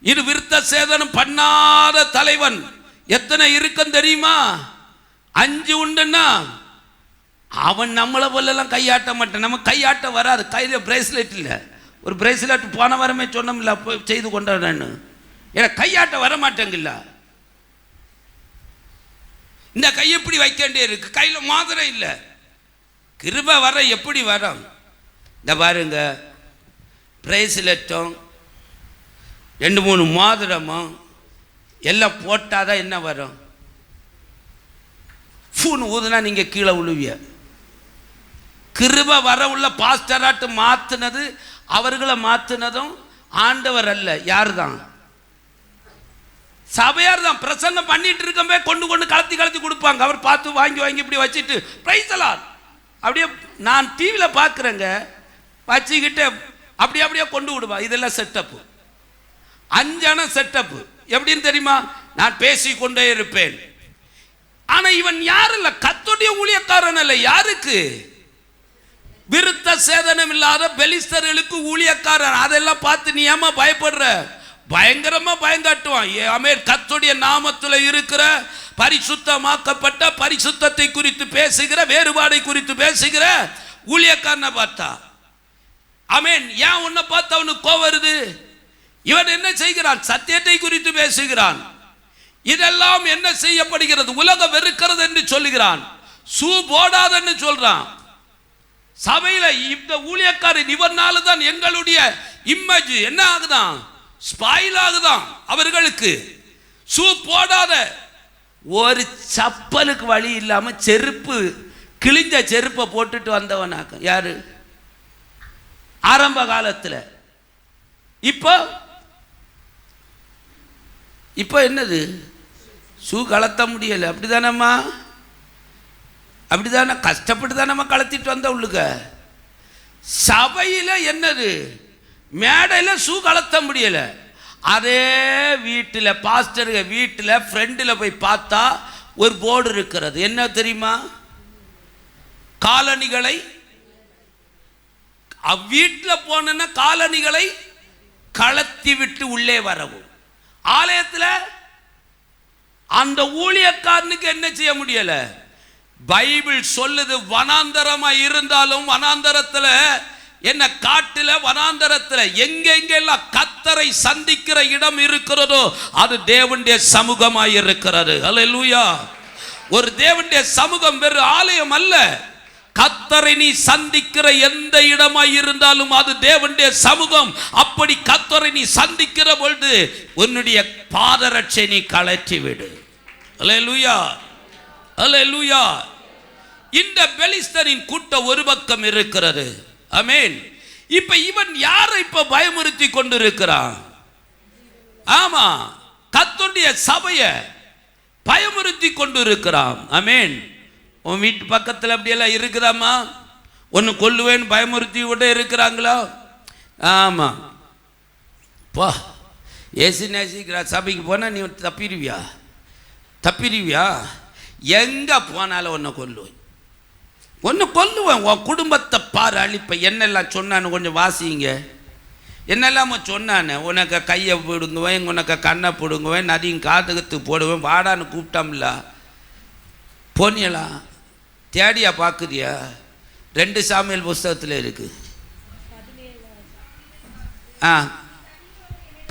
இது விருத்த சேதனம் பண்ணாத தலைவன் எத்தனை இருக்கும் தெரியுமா? 5 உண்டுன்னா அவன் நம்மளை போலெல்லாம் கையாட்ட மாட்டான். நம்ம கையாட்ட வராது. கையில் பிரேஸ்லெட் இல்லை. ஒரு பிரேஸ்லெட் போன வாரமே சொன்னோம்ல, செய்து கொண்டான்னு. ஏன்னா கையாட்ட வர மாட்டேங்கல்ல. இந்த கை எப்படி வைக்க வேண்டிய இருக்கு. கையில் மோதிரம் இல்லை. கிருபை வர எப்படி வரும்? இந்த பாருங்க, பிரேஸ்லெட்டும் 2-3 மோதிரமும் எல்லாம் போட்டாதான் என்ன வரும்? ஃபூன் ஊதுனா நீங்க கீழே விழுவிய. கிருபை வர உள்ள பாஸ்டராட்டு மாத்துனது, அவர்களை மாத்துனதும் ஆண்டவர் அல்ல. யார் தான்? சபையார் தான். பிரசன்னம் பண்ணிட்டு இருக்கவே கொண்டு கொண்டு கலத்தி கலத்தி கொடுப்பாங்க. அவர் பார்த்து வாங்கி வாங்கி இப்படி வச்சுட்டு பிரைஸ் எல்லாம் அப்படியே நான் டிவியில் பார்க்குறேங்க, வச்சுக்கிட்டு அப்படியே அப்படியே கொண்டு விடுவா. இதெல்லாம் செட்டப்பு. 5 செட்டப்பு. எப்படின்னு தெரியுமா? நான் பேசி கொண்டே இருப்பேன். ஆனா இவன் யார் இல்ல, கர்த்தருடைய ஊழியக்காரன் அல்ல. யாருக்கு? விருத்த சேதனம் இல்லாத பெலிஸ்தர்களுக்கு ஊழியக்காரன். அதெல்லாம் பார்த்து நீ ஏமா பயப்படுற? பயங்கரமா பயங்காட்டுவான். ஆமென். கர்த்தருடைய நாமத்துல இருக்கிற பரிசுத்தமாக்கப்பட்ட, பரிசுத்தத்தை குறித்து பேசுகிற, வேறுபாடை குறித்து பேசுகிற ஊழியக்காரனை பார்த்தா. ஆமென். ஏன் உன்னை பார்த்து அவனுக்கு கோவம் வருது? இவன் என்ன செய்கிறான்? சத்தியத்தை குறித்து பேசுகிறான். இதெல்லாம் என்ன செய்யப்படுகிறது? உலகம் வெறுக்கிறது என்று சொல்லுகிறான். சூ போடாதன்னு சொல்றான். சபையில இந்த ஊழியக்காரன் இவனால தான் எங்களுடைய இமேஜ் என்ன ஆகுதான்? ஸ்பாயில் ஆகுதான். அவர்களுக்கு சூ போடாத. ஒரு சப்பலுக்கு வழி இல்லாம செருப்பு, கிழிஞ்ச செருப்பை போட்டுட்டு வந்தவனாக்க யாரு? ஆரம்ப காலத்துல. இப்போ என்னது? ஷூ கலத்த முடியல. அப்படிதானம்மா? அப்படிதானே? கஷ்டப்பட்டு தான் நம்ம கலத்திட்டு வந்த உள்ளுக்க. சபையில் என்னது? மேடையில் ஷூ கலத்த முடியல. அதே வீட்டில், பாஸ்டருங்க வீட்டில் ஃப்ரெண்டில் போய் பார்த்தா ஒரு போர்டு இருக்கிறது. என்ன தெரியுமா? காலணிகளை வீட்டில் போன காலணிகளை கலத்தி விட்டு உள்ளே வரவும். ஆலயத்தில் அந்த ஊழியக்காரனுக்கு என்ன செய்ய முடியல? பைபிள் சொல்லுது, வனாந்தரமா இருந்தாலும் வனாந்தரத்துல என்ன, காட்டுல வனாந்தரத்துல எங்கெங்கெல்லாம் கர்த்தரை சந்திக்கிற இடம் இருக்கிறதோ அது தேவனுடைய சமூகமாய் இருக்கிறது. அல்லேலூயா. ஒரு தேவனுடைய சமூகம் வெறும் ஆலயம் அல்ல. கர்த்தரை நீ சந்திக்கிற எந்த இடமாய் இருந்தாலும் அது தேவனுடைய சமூகம். அப்படி கர்த்தரை நீ சந்திக்கிற பொழுது உன்னுடைய பாதரட்சை நீ கழற்றி விடு. அல்லேலூயா, அல்லேலூயா. இந்த பெலிஸ்தரின் கூட்டம் ஒரு பக்கம் இருக்கிறது. ஆமென். இப்ப இவன் யாரை இப்ப பயமுறுத்தி கொண்டிருக்கிறான்? ஆமா, கர்த்தருடைய சபையை பயமுறுத்தி கொண்டிருக்கிறான். ஆமென். உன் வீட்டு பக்கத்தில் அப்படியெல்லாம் இருக்குதாம்மா? ஒன்று கொல்லுவேன்னு பயமுறுத்தி விட இருக்கிறாங்களா? ஆமாம். பா, ஏசி நேசிக்கிற சபைக்கு போனால் நீ தப்பிடுவியா? தப்பிடுவியா? எங்கே போனாலும் ஒன்று கொல்லுவேன், ஒன்று கொல்லுவேன். உன் குடும்பத்தை பாரு அழிப்ப. என்னெல்லாம் சொன்னான்னு கொஞ்சம் வாசிங்க. என்னெல்லாம சொன்னானே, உனக்கு கையை பிடுங்குவேன், உனக்கு கண்ணை பிடுங்குவேன், நதியும் காதுகத்து போடுவேன், வாடான்னு கூப்பிட்டோம்ல. போனியலா தேடியா பார்க்குதியா? 2 சாமுவேல் புஸ்தகத்தில் இருக்கு.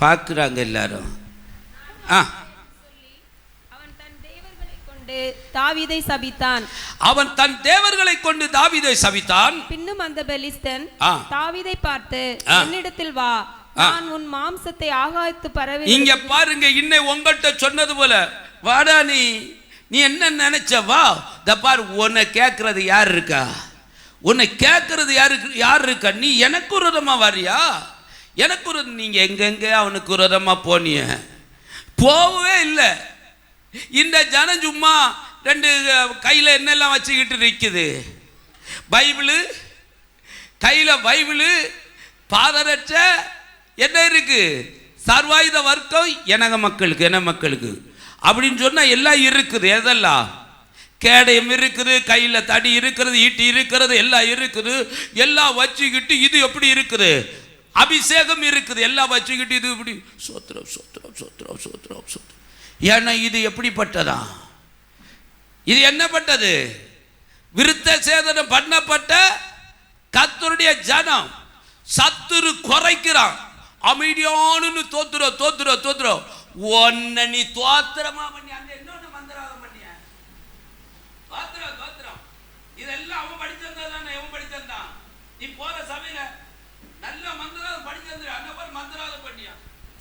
பார்க்குறாங்க எல்லாரும். அவன் தன் தேவர்களை கொண்டு தாவீதை சபித்தான். அவன் தன் தேவர்களை கொண்டு தாவீதை சபித்தான். பின்னும் அந்த பெலிஸ்தன் தாவீதை பார்த்து, என்னிடத்தில் வா, நான் உன் மாம்சத்தை ஆகாயத்து பறவை. இங்க பாருங்க, இன்னை உங்கள்கிட்ட சொன்னது போல, வாடா நீ என்ன நினைச்ச? வா, த பாரு, உன்னை கேட்கறது யார் இருக்கா? உன்னை கேட்கறது யார் இருக்கா? நீ எனக்கு விரோதமா வரியா? எனக்கு நீங்க எங்கெங்க அவனுக்கு விரோதமா போனிய? போகவே இல்லை. இந்த ஜனம் சும்மா 2 கையில் என்னெல்லாம் வச்சுக்கிட்டு நிற்குது. பைபிளு கையில், பைபிளு பாதரட்ச என்ன இருக்கு, சர்வாயுத வர்க்கம் எனங்க மக்களுக்கு, என்ன மக்களுக்கு அப்படின்னு சொன்னால் எல்லாம் இருக்குது. எதெல்லாம்? கேடயம் இருக்குது, கையில் தடி இருக்கிறது, ஈட்டி இருக்கிறது, எல்லாம் இருக்குது. எல்லாம் வச்சுக்கிட்டு இது எப்படி இருக்குது, அபிஷேகம் இருக்குது, எல்லாம் வச்சுக்கிட்டு இது இப்படி சோத்திரம் சோத்திரம் சோத்திரம் சோத்திரம் சோத்திரம். ஏன்னா இது எப்படிப்பட்டதா? இது என்னப்பட்டது? விருத்த சேதனம் பண்ணப்பட்ட கர்த்தருடைய ஜனம். சத்துரு குறைக்கிறான், அமைதியானு தோத்துறோம் தோத்துறோம் தோத்துறோம். ஒன்ன நீ தோத்திரமா பண்ணி அந்த இன்னொன்னு மந்திராகம் பண்ணிய தோத்திரம் தோத்திரம். இதெல்லாம் அவன் படிச்சிருந்தான், எவன் படிச்சிருந்தான்? நீ போற சபையில நல்ல மந்திராகம் படிச்சிருந்த அந்த மாதிரி மந்திராகம் பண்ணியா?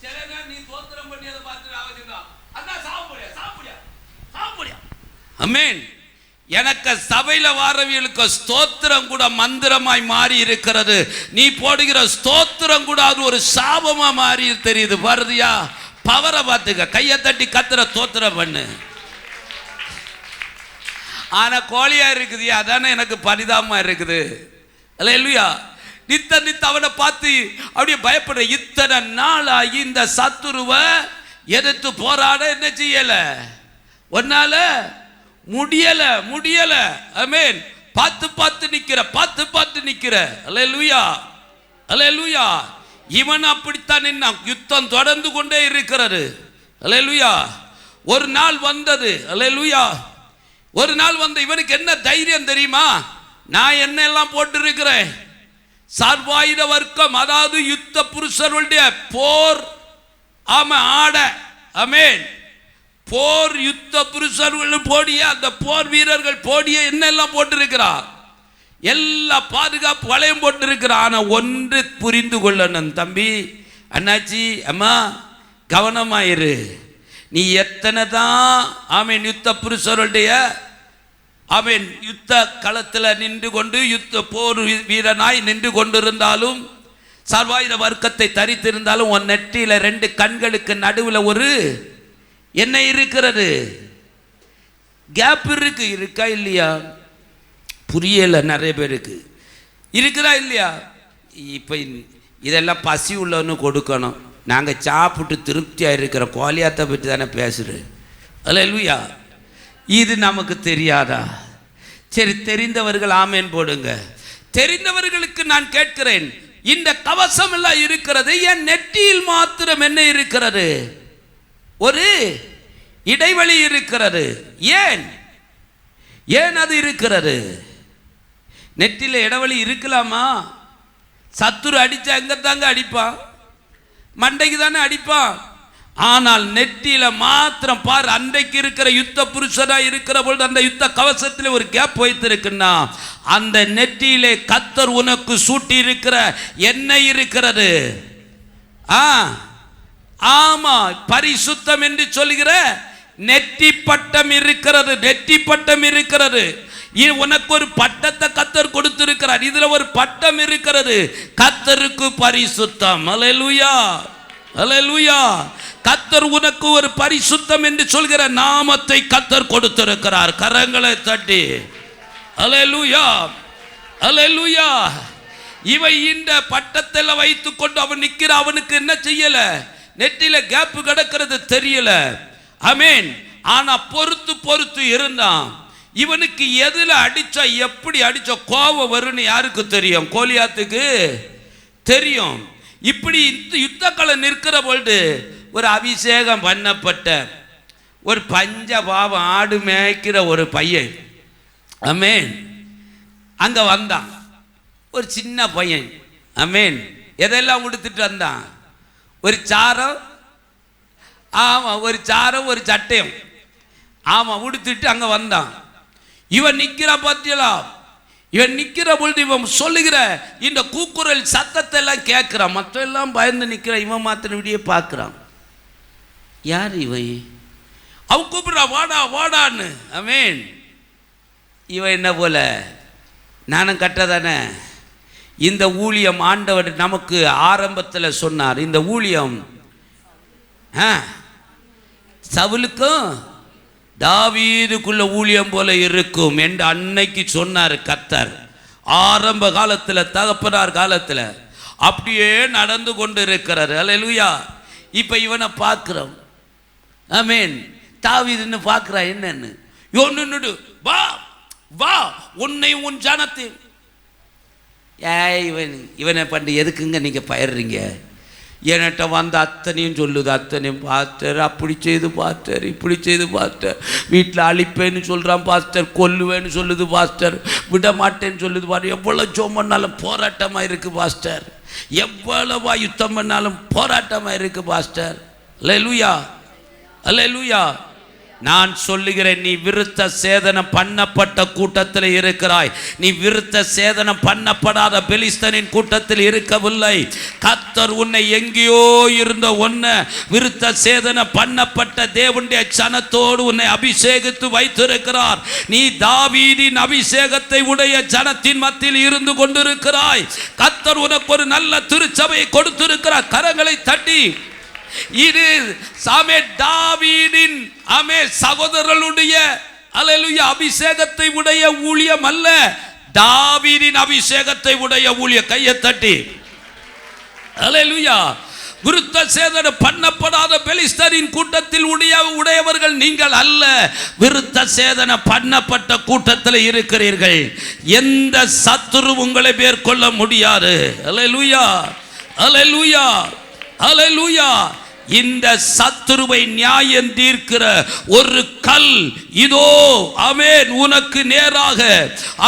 சில நேரம் நீ தோத்திரம் பண்ணி அதை பார்த்துட்டு ஆகுதுதான், அதான் சாப்பிடியா சாப்பிடியா சாப்பிடியா. ஆமென். எனக்கு சபையில வாரவியலுக்கு ஸ்தோத்திரம் கூட மந்திரமாய் மாறி இருக்கிறது. நீ போடுகிற ஸ்தோத்திரம் கூட அது ஒரு சாபமா மாறி தெரியுது. பாரதியா, பவரை பார்த்துக்க. கையை தட்டி கத்துற தோத்திரம் பண்ணு. ஆனா கோழியா இருக்குது, அதானே எனக்கு பரிதாபமா இருக்குது. அல்லேலூயா. நித்த நித்த அவனை பார்த்து அப்படியே பயப்பட. இத்தனை நாளாகி இந்த சத்துருவை எதிர்த்து போராட என்ன செய்யல, ஒன்னால முடியல முடியல. ஆமென். பார்த்து பார்த்து நிக்கிற, பார்த்து பார்த்து நிக்கிற. அல்லேலூயா, அல்லேலூயா. இவன் அப்படித்தான் நின்னா. யுத்தம் தொடர்ந்து கொண்டே இருக்கிறது. அல்லேலூயா. ஒரு நாள் வந்தது. அல்லேலூயா. ஒரு நாள் வந்து இவனுக்கு என்ன தைரியம் தெரியுமா? நான் என்ன எல்லாம் போட்டு இருக்கிறேன், சர்வாயுத வர்க்கம், அதாவது யுத்த புருஷர்களுடைய போர் ஆட. ஆமென். போர் யுத்த புருஷர்கள் போடிய அந்த போர் வீரர்கள் போடிய என்னெல்லாம் போட்டிருக்கிறார், எல்லா பாதுகாப்பு வளையம் போட்டிருக்கிறார். ஆனால் ஒன்று புரிந்து கொள்ளணும் தம்பி, அண்ணாச்சி, அம்மா, கவனமாயிரு. நீ எத்தனை தான் ஆமீன் யுத்த புருஷருடைய ஆமீன் யுத்த களத்தில் நின்று கொண்டு யுத்த போர் வீரனாய் நின்று கொண்டிருந்தாலும், சர்வாயுத வர்க்கத்தை தரித்திருந்தாலும், உன் நெற்றியில் 2 கண்களுக்கு நடுவில் ஒரு என்ன இருக்கிறது, கேப் இருக்கு. இருக்கா இல்லையா? புரியல நிறைய பேருக்கு. இருக்குதா இல்லையா? இப்போ இதெல்லாம் பசி உள்ளவன்னு கொடுக்கணும். நாங்கள் சாப்பிட்டு திருப்தியாக இருக்கிற கோலியாத்தை பற்றி தானே பேசுகிறேன். அல்லேலூயா. இது நமக்கு தெரியாதா? சரி, தெரிந்தவர்கள் ஆமேன் போடுங்க. தெரிந்தவர்களுக்கு நான் கேட்கிறேன், இந்த கவசம் எல்லாம் இருக்கிறது, என் நெற்றியில் மாத்திரம் என்ன இருக்கிறது? ஒரு இடைவெளி இருக்கிறது. ஏன் ஏன் அது இருக்கிறது? நெற்றியில் இடைவெளி இருக்கலாமா? சத்துரு அடித்தா எங்கே தாங்க அடிப்பான்? மண்டைக்கு தானே அடிப்பான். ஆனால் நெற்றியில மாத்திரம் பார், அன்றைக்கு இருக்கிற யுத்த புருஷனா இருக்கிற பொழுது அந்த யுத்த கவசத்தில் ஒரு கேப் வைத்திருக்குன்னா, அந்த நெற்றியிலே கர்த்தர் உனக்கு சூட்டி இருக்கிற எண்ணெய் இருக்கிறது. ஆமா, பரிசுத்தம் என்று சொல்கிற நெற்றி பட்டம் இருக்கிறது. நெற்றி பட்டம் இருக்கிறது. உனக்கு ஒரு பட்டத்தை கர்த்தர் கொடுத்திருக்கிறார். இதுல ஒரு பட்டம் இருக்கிறது, கர்த்தருக்கு பரிசுத்தம். அல்லேலூயா, அல்லேலூயா. கர்த்தர் உனக்கு ஒரு பரிசுத்தம் என்று சொல்கிற நாமத்தை கர்த்தர் கொடுத்திருக்கிறார். கரங்களை தட்டி அல்லேலூயா, அல்லேலூயா. இவை இந்த பட்டத்தில் வைத்துக் கொண்டு அவன் நிற்கிற, அவனுக்கு என்ன செய்யல, நெற்றியில கேப் கிடக்கிறது தெரியல. ஆமென். ஆனா பொறுத்து பொறுத்து இருந்தான். இவனுக்கு எதுல அடிச்சா, எப்படி அடிச்சா கோபம் வரும்னு யாருக்கு தெரியும்? கோலியாத்துக்கு தெரியும். இப்படி யுத்தக்களை நிற்கிற பொழுது ஒரு அபிஷேகம் பண்ணப்பட்ட ஒரு பஞ்ச பாவம் ஆடு மேய்க்கிற ஒரு பையன், ஆமென், அங்க வந்தான். ஒரு சின்ன பையன், ஆமென். எதெல்லாம் உடுத்துட்டு வந்தான்? ஒரு சாரம், ஆமா, ஒரு சாரம் ஒரு சட்டையும், ஆமா, உடுத்துட்டு அங்க வந்தான். இவன் நிக்கிற பத்தியலா, இவன் நிக்கிற பொழுது இவன் சொல்லுகிற இந்த கூக்குரல் சத்தத்தை எல்லாம் கேட்கிறான். மற்ற எல்லாம் பயந்து நிக்கிறான், இவன் மாத்திரம் இப்படியே பார்க்கிறான். யார் இவன்? அவன் கூப்பிடுறா, வாடா வாடான்னு. ஆமென். இவன் என்ன போல நானும் கட்டதானே. இந்த ஊழியம் ஆண்டவர் நமக்கு ஆரம்பத்தில் சொன்னார். இந்த ஊழியம் சவுலுக்கும் தாவீதுக்குள்ள ஊழியம் போல இருக்கும் என்று அன்னைக்கு சொன்னார் கர்த்தர். ஆரம்ப காலத்தில், தகப்பனார் காலத்தில் அப்படியே நடந்து கொண்டு இருக்கிறார். அல்லேலூயா. இப்போ இவனை பார்க்கிறோம். ஆமென். தாவீதுன்னு பார்க்கிறா, என்னன்னு யோன்னு, வா வா உன்னை உன் ஜனத்தை. இவனை பண்ணி எதுக்குங்க நீங்க பயிர்றீங்க? என்கிட்ட வந்து அத்தனையும் சொல்லுது, அத்தனையும் பாஸ்டர் அப்படி செய்து பாஸ்டர், இப்படி செய்து பாஸ்டர், வீட்டில் அழிப்பேன்னு சொல்கிறான் பாஸ்டர், கொல்லுவேன்னு சொல்லுது பாஸ்டர், விட மாட்டேன்னு சொல்லுது பாஸ்டர், எவ்வளோ ஜோம் பண்ணாலும் போராட்டமாக இருக்குது பாஸ்டர், எவ்வளவா யுத்தம் பண்ணாலும் போராட்டமாக இருக்குது பாஸ்டர். அல்லேலூயா, அல்லேலூயா. நான் சொல்லுகிறேன், நீ விருத்த சேதனம் பண்ணப்பட்ட கூட்டத்தில் இருக்கிறாய். நீ விருத்த சேதனம் பண்ணப்படாத பெலிஸ்தனின் கூட்டத்தில் இருக்கவில்லை. கர்த்தர் உன்னை எங்கேயோ இருந்த உன்னை விருத்த சேதனம் பண்ணப்பட்ட தேவனுடைய சனத்தோடு உன்னை அபிஷேகித்து வைத்திருக்கிறார். நீ தாவீதின் அபிஷேகத்தை உடைய ஜனத்தின் மத்தியில் இருந்து கொண்டிருக்கிறாய். கர்த்தர் உனக்கு ஒரு நல்ல திருச்சபையை கொடுத்திருக்கிறார். கரங்களை தட்டி, இது சாமே தாவீதின் சகோதரர்களுடைய அல்லேலூயா அபிஷேகத்தை உடைய ஊழியம் அல்ல, தாவீதின் அபிஷேகத்தை உடைய ஊழிய. கையை தட்டி அல்லேலூயா. விருத்த சேதனம் பண்ணப்படாத பெலிஸ்தரின் கூட்டத்தில் உடையவர்கள் நீங்கள் அல்ல, விருத்த சேதனம் பண்ணப்பட்ட கூட்டத்தில் இருக்கிறீர்கள். எந்த சத்துரு உங்களை மேற்கொள்ள முடியாது. அல்லேலூயா, அல்லேலூயா, அல்லேலூயா. இந்த சத்துருவை நியாயம் தீர்க்கிற ஒரு கல் இதோ, ஆமென், உனக்கு நேராக,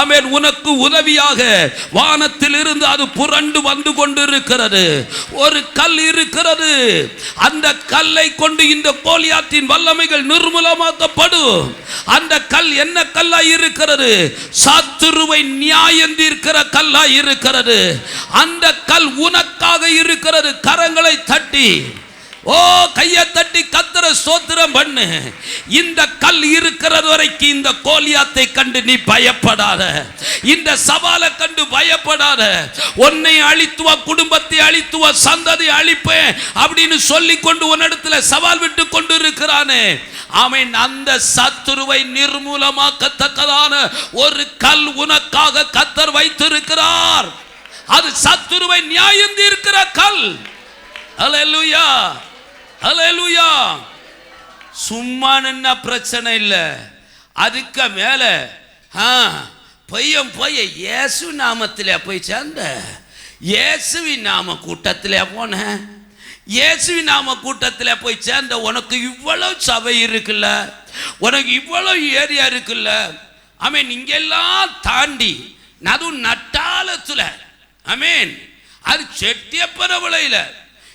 ஆமென், உனக்கு உதவியாக வானத்தில் இருந்து அது புரண்டு வந்து கொண்டிருக்கிறது. ஒரு கல் இருக்கிறது. அந்த கல்லை கொண்டு இந்த கோலியாத்தின் வல்லமைகள் நிர்மூலமாக்கப்படும். அந்த கல் என்ன கல்லாய் இருக்கிறது? சத்துருவை நியாயம் தீர்க்கிற கல்லாய் இருக்கிறது. அந்த கல் உனக்காக இருக்கிறது. கரங்களை தட்டி, ஓ கையை தட்டி கர்த்தர ஸ்தோத்திரம் பண்ணு. இந்த கல் இருக்கிறது வரைக்கும் இந்த கோலியாத்தை கண்டு நீ பயப்படாத, இந்த சவாலை கண்டு பயப்படாத. உன்னை அழித்துவ, குடும்பத்தை அழித்துவ, சந்ததி அழிப்பேன் அப்படின்னு சொல்லி கொண்டு உன்னிடத்துல சவால் விட்டு கொண்டு இருக்கிறானே, அவன் அந்த சத்துருவை நிர்மூலமாக்கத்தக்கதான ஒரு கல் உனக்காக கர்த்தர் வைத்திருக்கிறார். அது சத்துருவை நியாயம் தீர்க்கிற கல். அல்லேலூயா, அல்லேலூயா. சும்மா நின்ன பிரச்சனை இல்லை. அதுக்கு மேல பையன் போய் இயேசு நாமத்திலே போய் சேர்ந்த, இயேசுவின் நாம கூட்டத்திலே போன, இயேசுவின் நாம கூட்டத்தில் போய் சேர்ந்த உனக்கு இவ்வளவு சபை இருக்குல்ல, உனக்கு இவ்வளவு ஏரியா இருக்குல்ல, ஆமென், இங்கெல்லாம் தாண்டி நடு நட்டாளத்துல, ஆமென், அது செட்டியப்பரவளையில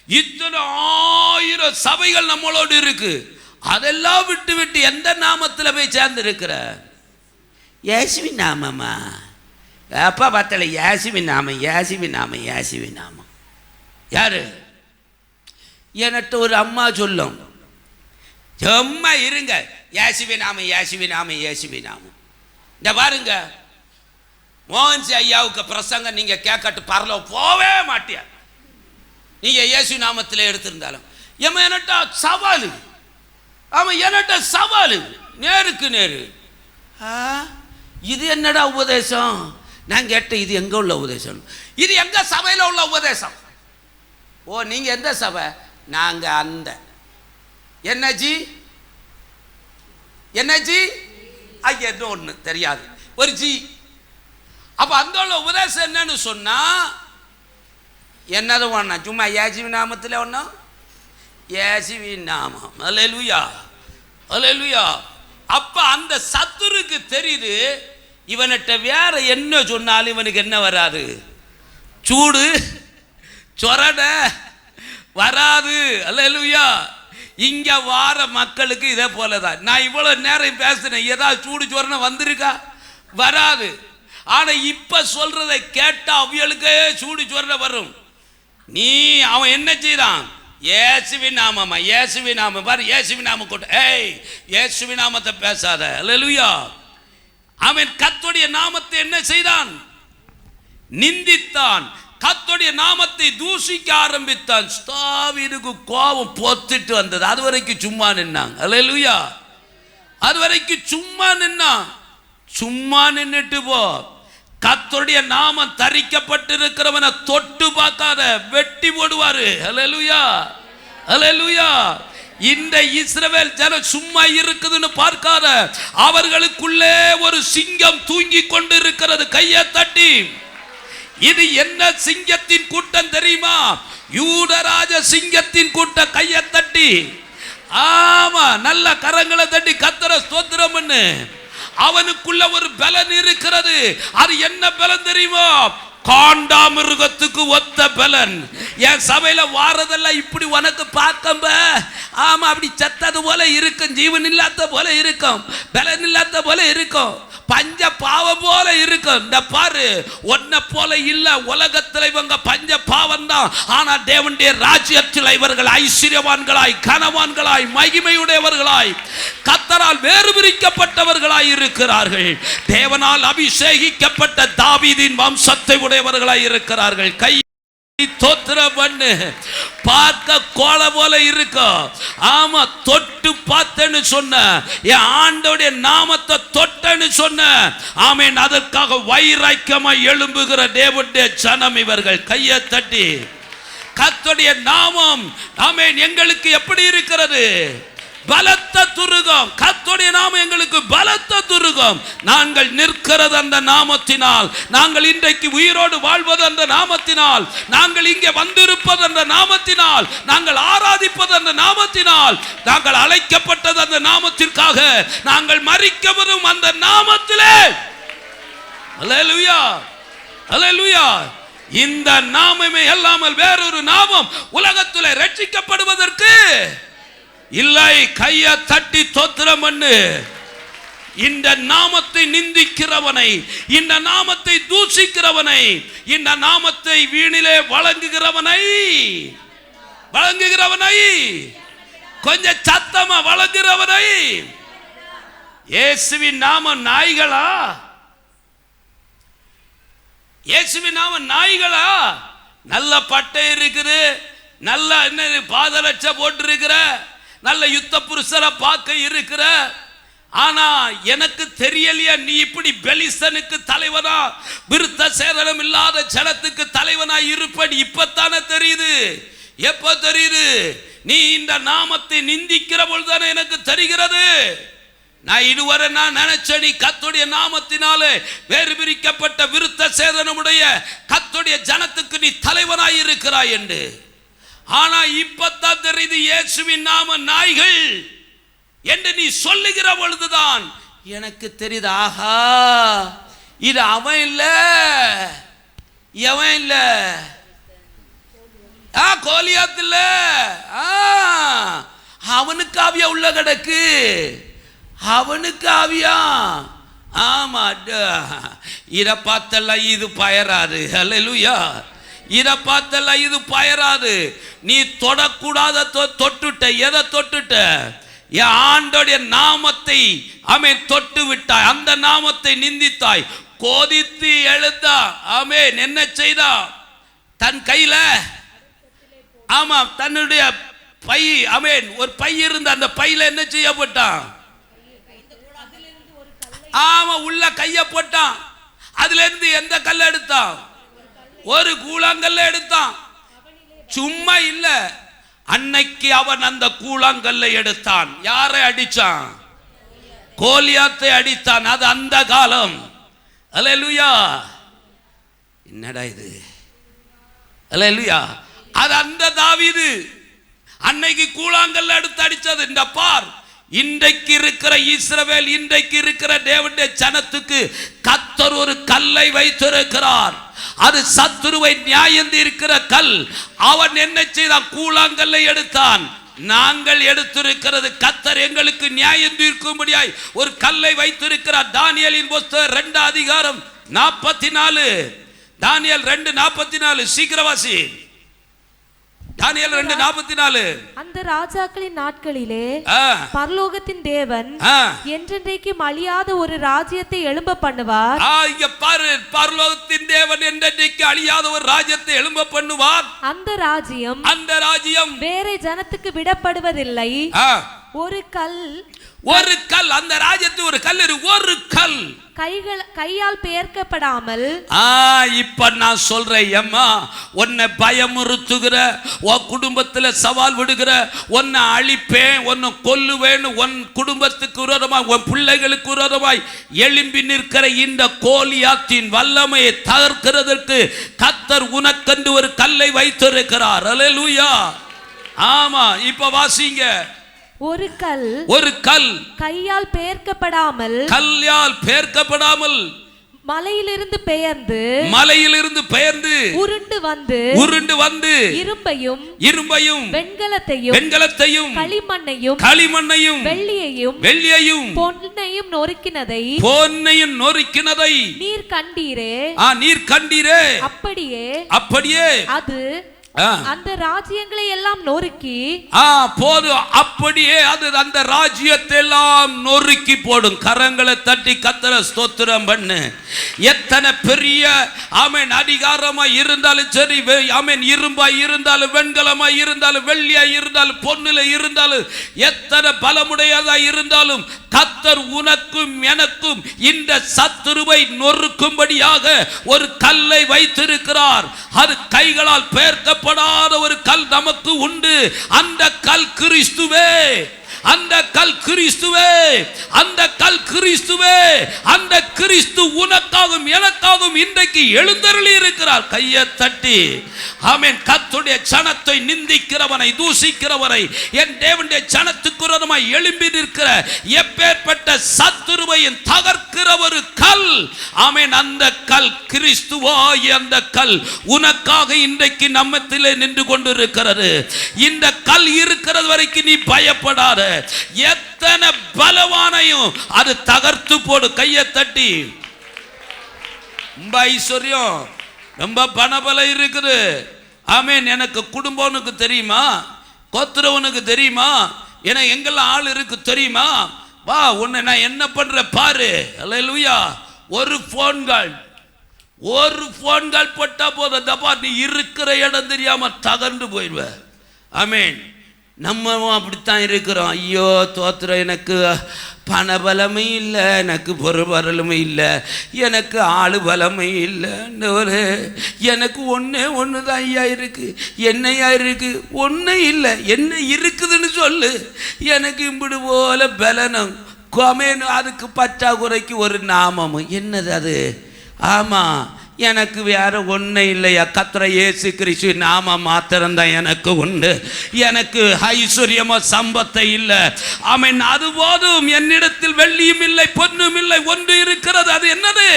இத்தனை 1000 சபைகள் நம்மளோடு இருக்கு. அதெல்லாம் விட்டு விட்டு எந்த நாமத்தில் போய் சேர்ந்து இருக்கிற? இயேசுவின் நாமமா? அப்பா பார்த்தல, இயேசுவின் நாமம், இயேசுவின் நாமம், இயேசுவின் நாமம். யாரு? என்கிட்ட ஒரு அம்மா சொல்லும், சும்மா இருங்க, இயேசுவின் நாமம், இயேசுவின் நாமம், இயேசுவின் நாமம். இந்த பாருங்க, மோகன்சி ஐயாவுக்கு பிரசங்கம் நீங்க கேட்கட்டு பரல போவே மாட்டியா, நீங்க இயேசு நாமத்தில் எடுத்திருந்தாலும். என்னட்ட சவாலு, அவன் என்னட்ட சவாலு, நேருக்கு நேரு. இது என்னடா உபதேசம்? நான் கேட்டேன், இது எங்க உள்ள உபதேசம்? இது எங்க சபையில் உள்ள உபதேசம். ஓ, நீங்க எந்த சபை? நாங்க அந்த என்னஜி என்னஜி ஐயா ஒன்று தெரியாது, ஒரு ஜி. அப்ப அந்த உள்ள உபதேசம் என்னன்னு சொன்னா, என்னது ஒண்ணா? சும்மா இயேசுவி நாமத்தில் ஒன்றும், இயேசுவி நாமம். அல்லேலூயா, அல்லேலூயா. அப்ப அந்த சத்துருக்கு தெரியுது, இவன்கிட்ட வேற என்ன சொன்னாலும் இவனுக்கு என்ன வராது? சூடு சொரட வராது. அல்லேலூயா. இங்க வார மக்களுக்கு இதே போலதான். நான் இவ்வளவு நேரம் பேசுறேன், ஏதாவது சூடு சொரணை வந்திருக்கா? வராது. ஆனா இப்ப சொல்றதை கேட்டா அவியலுக்கே சூடு சொரணை வரும். நீ அவன் என்ன செய்யறான்? இயேசுவின் நாமமா, இயேசுவின் நாமம் பாரு, இயேசுவின் நாமம் கொண்டு, ஏய் இயேசுவின் நாமத்தை பேசாத. அல்லேலூயா. அவன் கர்த்தருடைய நாமத்தை என்ன செய்தான்? நிந்தித்தான். கர்த்தருடைய நாமத்தை தூஷிக்க ஆரம்பித்தான். தாவீதுக்கு கோபம் பொத்திட்டு வந்தது. அது வரைக்கும் சும்மா நின்னாங்க. அல்லேலூயா. அது வரைக்கும் சும்மா நின்னான். சும்மா நின்னுட்டு போ. கர்த்தருடைய நாமம் தரிக்கப்பட்டிருக்கிறவனை தொட்டு பார்க்காத, வெட்டி போடுவாரு. அல்லேலூயா, அல்லேலூயா. இந்த இஸ்ரவேல் ஜனம் சும்மா இருக்குதுன்னு பார்க்காத, அவர்களுக்குள்ளே ஒரு சிங்கம் தூங்கி கொண்டு இருக்கிறது. கையை தட்டி, இது என்ன சிங்கத்தின் கூட்டம் தெரியுமா? யூதராஜ சிங்கத்தின் கூட்டம். கையை தட்டி, ஆமா, நல்ல கரங்களை தட்டி கர்த்தரை ஸ்தோத்திரம் பண்ணு. அவனுக்குள்ள ஒரு பலன் இருக்கிறது. அது என்ன பலன் தெரியுமா? காண்டாமிருகத்துக்கு ஒத்த பலன். என் சபையில வாரதெல்லாம் இப்படி உனக்கு பார்க்க, ஆமா, அப்படி செத்தது போல இருக்கும், ஜீவன் இல்லாத போல இருக்கும், பலன் இல்லாத போல இருக்கும், பஞ்ச பாவம் போல இருக்கும். இந்த பாரு, ஒன்ன போல இல்ல உலகத்தில் இவங்க பஞ்ச பாவம் தான். ஆனா தேவனுடைய ராஜ்யத்தில் இவர்கள் ஐஸ்வர்யவான்களாய், கனவான்களாய், மகிமையுடையவர்களாய், கர்த்தரால் வேறு பிரிக்கப்பட்டவர்களாய் இருக்கிறார்கள். தேவனால் அபிஷேகிக்கப்பட்ட தாவீதின் வம்சத்தை உடையவர்களாய் இருக்கிறார்கள். கை தோத்திரம் பண்ணு. பார்க்க கோலை போல இருக்கும். ஆமா, தொட்டு பார்த்தேன்னு சொன்ன, என் ஆண்டோடைய நாமத்தை தொட்டன்னு சொன்ன, ஆமேன், அதற்காக வைராக்கியமாய் எழும்புகிற தேவனுடைய ஜனம் இவர்கள். கையை தட்டி, கர்த்தருடைய நாமம், ஆமேன், எங்களுக்கு எப்படி இருக்கிறது? பலத்த துருகம். கர்த்தருடைய நாமம் எங்களுக்கு பலத்த துருகம். நாங்கள் நிற்கிறது அந்த நாமத்தினால், நாங்கள் இன்றைக்கு உயிரோடு வாழ்வது அந்த நாமத்தினால், நாங்கள் இங்கே வந்திருப்பது அந்த நாமத்தினால், நாங்கள் ஆராதிப்பது அந்த நாமத்தினால், நாங்கள் அழைக்கப்பட்டது அந்த நாமத்திற்காக, நாங்கள் மரிக்கவதும் அந்த நாமத்திலே. அல்லேலூயா, அல்லேலூயா. இந்த நாமமே அல்லாமல் வேறொரு நாமம் உலகத்திலே ரட்சிக்கப்படுவதற்கு இல்லை. கையை தட்டி தோத்திரம் பண்ணு. இந்த நாமத்தை நிந்திக்கிறவனை, இந்த நாமத்தை தூஷிக்கிறவனை, இந்த நாமத்தை வீணிலே வழங்குகிறவனை, கொஞ்சம் சத்தமா வழங்குகிறவனை. இயேசுவின் நாமம் நாய்களா? இயேசுவின் நாமம் நாய்களா? நல்ல பட்டை இருக்குது, நல்ல என்ன பாதரட்சை போட்டு இருக்கிற, நல்ல யுத்த புருஷரை பார்க்க இருக்கிற, ஆனா எனக்கு தெரியலையா நீ இப்படி பெலிஸ்தனுக்கு தலைவனா, விருத்த சேதனம் இல்லாத ஜனத்துக்கு தலைவனா இருப்படி இப்பத்தானே தெரியுது. எப்ப தெரியுது? நீ இந்த நாமத்தை நிந்திக்கிற பொழுதுதானே எனக்கு தெரிகிறது. நான் இதுவரை நான் நினைச்ச நீ கர்த்தருடைய நாமத்தினாலே வேறு பிரிக்கப்பட்ட விருத்த சேதனமுடைய கர்த்தருடைய ஜனத்துக்கு நீ தலைவனாய் இருக்கிறாய் என்று. ஆனா இப்பத்தான் தெரியுது இயேசுவின் நாம நாய்கள் என்று நீ சொல்லுகிற பொழுதுதான் எனக்கு தெரியுது. ஆஹா, இது அவன் இல்ல, எவன் இல்ல, கோலியாத்துல அவனுக்கு ஆவியா உள்ள கிடக்கு, அவனுக்கு ஆவியா. ஆமா, இத பார்த்தெல்லாம் இது பயராது. அல்லேலூயா. இத பார்த்தெல்லாம் இது பயராது. நீ தொடக்கூடாத தொட்டுட்ட. எதை தொட்டுட்ட? என் ஆண்டோடைய நாமத்தை ஆமென் தொட்டு விட்டாய். அந்த நாமத்தை நிந்தித்தாய். கோதித்து எழுதா. ஆமென். என்ன செய்தா? தன் கையில ஆமா தன்னுடைய பை ஆமென் ஒரு பை இருந்த அந்த பையில என்ன செய்யப்பட்டான்? ஆமா உள்ள கைய போட்டான். அதுல இருந்து எந்த கல்ல எடுத்தான்? ஒரு கூழாங்கல்ல எடுத்தான். சும்மா இல்ல, அன்னைக்கு அவன் அந்த கூழாங்கல்லை எடுத்தான். யாரை அடிச்சான்? கோலியாத்தை அடித்தான். அது அந்த காலம். அல்லேலூயா. என்னடா இது? அல்லேலூயா. அது அந்த தாவீது அன்னைக்கு கூழாங்கல்ல எடுத்து அடிச்சது. இந்த பார், இன்றைக்கு இருக்கிற இஸ்ரவேல், இன்றைக்கு இருக்கிற தேவனுடைய ஜனத்துக்கு கர்த்தர் ஒரு கல்லை வைத்திருக்கிறார். அது சத்துருவை நியாயந்தி இருக்கிற கல். அவன் என்ன செய்தான்? கூழாங்கல்லை எடுத்தான். நாங்கள் எடுத்திருக்கிறது கர்த்தர் எங்களுக்கு நியாயம் தீர்க்கும்படியாய் ஒரு கல்லை வைத்திருக்கிறார். தானியேலின் புத்தகம் 2 அதிகாரம் 44. தானியேல் 2:44. சீக்கிரவாசி. தானியேல் 2:44. அந்த ராஜாக்களின் நாட்களிலே பரலோகத்தின் தேவன் என்றென்றைக்கும் அழியாத ஒரு ராஜ்யத்தை எழும்ப பண்ணுவார். இங்க பாரு, பரலோகத்தின் தேவன் என்றென்றைக்கு அழியாத ஒரு ராஜ்யத்தை எழும்ப பண்ணுவார். அந்த ராஜ்யம் வேற ஜனத்துக்கு விடப்படுவதில்லை. ஒரு கல் அந்த ராஜ்யத்து ஒரு கல், ஒரு கல் கையால் பெயர்க்கப்படாமல். இப்ப நான் சொல்றேன், அம்மா உன்னை பயமுறுத்துகிற, உன் குடும்பத்துல சவால் விடுகிற, உன்னை அழிப்பேன், உன்னை கொல்லுவேன், உன் குடும்பத்துக்கு விரோதமாய், உன் பிள்ளைகளுக்கு விரோதமாய் எழும்பி நிற்கிற இந்த கோலியாத்தின் வல்லமையை தகர்க்கிறதற்கு கர்த்தர் உனக்கென்று ஒரு கல்லை வைத்திருக்கிறார். அல்லேலூயா. ஆமா, இப்ப வாசிங்க. ஒரு கல் கையால் பெயர்க்கப்படாமல் மலையிலிருந்து பெயர்ந்து உருண்டு வந்து இரும்பையும் வெண்கலத்தையும் களிமண்ணையும் வெள்ளியையும் பொன்னையும் நொறுக்கினதை நீர் கண்டீரே. அப்படியே அது அந்த ராஜ்யங்களை எல்லாம் நொறுக்கி அப்படியே அது அந்த ராஜ்யத்தை எல்லாம் நொறுக்கி போடும். கரங்களை தட்டி கர்த்தரை ஸ்தோத்திரம் பண்ணு. எத்தனை பெரிய ஆமென் அதிகாரமாய் இருந்தாலும் சரி, ஆமென் இரும்பாய் இருந்தாலும், வெண்கலமாய் இருந்தாலும், வெள்ளியாய் இருந்தாலும், பொன்னில இருந்தாலும், எத்தனை பலமுடையதாய் இருந்தாலும், கர்த்தர் உனக்கும் எனக்கும் இந்த சத்துருவை நொறுக்கும்படியாக ஒரு கல்லை வைத்திருக்கிறார். அது கைகளால் பெயர்க்கப்படாத ஒரு கல் நமக்கு உண்டு. அந்த கல் கிறிஸ்துவே. அந்த கல் கிறிஸ்துவே. அந்த கல் கிறிஸ்துவே. அந்த கிறிஸ்து உனக்காகவும் எனக்காகவும் இன்றைக்கு எழுந்தருளி இருக்கிறார். கையை தட்டி ஆமென். கர்த்தருடைய ஜனத்தை நிந்திக்கிறவனை, தூசிக்கிறவனை, என் தேவனுடைய ஜனத்துக்கு விரோதமாய் எழும்பி நிற்கிற எப்பேற்பட்ட சத்துருவையும் தகர்க்கிற ஒரு கல். ஆமென். அந்த கல் கிறிஸ்துவாகிய அந்த கல் உனக்காக இன்றைக்கு நம்மத்திலே நின்று கொண்டிருக்கிறது. இந்த கல் இருக்கிறது வரைக்கும் நீ பயப்படாத. எத்தனை பலவானையும் அது தகர்த்து போடு. கையை தட்டி. ரொம்ப ஐஸ்வர்யம், ரொம்ப பணபலம் இருக்குது. ஆமென். எனக்கு குடும்பம் உனக்கு தெரியுமா? கோத்திரவனுக்கு தெரியுமா? என எங்கெல்லாம் ஆள் இருக்கு தெரியுமா? வா, உன்னை நான் என்ன பண்ற பாரு. அல்லேலூயா. ஒரு போன் கால் போட்டா போதும், தப்பா நீ இருக்கிற இடம் தெரியாம தகர்ந்து போயிடுவ. ஆமென். நம்ம அப்படித்தான் இருக்கிறோம். ஐயோ தோத்திரம், எனக்கு பணபலமே இல்லை, எனக்கு பொருள்பலமே இல்லை, எனக்கு ஆளு பலமே இல்லை, எனக்கு ஒன்று தான் ஐயா இருக்கு. என்னையா இருக்கு? ஒன்றும் இல்லை. என்ன இருக்குதுன்னு சொல்லு. எனக்கு இப்படி போல பலனம் அதுக்கு பற்றாக்குறைக்கு ஒரு நாமமும். என்னது அது? ஆமாம், எனக்கு வேற ஒண்ணு இல்லையா, கர்த்தர் இயேசு கிறிஸ்து நாம மாத்திரம்தான் எனக்கு உண்டு, எனக்கு ஐஸ்வர்யமோ சம்பத்தை இல்லை. ஆமென். அது போதும், என்னிடத்தில் வெள்ளியும் இல்லை பொன்னும் இல்லை, ஒன்று இருக்கிறது. அது என்னது?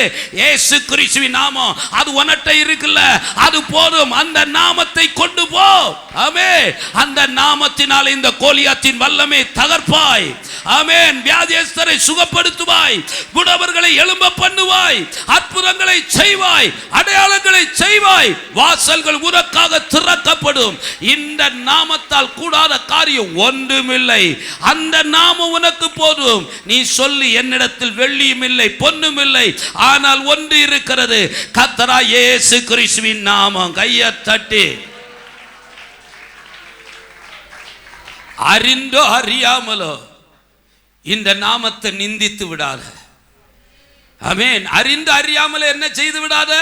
இயேசு கிறிஸ்துவின் நாமம். அது உனட்ட இருக்குல்ல, அது போதும். அந்த நாமத்தை கொண்டு போ. ஆமென். அந்த நாமத்தினால் இந்த கோலியாத்தின் வல்லமை தகர்ப்பாய். ஆமென். வியாதியஸ்தரை சுகப்படுத்துவாய், குணவர்களை எழும்ப பண்ணுவாய், அற்புதங்களை செய்வாய், அடையாளங்களை செய்வாய், வாசல்கள் உனக்காக திறக்கப்படும். இந்த நாமத்தால் கூடாத காரியம் ஒன்றுமில்லை. அந்த நாமம் உனக்கு போதும். நீ சொல்லி, என்னிடத்தில் வெள்ளியும் இல்லை பொன்னும் இல்லை, ஆனால் ஒன்று இருக்கிறது, கர்த்தராகிய இயேசு கிறிஸ்துவின் நாமம். கையை தட்டி அறிந்தோ அறியாமலோ இந்த நாமத்தை நிந்தித்து விடாத. ஆமென். அறிந்து அறியாமலே என்ன செய்து விடாத,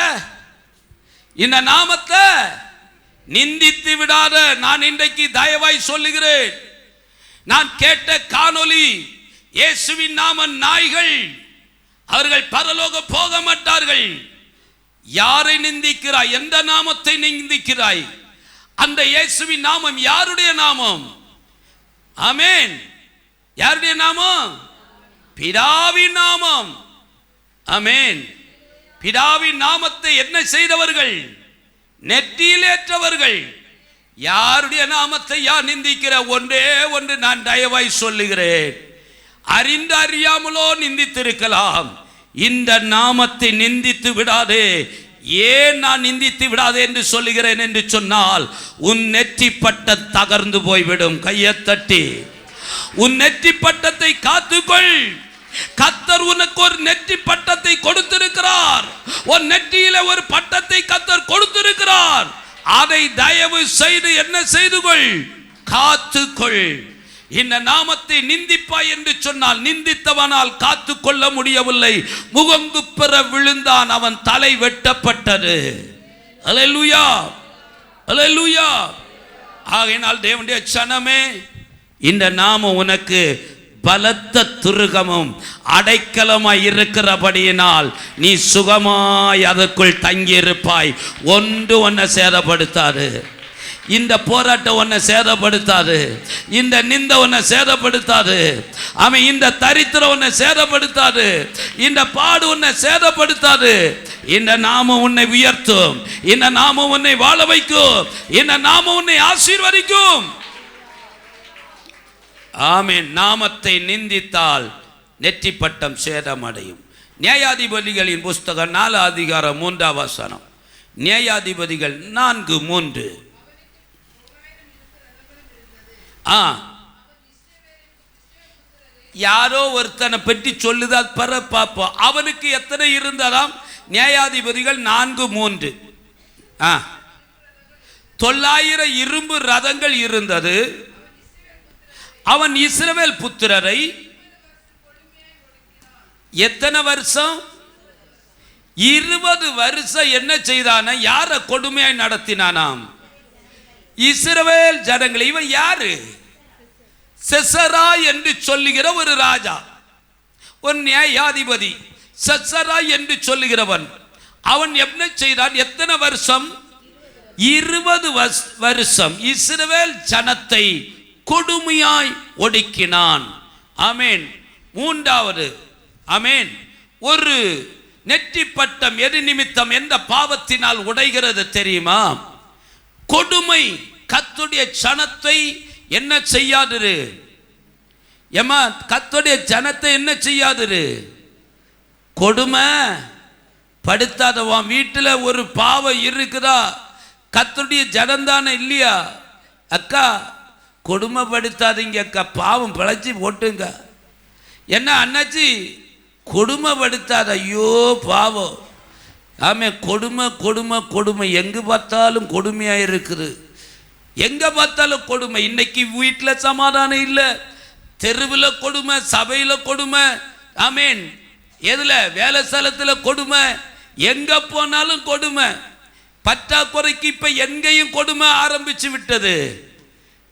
இந்த நாமத்தை நிந்தித்து விடாத. நான் இன்றைக்கு தயவாய் சொல்லுகிறேன், நான் கேட்ட காணொளி, இயேசுவின் நாம நாய்கள், அவர்கள் பரலோகம் போக மாட்டார்கள். யாரை நிந்திக்கிறாய்? எந்த நாமத்தை நிந்திக்கிறாய்? அந்த இயேசுவின் நாமம் யாருடைய நாமம்? ஆமென். யாருடைய நாமம்? பிதாவின் நாமம். ஆமென். பிதாவின் நாமத்தை என்ன செய்தவர்கள்? நெற்றியில் ஏற்றவர்கள். யாருடைய நாமத்தை யார் நிந்திக்கிற? ஒன்றே ஒன்று நான் தயவாய் சொல்லுகிறேன், அறிந்து அறியாமலோ நிந்தித்திருக்கலாம். இந்த நாமத்தை நிந்தித்து விடாதே. ஏன் நான் நிந்தித்து விடாதே என்று சொல்லுகிறேன் என்று சொன்னால், உன் நெற்றி பட்டம் தகர்ந்து போய்விடும். கையை தட்டி உன் நெற்றி பட்டத்தை காத்துக்கொள். கர்த்தர் உனக்கு ஒரு நெற்றி பட்டத்தை கொடுத்திருக்கிறார். ஒரு நெற்றியில ஒரு பட்டத்தை கர்த்தர் கொடுத்திருக்கிறார். அதை தயவு செய்து என்ன செய்து கொள்? காத்துக்கொள். இந்த நாமத்தை நிந்திப்பாய் என்று சொன்னால், நிந்தித்தவனால் காத்து கொள்ள முடியவில்லை. முகங்கு பெற விழுந்தான், அவன் தலை வெட்டப்பட்டது. அல்லேலூயா, அல்லேலூயா. ஆகையினால் தேவனுடைய சனமே, இந்த நாமம் உனக்கு பலத்த துருகமும் அடைக்கலமாய் இருக்கிறபடியினால் நீ சுகமாய் அதற்குள் தங்கியிருப்பாய். ஒன்று உன்னை சேதப்படுத்தாது. இந்த போராட்டம் உன்னை சேதப்படுத்தாது. இந்த நிந்த உன்னை சேதப்படுத்தாது. அவன் இந்த தரித்திரம் உன்னை சேதப்படுத்தாது. இந்த பாடு உன்னை சேதப்படுத்தாது. இந்த நாமம் உன்னை உயர்த்தும். இந்த நாமம் உன்னை வாழ வைக்கும். இந்த நாமம் உன்னை ஆசீர்வதிக்கும். ஆமென். நாமத்தை நிந்தித்தால் நெற்றி பட்டம் சேதமடையும். நியாயாதிபதிகளின் புஸ்தகம் 4 அதிகாரம் 3 வசனம். நியாயாதிபதிகள் 4:3. யாரோ ஒருத்தனை பற்றி சொல்லுதா பர பார்ப்போம். அவனுக்கு எத்தனை இருந்ததாம்? நியாயாதிபதிகள் 4:3. 900 இரும்பு ரதங்கள் இருந்தது. அவன் இஸ்ரவேல் புத்திரரை எத்தனை வருஷம்? 20 வருஷம் என்ன செய்தான? யார கொடுமையாய் நடத்தினானாம்? இஸ்ரவேல் ஜனங்களை. இவன் யாரு? செசரா என்று சொல்லுகிற ஒரு ராஜா, ஒரு நியாயாதிபதி. செசரா என்று சொல்லுகிறவன். அவன் என்ன செய்தான்? எத்தனை வருஷம்? 20 வருஷம் இஸ்ரவேல் ஜனத்தை கொடுமையாய் ஒடுக்கினான். ஆமென். 3வது, ஆமென், ஒரு நெற்றி பட்டம் எது நிமித்தம், எந்த பாவத்தினால் உடைகிறது தெரியுமா? கொடுமை. கர்த்தருடைய ஜனத்தை என்ன செய்யாதிரு? ஏமா, கர்த்தருடைய ஜனத்தை என்ன செய்யாதிரு? கொடுமை படுத்தாதவான். வீட்டில் ஒரு பாவம் இருக்குதா? கர்த்தருடைய ஜனந்தானே இல்லையா? அக்கா, கொடுமைப்படுத்தாதீங்க அக்கா, பாவம் பிழைச்சி போட்டுங்க. என்ன அண்ணாச்சி, கொடுமைப்படுத்தாத. ஐயோ பாவம். ஆமே, கொடுமை கொடுமை கொடுமை. எங்கே பார்த்தாலும் கொடுமையாக இருக்குது. எங்கே பார்த்தாலும் கொடுமை. இன்னைக்கு வீட்டில் சமாதானம் இல்லை, தெருவில் கொடுமை, சபையில் கொடுமை. ஆமேன். எதில்? வேலை ஸ்தலத்தில் கொடுமை. எங்கே போனாலும் கொடுமை. பற்றாக்குறைக்கு இப்போ எங்கேயும் கொடுமை ஆரம்பிச்சு விட்டது.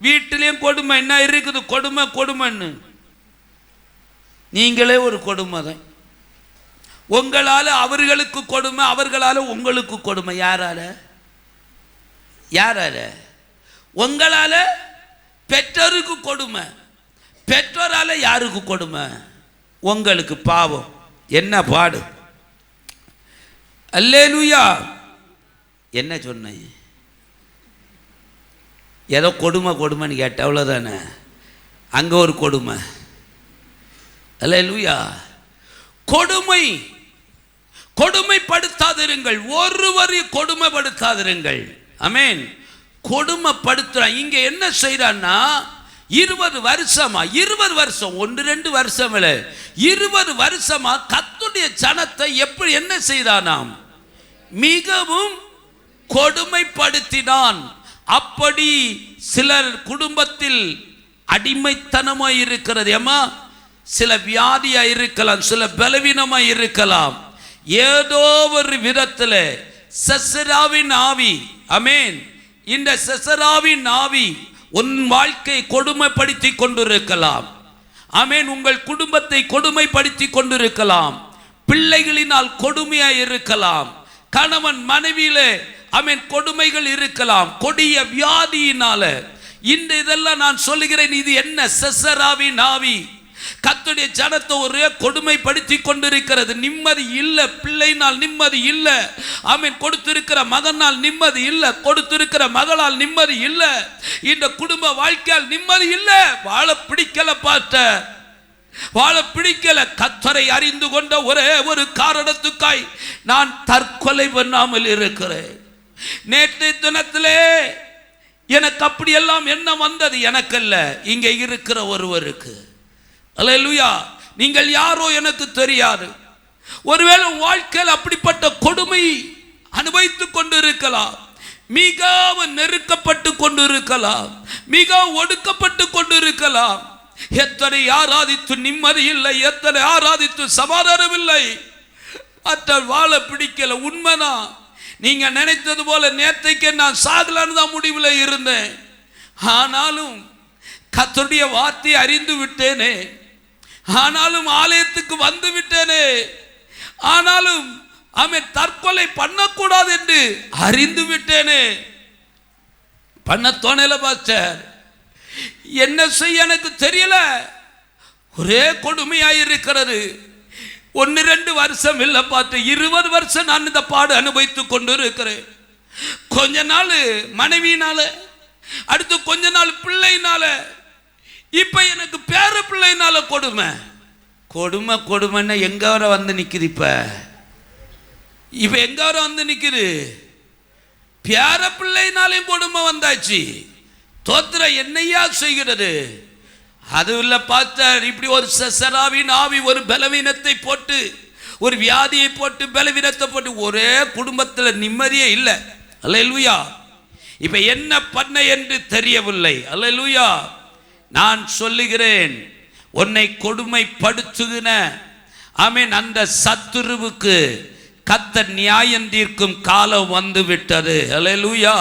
வீட்டிலையும் கொடுமை. என்ன இருக்குது? கொடுமை கொடுமைன்னு. நீங்களே ஒரு கொடுமை தான். உங்களால அவர்களுக்கு கொடுமை, அவர்களால உங்களுக்கு கொடுமை. யாரால? யாரால? உங்களால பெற்றோருக்கு கொடுமை, பெற்றோரால யாருக்கு கொடுமை? உங்களுக்கு. பாவம் என்ன பாடு. அல்லேலூயா. என்ன சொன்னேன்? ஏதோ கொடுமை கொடுமைன்னு கேட்ட, அவ்வளோதானே. அங்கே ஒரு கொடுமை. அல்லேலூயா. கொடுமை, கொடுமைப்படுத்தாதிருங்கள், ஒருவரையும் கொடுமைப்படுத்தாதிருங்கள். ஆமென். கொடுமைப்படுத்துறான். இங்க என்ன செய்யறான்னா 20 வருஷமா, 20 வருஷம், 1-2 வருஷம் இல்லை, 20 வருஷமா கர்த்தருடைய ஜனத்தை எப்படி என்ன செய்தானாம்? மிகவும் கொடுமைப்படுத்தினான். அப்படி சிலர் குடும்பத்தில் அடிமைத்தனமாய் இருக்கிறது. ஏமா, சில வியாதியா இருக்கலாம், சில பலவீனமாய் இருக்கலாம். ஏதோ ஒரு விதத்தில் செசராவின் ஆவி, ஆமென், இந்த செசராவின் ஆவி உன் வாழ்க்கை கொடுமைப்படுத்தி கொண்டிருக்கலாம். ஆமென். உங்கள் குடும்பத்தை கொடுமைப்படுத்தி கொண்டிருக்கலாம். பிள்ளைகளினால் கொடுமையாய் இருக்கலாம். கணவன் மனைவியிலே ஆமென் கொடுமைகள் இருக்கலாம். கொடிய வியாதியினால. இந்த இதெல்லாம் நான் சொல்லுகிறேன், இது என்ன? செசராவின் ஆவி கர்த்தருடைய ஜனத்தை ஒரே கொடுமைப்படுத்தி கொண்டிருக்கிறது. நிம்மதி இல்லை, பிள்ளைனால் நிம்மதி இல்லை. ஆமென். கொடுத்திருக்கிற மகனால் நிம்மதி இல்லை, கொடுத்திருக்கிற மகளால் நிம்மதி இல்லை, இந்த குடும்ப வாழ்க்கையால் நிம்மதி இல்லை. வாழ பிடிக்கல, பார்த்த வாழ பிடிக்கல. கர்த்தரை அறிந்து கொண்ட ஒரே ஒரு காரணத்துக்காய் நான் தற்கொலை பண்ணாமல் இருக்கிறேன். நேற்று தினத்திலே எனக்கு அப்படியெல்லாம் என்ன வந்தது? எனக்கல்ல, இங்கே இருக்கிற ஒருவருக்கு. அல்லேலூயா. நீங்கள் யாரோ எனக்கு தெரியாது. ஒருவேளை வாழ்க்கையில் அப்படிப்பட்ட கொடுமை அனுபவித்துக் கொண்டிருக்கலாம். மிகவும் நெருக்கப்பட்டு கொண்டிருக்கலாம், மிகவும் ஒடுக்கப்பட்டு கொண்டிருக்கலாம். எத்தனை ஆராதித்து நிம்மதி இல்லை, எத்தனை ஆராதித்து சமாதானம் இல்லை. மற்ற வாழ பிடிக்கல. உண்மைதான். நீங்க நினைத்தது போல நேற்றைக்கு நான் சாகலான்னு தான் முடிவில் இருந்தேன். ஆனாலும் கர்த்தருடைய வார்த்தையை அறிந்து விட்டேனே, ஆனாலும் ஆலயத்துக்கு வந்து விட்டேனே, ஆனாலும் அவன் தற்கொலை பண்ணக்கூடாது என்று அறிந்து விட்டேனே. பண்ண தோணல பாஸ்டர். என்ன செய்ய எனக்கு தெரியல. ஒரே கொடுமையாயிருக்கிறது. 1-2 வருஷம் இல்லை பார்த்து 20 வருஷம் நான் இந்த பாடு அனுபவித்துக் கொண்டு இருக்கிறேன். கொஞ்ச நாள் மனைவியினால, அடுத்து கொஞ்ச நாள் பிள்ளைனால, இப்ப எனக்கு பேர பிள்ளைனால கொடுமை. கொடுமை கொடுமைன்னா எங்க வர வந்து நிக்குது? இப்ப எங்க வர வந்து நிக்குது? பேர பிள்ளைனாலையும் கொடுமை வந்தாச்சு. தோத்திர என்னையா செய்கிறது? அது இல்லை பார்த்தார். இப்படி ஒரு செசராவின் ஆவி ஒரு பலவீனத்தை போட்டு, ஒரு வியாதியை போட்டு, பலவீனத்தை போட்டு ஒரே குடும்பத்தில் நிம்மதியே இல்லை. அல்லேலூயா. இப்ப என்ன பண்ண என்று தெரியவில்லை. அல்லேலூயா. நான் சொல்லுகிறேன், உன்னை கொடுமைப்படுத்துகிற ஆமென் அந்த சத்துருவுக்கு கர்த்தர் நியாயம் தீர்க்கும் காலம் வந்து விட்டது. அல்லேலூயா.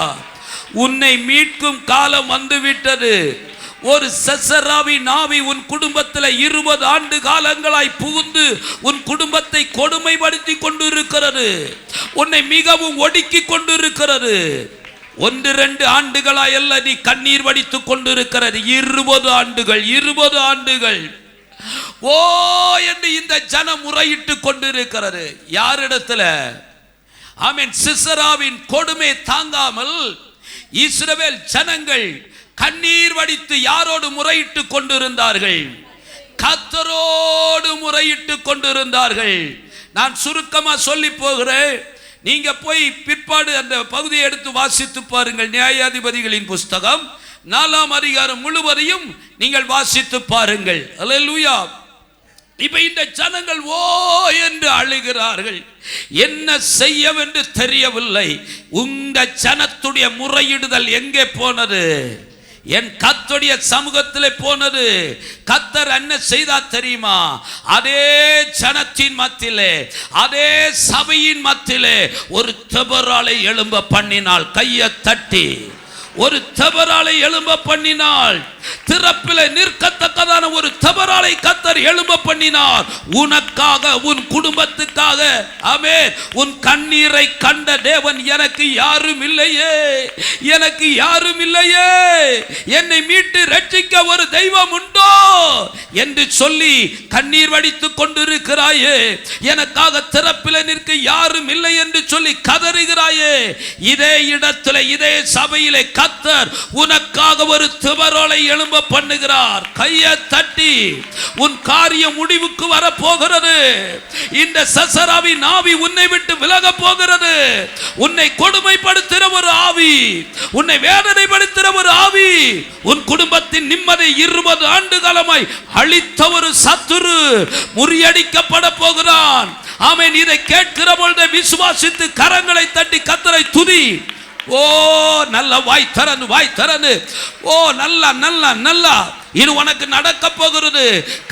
உன்னை மீட்கும் காலம் வந்து விட்டது. ஒரு செசராவின் ஆவி உன் குடும்பத்தில் 20 ஆண்டு காலங்களாய் புகுந்து உன் குடும்பத்தை கொடுமைப்படுத்தி கொண்டிருக்கிறது. உன்னை மிகவும் ஒடுக்கி கொண்டிருக்கிறது. 1-2 ஆண்டுகளாய் அல்ல, நீ கண்ணீர் வடித்துக் கொண்டிருக்கிறது. 20 ஆண்டுகள், 20 ஆண்டுகள் ஓ என்று இந்த ஜனம் முறையிட்டு கொண்டிருக்கிறது. யாரிடத்துல? ஆமென். சிசராவின் கொடுமை தாங்காமல் இஸ்ரவேல் ஜனங்கள் கண்ணீர் வடித்து யாரோடு முறையிட்டு கொண்டிருந்தார்கள்? கர்த்தரோடு முறையிட்டு கொண்டிருந்தார்கள். நான் சுருக்கமா சொல்லி போகிறேன். நீங்க போய் பிற்பாடு அந்த பகுதியை எடுத்து வாசித்து பாருங்கள். நியாயாதிபதிகளின் புஸ்தகம் 4ஆம் அதிகாரம் முழுவதையும் நீங்கள் வாசித்து பாருங்கள். அல்லேலூயா. இப்ப இந்த ஜனங்கள் ஓ என்று அழுகிறார்கள். என்ன செய்யவென்று தெரியவில்லை. இந்த ஜனத்துடைய முறையிடுதல் எங்கே போனது? என் கர்த்தருடைய சமூகத்தில் போனது. கர்த்தர் என்ன செய்தா தெரியுமா? அதே ஜனத்தின் மத்தியிலே, அதே சபையின் மத்தியிலே ஒரு தெபராலை எழும்ப பண்ணினாள். கையை தட்டி ஒரு தெபராலை எழும்ப பண்ணினாள். திறப்பிலே நிற்கத்தக்கதான ஒரு தவறாலை கத்தர் எழும்ப பண்ணினார். உனக்காக, உன் குடும்பத்துக்காக. ஆமென். உன் கண்ணீரை கண்ட தேவன் எனக்கு யாரும் இல்லையே, எனக்கு யாரும் இல்லையே, என்னை மீட்டு ரட்சிக்க ஒரு தெய்வம் உண்டோ என்று சொல்லி கண்ணீர் வடித்துக் கொண்டிருக்கிறாயே, எனக்காக திறப்பிலே நிற்க யாரும் இல்லை என்று சொல்லி கதறுகிறாயே, இதே இடத்துல, இதே சபையிலே கத்தர் உனக்காக ஒரு திவரோலை எழும்ப பண்ணுகிறார். கையை தட்டி, உன் காரியம் முடிவுக்கு வர போகிறது. இந்த சசராவின் ஆவி உன்னை விட்டு விலக போகிறது. உன்னை கொடுமைப்படுத்துகிற ஒரு ஆவி, உன்னை வேதனைப்படுத்துகிற ஒரு ஆவி, உன் குடும்பத்தின் நிம்மதி 20 ஆண்டு காலமாய் அழித்த ஒரு சத்துரு முறியடிக்கப்பட போகிறான். ஆமென். இதை கேட்கிற பொழுது விசுவாசித்து கரங்களை தட்டி கத்தரை துதி. ஓ நல்ல வாய் தரன்னு, வாய் தரன்னு. ஓ நல்லா நல்லா நல்லா. இது உனக்கு நடக்க போகிறது.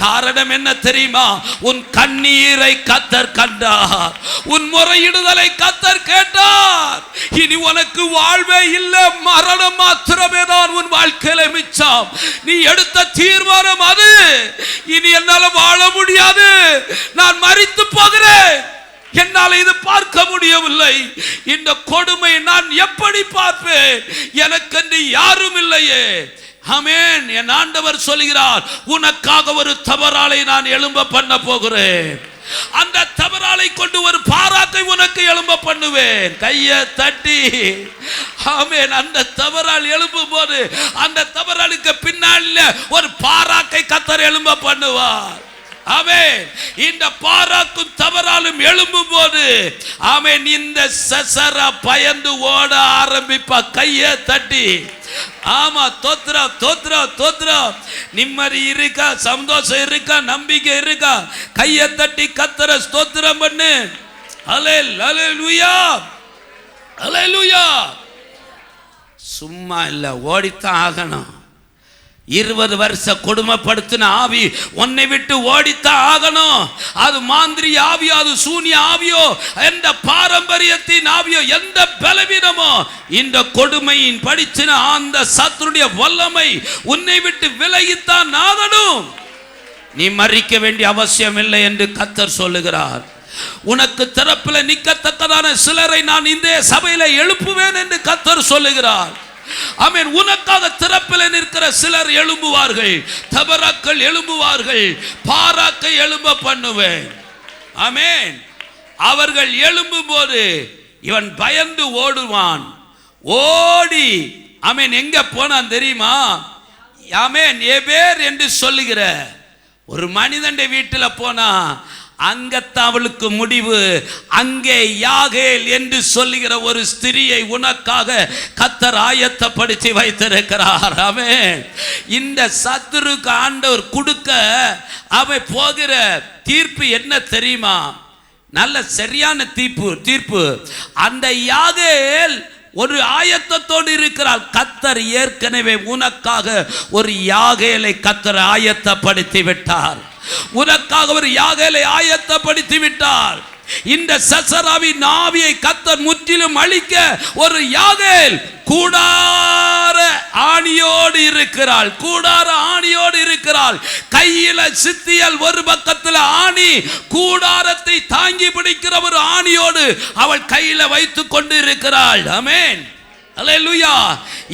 காரணம் என்ன தெரியுமா? உன் கண்ணீரை கத்தர் கண்டார், உன் முறையிடுதலை கத்தர் கேட்டார். இனி உனக்கு வாழ்வே இல்லை, மரணம் மாத்திரமே தான் உன் வாழ்க்கையில மிச்சம். நீ எடுத்த தீர்மானம் அது. இனி என்னால வாழ முடியாது, நான் மரித்து போகிறேன், என்னால் இது பார்க்க முடியவில்லை, இந்த கொடுமை நான் எப்படி பார்ப்பேன், எனக்கென்று யாரும் இல்லையே. ஆமென். என் ஆண்டவர் சொல்கிறார், உனக்காக ஒரு தவறாலை நான் எழும்ப பண்ண போகிறேன். அந்த தவறாலை கொண்டு ஒரு பாராக்கை உனக்கு எழும்ப பண்ணுவேன். கையை தட்டி. ஆமென். அந்த தவறால் எழும்பும் போது அந்த தவறாலுக்கு பின்னால ஒரு பாராக்கை கத்தர் எழும்ப பண்ணுவார். ஆமென். இந்த பாராக்கும் தவறாலும் எழும்பும் போது ஆமென், இந்த சசரா பயந்து ஓட ஆரம்பிப்பா. கையை தட்டி. ஆமா, தோத்ரம் தோத்ரம் தோத்ரம். நிம்மதி இருக்கா, சந்தோஷம் இருக்கா, நம்பிக்கை இருக்கா? கையை தட்டி கத்தரை ஸ்தோத்திரம் பண்ணு. அல்லேலூயா, அல்லேலூயா. சும்மா இல்ல, ஓடித்தான் ஆகணும். 20 வருஷம் கொடுமைப்படுத்தின ஆவி உன்னை விட்டு ஓடித்தான் ஆகணும். அது மாந்திரி ஆவியோ, அது சூனிய ஆவியோ, எந்த பாரம்பரியத்தின் ஆவியோ, எந்த பலவீனமோ, இந்த கொடுமையின் படிச்சின அந்த சத்துருடைய வல்லமை உன்னை விட்டு விலகித்தான் ஆகணும். நீ மறிக்க வேண்டிய அவசியம் இல்லை என்று கத்தர் சொல்லுகிறார். உனக்கு திறப்பில் நிற்கத்தக்கதான சிலரை நான் இந்த சபையில எழுப்புவேன் என்று கத்தர் சொல்லுகிறார். ஆமென். உனக்காக திறப்பில் நிற்கிற சிலர் எழும்புவார்கள், தபராக்கள் எழும்புவார்கள், பாராக்கை எழும்ப பண்ணுவேன். ஆமென். அவர்கள் எழும்பும் போது இவன் பயந்து ஓடுவான். ஓடி ஆமென் எங்க போனான் தெரியுமா? ஆமென், எபேர் என்று சொல்லுகிற ஒரு மனிதன் வீட்டில் போனா அங்கத்தான் அவளுக்கு முடிவு. அங்கே யாகேல் என்று சொல்லுகிற ஒரு ஸ்திரியை உனக்காக கத்தர் ஆயத்தப்படுத்தி வைத்திருக்கிறார். ஆமென். இந்த சத்துருக்கு ஆண்டவர் கொடுக்க அவன் போகிற தீர்ப்பு என்ன தெரியுமா? நல்ல சரியான தீர்ப்பு. அந்த யாகேல் ஒரு ஆயத்தத்தோடு இருக்கிறார். கத்தர் ஏற்கனவே உனக்காக ஒரு யாகேலை கத்தர் ஆயத்தப்படுத்தி விட்டார். உனக்காக ஒரு யாகேலை ஆயத்தப்படுத்தி விட்டார். இந்த சசராவின் ஆவியை கத்தர் முற்றிலும் அழிக்க ஒரு யாகேல் கூடார ஆணியோடு இருக்கிறாள். கூடார ஆணியோடு இருக்கிறாள். கையில சித்தியல் ஒரு பக்கத்தில் ஆணி, கூடாரத்தை தாங்கி பிடிக்கிற ஒரு ஆணியோடு அவள் கையில வைத்துக் கொண்டு இருக்கிறாள். ஆமென். அல்லேலூயா.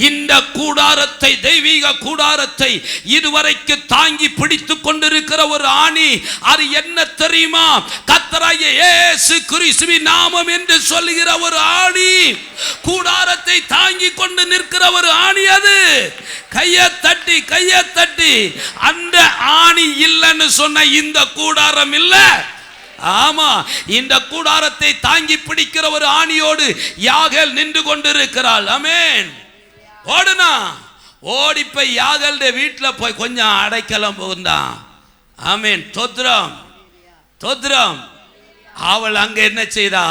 இந்த கூடாரத்தை, தெய்வீக கூடாரத்தை இதுவரைக்கு தாங்கி பிடித்துக் கொண்டிருக்கிற ஒரு ஆணி, அது என்ன தெரியுமா? கர்த்தராகிய இயேசு கிறிஸ்துவின் நாமம் என்று சொல்லுகிற ஒரு ஆணி. கூடாரத்தை தாங்கி கொண்டு நிற்கிற ஒரு ஆணி அது. கையை தட்டி, கையை தட்டி. அந்த ஆணி இல்லைன்னு சொன்ன இந்த கூடாரம் இல்லை. ஆமா, இந்த கூடாரத்தை தாங்கி பிடிக்கிற ஒரு ஆணியோடு யாகேல் நின்று கொண்டிருக்கிறாள். ஆமென். ஓடுனா ஓடி போய் யாகேலுடைய வீட்டில் போய் கொஞ்சம் அடைக்கலம் புகுந்தான். ஆமென். தோத்திரம் தோத்திரம். அவள் அங்க என்ன செய்தா?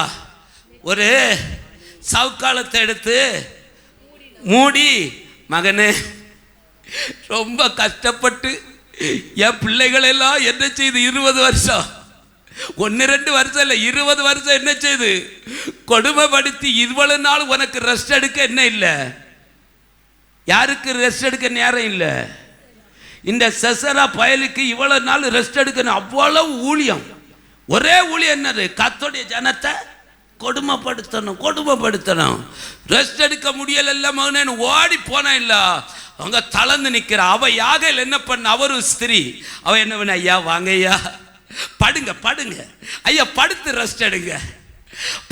ஒரு சவுக்காலத்தை எடுத்து மூடி, மகனே ரொம்ப கஷ்டப்பட்டு என் பிள்ளைகள் எல்லாம் என்ன செய்து 20 வருஷம், 1-2 வருஷம் இல்லை, 20 வருஷம் என்ன செய்து கொடுமைப்படுத்தி, இவ்வளவு நாள் உனக்கு ரெஸ்ட் எடுக்க என்ன இல்லை? யாருக்கு ரெஸ்ட் எடுக்க நேரம் இல்லை? இந்த செசரா பயலுக்கு இவ்வளவு நாள் ரெஸ்ட் எடுக்கணும், அவ்வளவு ஊழியம். ஒரே ஊழியம் என்னது? கர்த்தருடைய ஜனத்தை கொடுமைப்படுத்தணும். ரெஸ்ட் எடுக்க முடியல மகனேன்னு ஓடி போனா இல்ல, அவங்க தளர்ந்து நிற்கிற. அவ யாகையில் என்ன பண்ண, அவரும் ஸ்திரீ. அவ என்ன பண்ண, ஐயா வாங்க ஐயா, படுங்க ஐயா, படுத்து ரெஸ்ட் எடுங்க.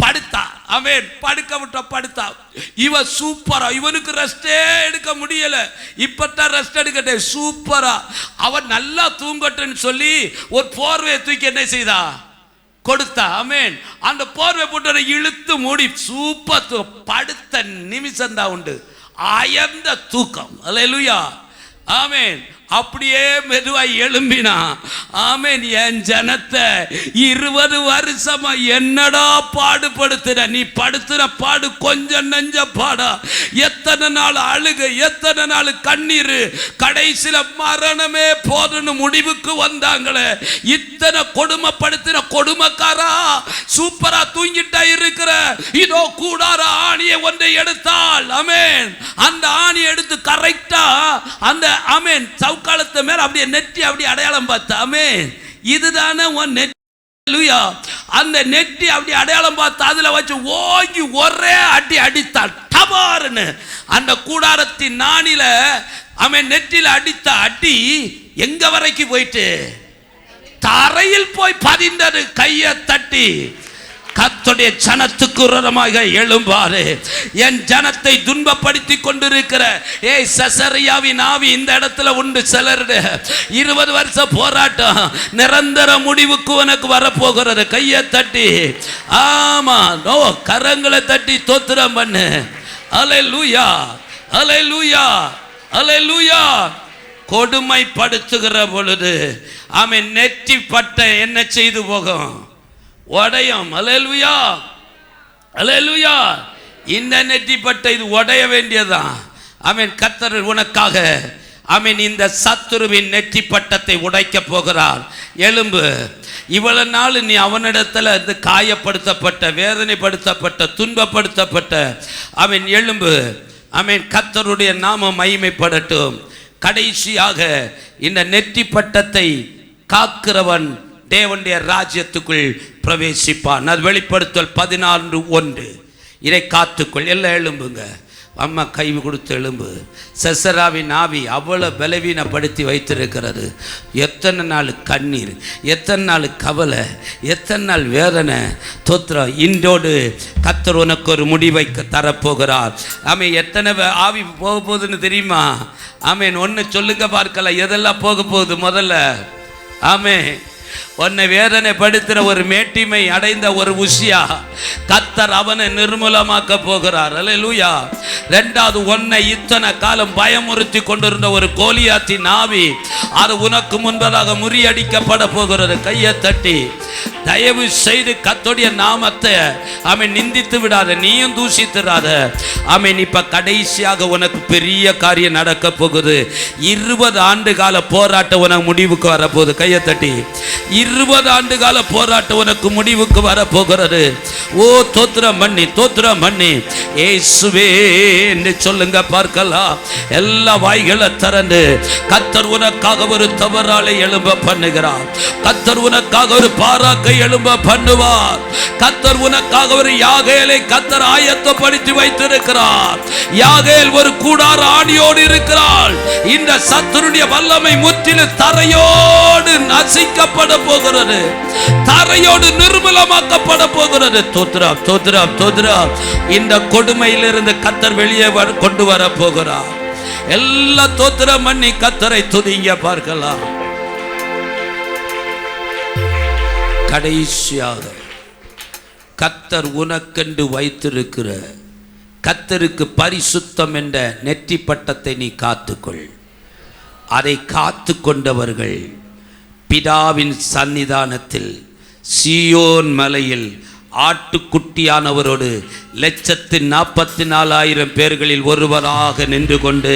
படுத்தா அவன் படுக்க விட்டா, படுத்தா. இவ சூப்பரா, இவனுக்கு ரெஸ்டே எடுக்க முடியல, இப்பதான் ரெஸ்ட் எடுக்கட்டே, சூப்பரா அவன் நல்லா தூங்கட்டுன்னு சொல்லி ஒரு போர்வையை தூக்கி என்ன செய்தா, கொடுத்தா. ஆமென். அந்த போர்வை போட்டு இழுத்து மூடி சூப்பர் படுத்த நிமிஷம் தான் உண்டு அயர்ந்த தூக்கம். அல்லேலூயா. ஆமென். அப்படியே மெதுவாய் எழும்பினா. ஆமென். என் ஜனத்தை 20 வருஷமா என்னடா பாடுபடுத்துற, நீ படுத்துற பாடு கொஞ்சம் நெஞ்ச பாடா. எத்தனை நாள் அழுக, எத்தனை நாள் கண்ணீர், கடைசியில மரணமே போதுன்னு முடிவுக்கு வந்தாங்களே. இத்தனை கொடுமைப்படுத்தின கொடுமைக்காரா, சூப்பரா தூங்கிட்டா இருக்கிற. இதோ கூடார ஆணியை ஒன்றை எடுத்தாள். ஆமென். அந்த ஆணியை எடுத்து கரெக்டா அந்த ஆமென் சவுக்காலத்து மேல அப்படியே நெட்டி அப்படியே அடையாளம் பார்த்தா. ஆமென். இதுதானே உன் நெட்டி. அல்லேலூயா. அந்த நெட்டி அப்படியே அடையாளம் பார்த்து அதுல வச்சு ஓங்கி ஒரே அடி அடித்தாள். டபார்னு அந்த கூடாரத்தின் நாணில அவன் நெட்டில அடித்த அடி எங்க வரைக்கும் போயிட்டு தரையில் போய் பதிந்தது. கையை தட்டி கர்த்தருடைய ஜனத்துக்கு விரோதமாக எழும்பாரு. என் ஜனத்தை துன்பப்படுத்தி கொண்டிருக்கிற செசரியாவின் ஆவி இந்த இடத்துல உண்டு. சிலருடைய 20 வருஷ போராட்டம் நிரந்தர முடிவுக்கு உனக்கு வரப்போகிறது. கையை தட்டி, ஆமா நோ கரங்களை தட்டி தோத்திரம் பண்ணு. அல்லேலூயா, அல்லேலூயா, அல்லேலூயா. கொடுமைப்படுத்துகிற பொழுது அவன் நெற்றி பட்டை என்ன செய்து போகும், உடையும். அல்லேலூயா, அல்லேலூயா. இந்த நெற்றி பட்டை இது உடைய வேண்டியதான். ஆமென். கர்த்தர் உனக்காக ஆமென் இந்த சத்துருவின் நெற்றி பட்டத்தை உடைக்க போகிறார். எலும்பு. இவ்வளவு நாள் நீ அவனிடத்துல இந்த காயப்படுத்தப்பட்ட, வேதனைப்படுத்தப்பட்ட, துன்பப்படுத்தப்பட்ட ஆமென் எலும்பு. ஆமென். கர்த்தருடைய நாமம் மகிமைப்படட்டும். கடைசியாக இந்த நெற்றி பட்டத்தை காக்கிறவன் தேவனுடைய ராஜ்யத்துக்குள் பிரவேசிப்பான். அது வெளிப்படுத்தல் 14:1. இதை காத்துக்குள். எல்லாம் எழும்புங்க. அம்மா கை கொடுத்து எழும்பு. செசராவின் ஆவி அவ்வளவு பலவீனப்படுத்தி வைத்திருக்கிறது. எத்தனை நாள் கண்ணீர், எத்தனை நாள் கவலை, எத்தனை நாள் வேதனை. தோத்திரம். இன்றோடு கர்த்தர் உனக்கு ஒரு முடிவை தரப்போகிறார். ஆமென். எத்தனை ஆவி போக போகுதுன்னு தெரியுமா? ஆமென். ஒன்று சொல்லுங்க பார்க்கலாம், எதெல்லாம் போக போகுது முதல்ல. ஆமென். உன்னை வேதனைப்படுத்துகிற ஒரு மேட்டிமை அடைந்த ஒரு உசியா கர்த்தர் அவனை நிர்மூலமாக்க போகிறார். அல்லேலூயா. ரெண்டாவது, உன்னை இத்தனை காலம் பயமுறுத்தி கொண்டிருந்த ஒரு கோலியாத்தின் ஆவி அது உனக்கு முன்பதாக முறியடிக்கப்பட போகிறது. கையை தட்டி தயவு செய்து கர்த்தருடைய நாமத்தை அவன் நிந்தித்து விடாத, நீயும் தூஷித்துறாத. அவன் இப்ப கடைசியாக உனக்கு பெரிய காரியம் நடக்க போகுது. 20 ஆண்டு கால போராட்டம் உனக்கு முடிவுக்கு வரப்போகுது. கையை தட்டி 20 ஆண்டு கால போராட்டம் உனக்கு முடிவுக்கு வரப்போகிறது. ஓ தோத்திரம் பண்ணி, தோத்திரம் பண்ணி இயேசுவே என்று சொல்லுங்க பார்க்கலாம். எல்லா வாய்களை திறந்து கர்த்தர் உனக்காக ஒரு தவறாலை எழும்ப பண்ணுகிறார். கர்த்தர் உனக்காக ஒரு பாராக்கை எழும்ப பண்ணுவார். கர்த்தர் உனக்காக ஒரு யாகேலை கர்த்தர் ஆயத்தப்படுத்தி வைத்திருக்கிறார். யாகேல் ஒரு கூடார ஆணியோடு இருக்கிறாள். இந்த சத்துருடைய வல்லமை முற்றிலும் தரையோடு நசிக்கப்பட போகிறது. தரையோடு நிர்மூலமாக்கப்பட போகிறது. தோத்ரம், தோத்ரம், தோத்ரம். இந்த கொடுமையிலிருந்து கர்த்தர் வெளியே கொண்டு வர போகிறார். எல்லா தோத்திரம் பண்ணி கர்த்தரை துதிங்க பார்க்கலாம். கடைசியாக கர்த்தர் உனக்கென்று வைத்திருக்கிற கர்த்தருக்கு பரிசுத்தம் என்ற நெற்றி பட்டத்தை நீ காத்துக்கொள். அதை காத்து கொண்டவர்கள் பிதாவின் சன்னிதானத்தில் சீயோன் மலையில் ஆட்டுக்குட்டியானவரோடு 144,000 பேர்களில் ஒருவராக நின்று கொண்டு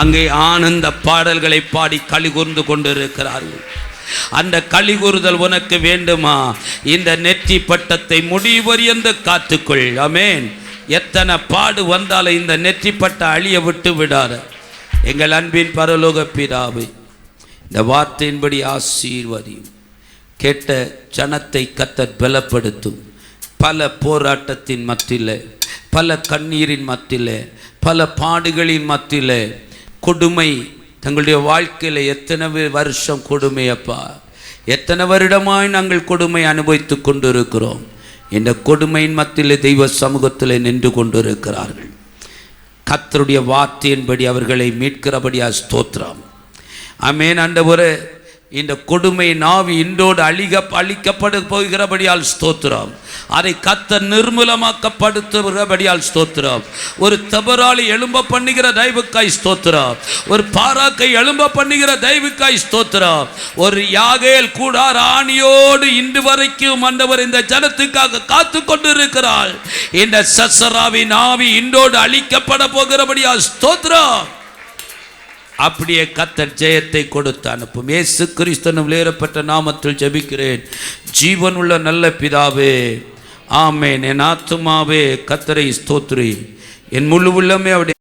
அங்கே ஆனந்த பாடல்களை பாடி களிகூர்ந்து கொண்டிருக்கிறார்கள். அந்த களிகூறுதல் உனக்கு வேண்டுமா? இந்த நெற்றி பட்டத்தை முடிவறியந்து காத்துக்கொள். ஆமென். எத்தனை பாடு வந்தாலும் இந்த நெற்றி பட்ட அழிய விட்டு விடாத. எங்கள் அன்பின் பரலோக பிதாவே, இந்த வார்த்தையின்படி ஆசீர்வதியும். கேட்ட ஜனத்தை கர்த்தர் பலப்படுத்தும். பல போராட்டத்தின் மத்தியில், பல கண்ணீரின் மத்தியில், பல பாடுகளின் மத்தியில், கொடுமை தங்களுடைய வாழ்க்கையில் எத்தனை வருஷம் கொடுமையப்பா, எத்தனை வருடமாய் நாங்கள் கொடுமை அனுபவித்து கொண்டிருக்கிறோம். இந்த கொடுமையின் மத்தியில் தெய்வ சமூகத்தில் நின்று கொண்டிருக்கிறார்கள். கர்த்தருடைய வார்த்தையின்படி அவர்களை மீட்கிறபடியா ஸ்தோத்திரம். ஆமென். ஆண்டவரே, இந்த கொடுமை நாவி இன்றோடு அழிக்கப்பட போகிறபடியால் ஸ்தோத்திரம். அதை கர்த்தர் நிர்மூலமாக்கப்படுத்துகிறபடியால் ஸ்தோத்திரம். ஒரு தபராளி எழும்ப பண்ணுகிற தயவுக்காய் ஸ்தோத்திரம். ஒரு பாராக்கை எழும்ப பண்ணுகிற தயவுக்காய் ஸ்தோத்திரம். ஒரு யாகேல் கூடார ஆணியோடு இன்று வரைக்கும் ஆண்டவர் இந்த ஜனத்துக்காக காத்து கொண்டிருக்கிறாள். இந்த சசராவின் ஆவி இன்றோடு அழிக்கப்பட போகிறபடியால் ஸ்தோத்திரம். அப்படியே கர்த்தர் ஜெயத்தை கொடுத்து அனுப்பும். இயேசு கிறிஸ்துவின் விலையேறப்பட்ட நாமத்தில் ஜெபிக்கிறேன் ஜீவனுள்ள நல்ல பிதாவே, ஆமென். என் ஆத்துமாவே கர்த்தரை ஸ்தோத்திரி, என் முழு உள்ளமே அவருடைய